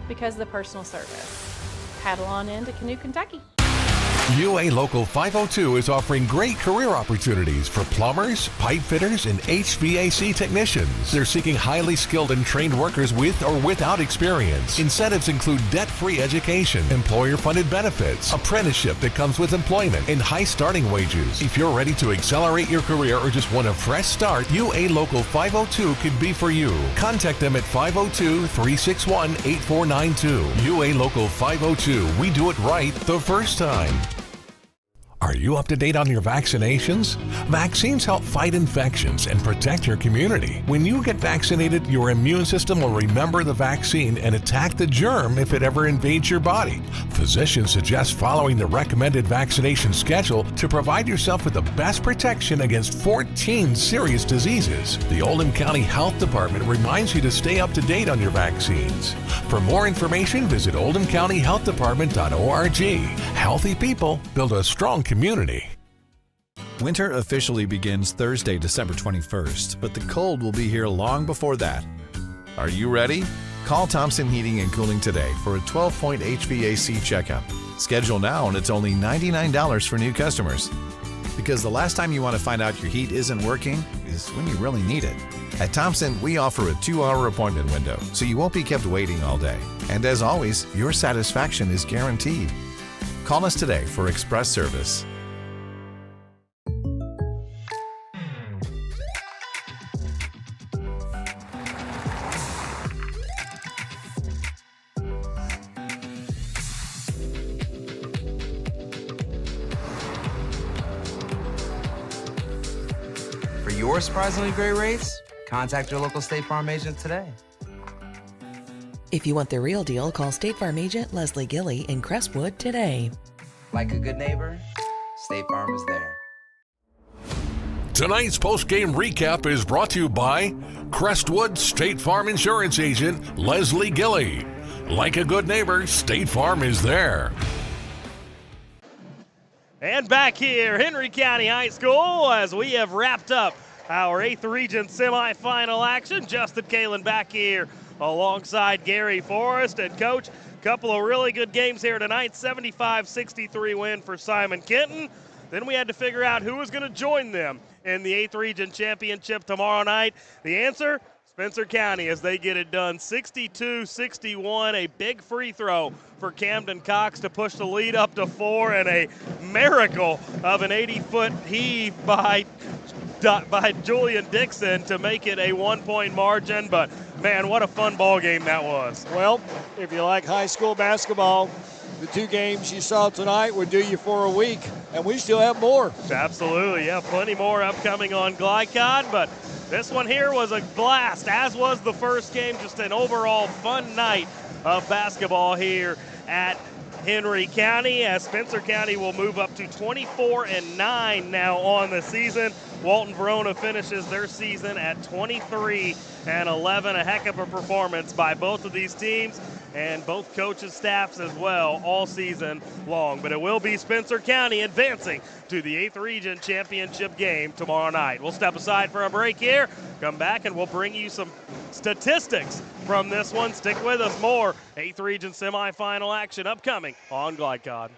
because of the personal service. Paddle on into Canoe, Kentucky. UA Local 502 is offering great career opportunities for plumbers, pipe fitters, and HVAC technicians. They're seeking highly skilled and trained workers with or without experience. Incentives include debt-free education, employer-funded benefits, apprenticeship that comes with employment, and high starting wages. If you're ready to accelerate your career or just want a fresh start, UA Local 502 could be for you. Contact them at 502-361-8492. UA Local 502. We do it right the first time. Are you up to date on your vaccinations? Vaccines help fight infections and protect your community. When you get vaccinated, your immune system will remember the vaccine and attack the germ if it ever invades your body. Physicians suggest following the recommended vaccination schedule to provide yourself with the best protection against 14 serious diseases. The Oldham County Health Department reminds you to stay up to date on your vaccines. For more information, visit oldhamcountyhealthdepartment.org. Healthy people build a strong community. Winter officially begins Thursday, December 21st, but the cold will be here long before that. Are you ready? Call Thompson Heating and Cooling today for a 12-point HVAC checkup. Schedule now and it's only $99 for new customers. Because the last time you want to find out your heat isn't working is when you really need it. At Thompson, we offer a 2-hour appointment window, so you won't be kept waiting all day. And as always, your satisfaction is guaranteed. Call us today for express service. For your surprisingly great rates, contact your local State Farm agent today. If you want the real deal, call State Farm agent Leslie Gilley in Crestwood today. Like a good neighbor, State Farm is there. Tonight's post-game recap is brought to you by Crestwood State Farm Insurance Agent Leslie Gilley. Like a good neighbor, State Farm is there. And back here, Henry County High School, as we have wrapped up our 8th Region semifinal action. Justin Kalen back here alongside Gary Forrest. And Coach, a couple of really good games here tonight. 75-63 win for Simon Kenton. Then we had to figure out who was going to join them in the 8th Region Championship tomorrow night. The answer, Spencer County, as they get it done 62-61. A big free throw for Camden Cox to push the lead up to 4, and a miracle of an 80-foot heave by Julian Dixon to make it a 1-point margin. But man, what a fun ball game that was. Well, if you like high school basketball, the 2 games you saw tonight would do you for a week, and we still have more. Absolutely, yeah, plenty more upcoming on Glycod, but this one here was a blast, as was the first game. Just an overall fun night of basketball here at Henry County, as Spencer County will move up to 24-9 now on the season. Walton-Verona finishes their season at 23-11. A heck of a performance by both of these teams and both coaches' staffs as well all season long. But it will be Spencer County advancing to the 8th Region Championship game tomorrow night. We'll step aside for a break here, come back, and we'll bring you some statistics from this one. Stick with us. More 8th Region semifinal action upcoming on Glycod.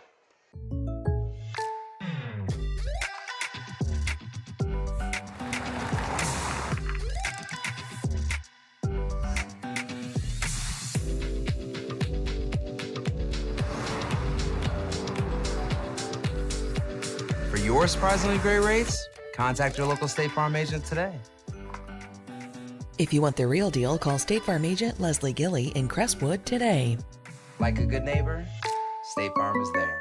For your surprisingly great rates, contact your local State Farm agent today. If you want the real deal, call State Farm agent Leslie Gilly in Crestwood today. Like a good neighbor, State Farm is there.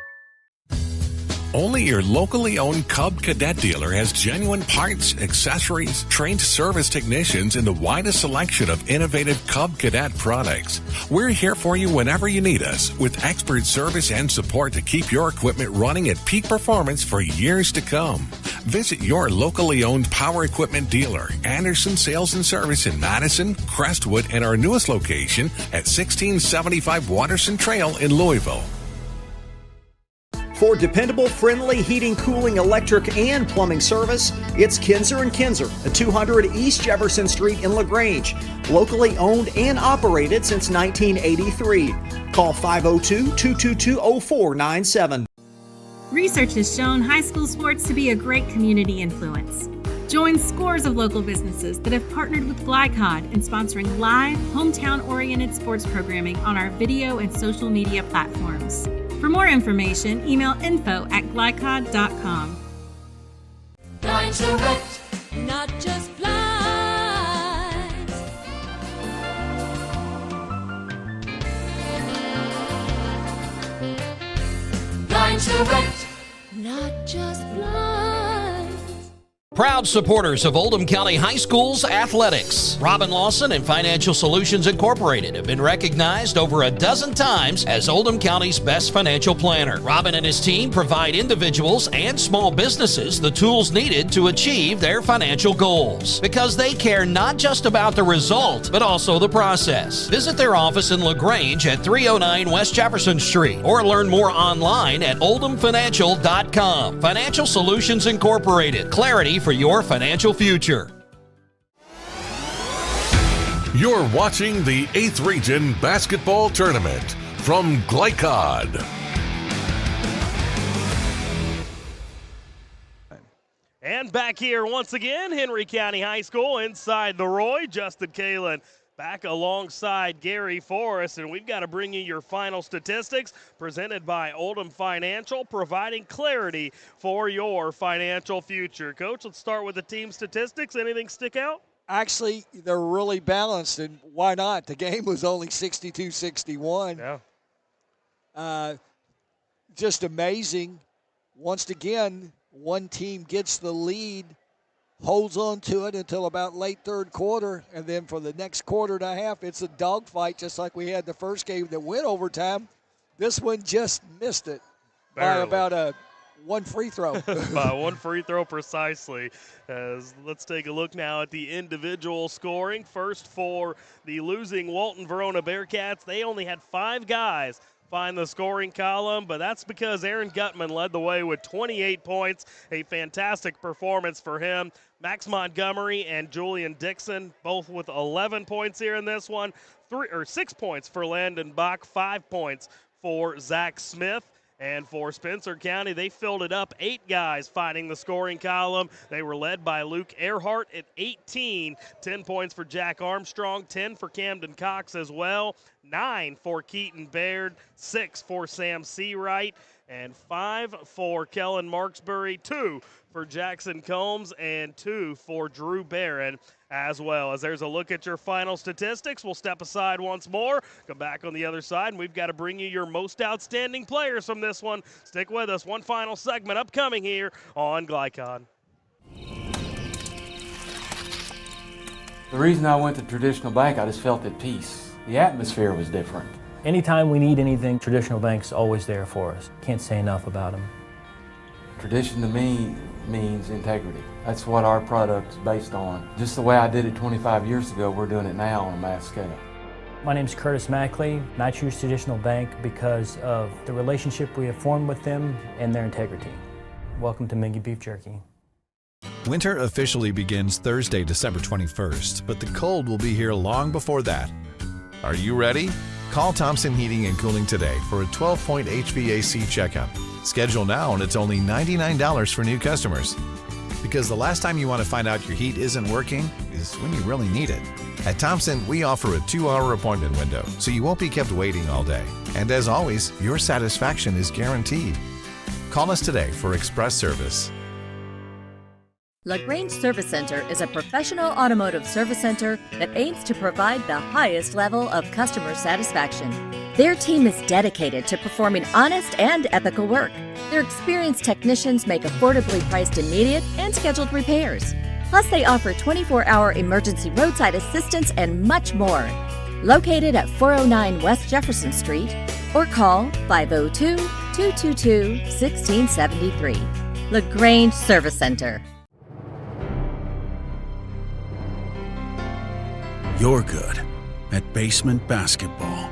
Only your locally owned Cub Cadet dealer has genuine parts, accessories, trained service technicians, and the widest selection of innovative Cub Cadet products. We're here for you whenever you need us, with expert service and support to keep your equipment running at peak performance for years to come. Visit your locally owned power equipment dealer, Anderson Sales and Service in Madison, Crestwood, and our newest location at 1675 Waterson Trail in Louisville. For dependable, friendly heating, cooling, electric, and plumbing service, it's Kinzer & Kinzer at 200 East Jefferson Street in LaGrange. Locally owned and operated since 1983. Call 502-222-0497. Research has shown high school sports to be a great community influence. Join scores of local businesses that have partnered with Glycod in sponsoring live, hometown-oriented sports programming on our video and social media platforms. For more information, email info@glycod.com. Blinds Direct, not just blinds. Blinds Direct, not just blinds. Proud supporters of Oldham County High School's athletics. Robin Lawson and Financial Solutions Incorporated have been recognized over a dozen times as Oldham County's best financial planner. Robin and his team provide individuals and small businesses the tools needed to achieve their financial goals, because they care not just about the result, but also the process. Visit their office in LaGrange at 309 West Jefferson Street, or learn more online at oldhamfinancial.com. Financial Solutions Incorporated. Clarity for your financial future. You're watching the 8th Region Basketball Tournament from Glycod. And back here once again, Henry County High School inside the Roy. Justin Kalen back alongside Gary Forrest, and we've got to bring you your final statistics presented by Oldham Financial, providing clarity for your financial future. Coach, let's start with the team statistics. Anything stick out? Actually, they're really balanced, and why not? The game was only 62-61. Yeah. Just amazing. Once again, one team gets the lead, holds on to it until about late third quarter, and then for the next quarter and a half, it's a dogfight, just like we had the first game that went overtime. This one just missed it by about one free throw. By one free throw precisely. Let's take a look now at the individual scoring. First for the losing Walton-Verona Bearcats, they only had 5 guys find the scoring column, but that's because Aaron Gutman led the way with 28 points. A fantastic performance for him. Max Montgomery and Julian Dixon both with 11 points here in this one. 6 points for Landon Bach, 5 points for Zach Smith. And for Spencer County, they filled it up. 8 guys finding the scoring column. They were led by Luke Earhart at 18. 10 points for Jack Armstrong, 10 for Camden Cox as well, 9 for Keaton Baird, 6 for Sam Seawright. and 5 for Kellen Marksbury, 2 for Jackson Combs, and 2 for Drew Barron as well. As there's a look at your final statistics, we'll step aside once more, come back on the other side, and we've got to bring you your most outstanding players from this one. Stick with us. One final segment upcoming here on Glycon. The reason I went to Traditional Bank, I just felt at peace. The atmosphere was different. Anytime we need anything, Traditional Bank's always there for us. Can't say enough about them. Tradition to me means integrity. That's what our product's based on. Just the way I did it 25 years ago, we're doing it now on a mass scale. My name's Curtis Mackley, and I choose Traditional Bank because of the relationship we have formed with them and their integrity. Welcome to Mingy Beef Jerky. Winter officially begins Thursday, December 21st, but the cold will be here long before that. Are you ready? Call Thompson Heating and Cooling today for a 12-point HVAC checkup. Schedule now and it's only $99 for new customers. Because the last time you want to find out your heat isn't working is when you really need it. At Thompson, we offer a 2-hour appointment window, so you won't be kept waiting all day. And as always, your satisfaction is guaranteed. Call us today for express service. LaGrange Service Center is a professional automotive service center that aims to provide the highest level of customer satisfaction. Their team is dedicated to performing honest and ethical work. Their experienced technicians make affordably priced immediate and scheduled repairs. Plus, they offer 24-hour emergency roadside assistance and much more. Located at 409 West Jefferson Street, or call 502-222-1673. LaGrange Service Center. You're good at basement basketball.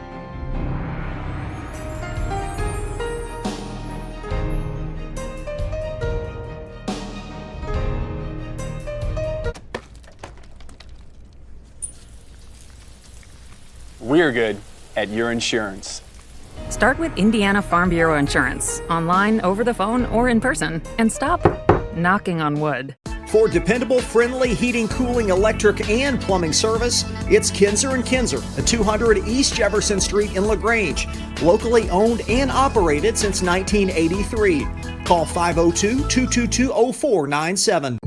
We're good at your insurance. Start with Indiana Farm Bureau Insurance, online, over the phone, or in person, and stop knocking on wood. For dependable, friendly heating, cooling, electric, and plumbing service, it's Kinzer & Kinzer at 200 East Jefferson Street in LaGrange. Locally owned and operated since 1983. Call 502-222-0497.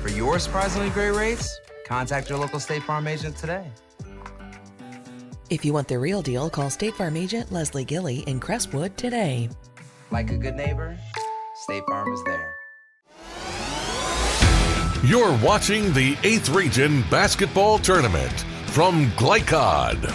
For your surprisingly great rates, contact your local State Farm agent today. If you want the real deal, call State Farm agent Leslie Gilly in Crestwood today. Like a good neighbor, State Farm is there. You're watching the 8th Region Basketball Tournament from Glycod.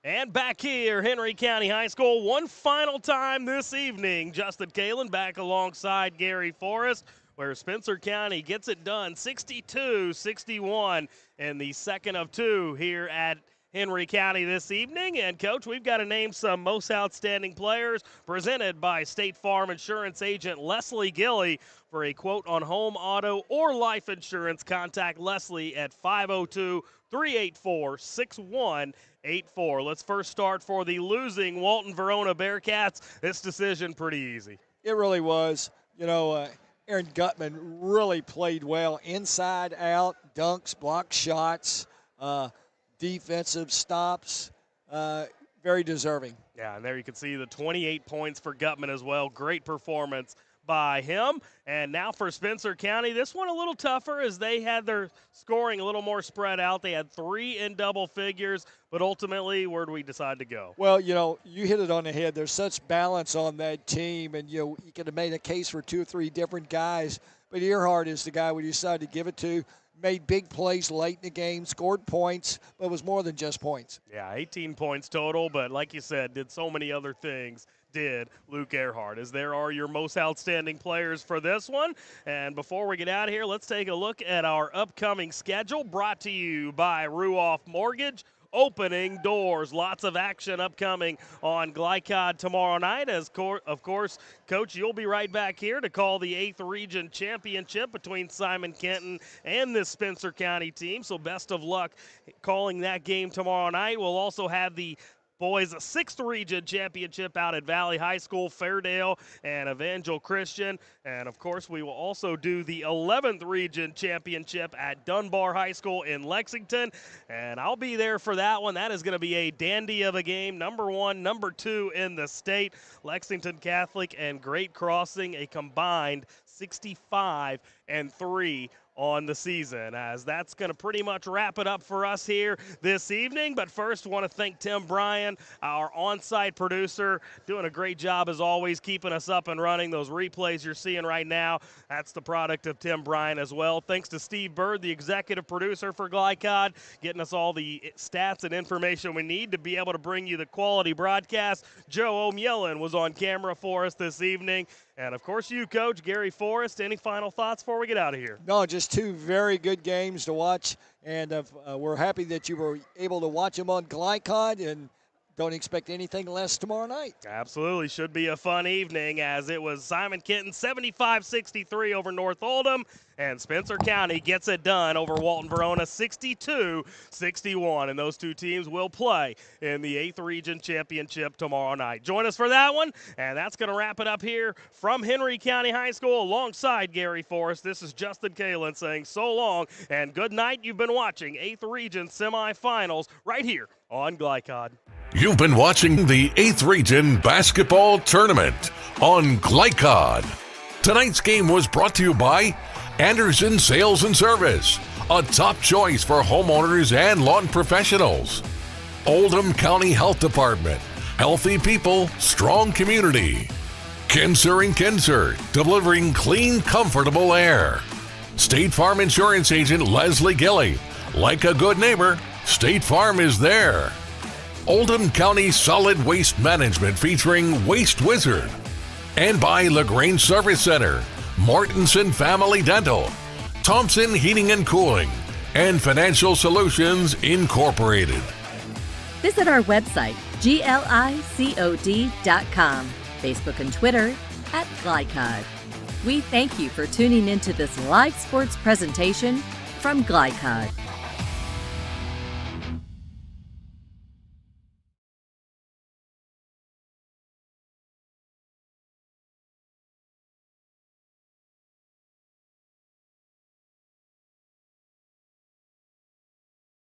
And back here, Henry County High School, one final time this evening. Justin Kalen back alongside Gary Forrest, where Spencer County gets it done 62-61 in the second of two here at Henry County this evening. And, Coach, we've got to name some most outstanding players presented by State Farm Insurance agent Leslie Gilly. For a quote on home, auto, or life insurance, contact Leslie at 502-384-6184. Let's first start for the losing Walton-Verona Bearcats. This decision pretty easy. It really was. You know, Aaron Gutman really played well inside out, dunks, block shots, defensive stops, very deserving. Yeah, and there you can see the 28 points for Gutman as well. Great performance by him. And now for Spencer County, this one a little tougher as they had their scoring a little more spread out. They had 3 in double figures, but ultimately, where do we decide to go? Well, you know, you hit it on the head. There's such balance on that team, and, you know, you could have made a case for 2 or 3 different guys, but Earhart is the guy we decided to give it to. Made big plays late in the game, scored points, but it was more than just points. Yeah, 18 points total, but like you said, did so many other things. Did Luke Earhart, as there are your most outstanding players for this one. And before we get out of here, let's take a look at our upcoming schedule, brought to you by Ruoff Mortgage, opening doors. Lots of action upcoming on Glycod tomorrow night. Of course, Coach, you'll be right back here to call the 8th Region Championship between Simon Kenton and this Spencer County team. So best of luck calling that game tomorrow night. We'll also have the boys' 6th Region Championship out at Valley High School, Fairdale, and Evangel Christian. And, of course, we will also do the 11th Region Championship at Dunbar High School in Lexington. And I'll be there for that one. That is going to be a dandy of a game. Number 1, number 2 in the state. Lexington Catholic and Great Crossing, a combined 65-3 on the season, as that's going to pretty much wrap it up for us here this evening. But first, want to thank Tim Bryan, our on-site producer, doing a great job as always, keeping us up and running. Those replays you're seeing right now, that's the product of Tim Bryan as well. Thanks to Steve Bird, the executive producer for Glycod, getting us all the stats and information we need to be able to bring you the quality broadcast. Joe O'Mullin was on camera for us this evening. And, of course, you, Coach, Gary Forrest. Any final thoughts before we get out of here? No, just 2 very good games to watch, and we're happy that you were able to watch them on Glycod, and don't expect anything less tomorrow night. Absolutely. Should be a fun evening, as it was Simon Kenton 75-63 over North Oldham, and Spencer County gets it done over Walton-Verona 62-61. And those 2 teams will play in the 8th Region Championship tomorrow night. Join us for that one, and that's going to wrap it up here from Henry County High School alongside Gary Forrest. This is Justin Kalen saying so long and good night. You've been watching 8th Region Semifinals right here on Glycod. You've been watching the 8th Region Basketball Tournament on Glycod. Tonight's game was brought to you by Anderson Sales and Service, a top choice for homeowners and lawn professionals. Oldham County Health Department, healthy people, strong community. Kinser & Kinser, delivering clean, comfortable air. State Farm Insurance Agent Leslie Gilly, like a good neighbor, State Farm is there. Oldham County Solid Waste Management featuring Waste Wizard. And by LaGrange Service Center, Mortensen Family Dental, Thompson Heating and Cooling, and Financial Solutions Incorporated. Visit our website, glicod.com, Facebook and Twitter @Glycod. We thank you for tuning into this live sports presentation from Glycod.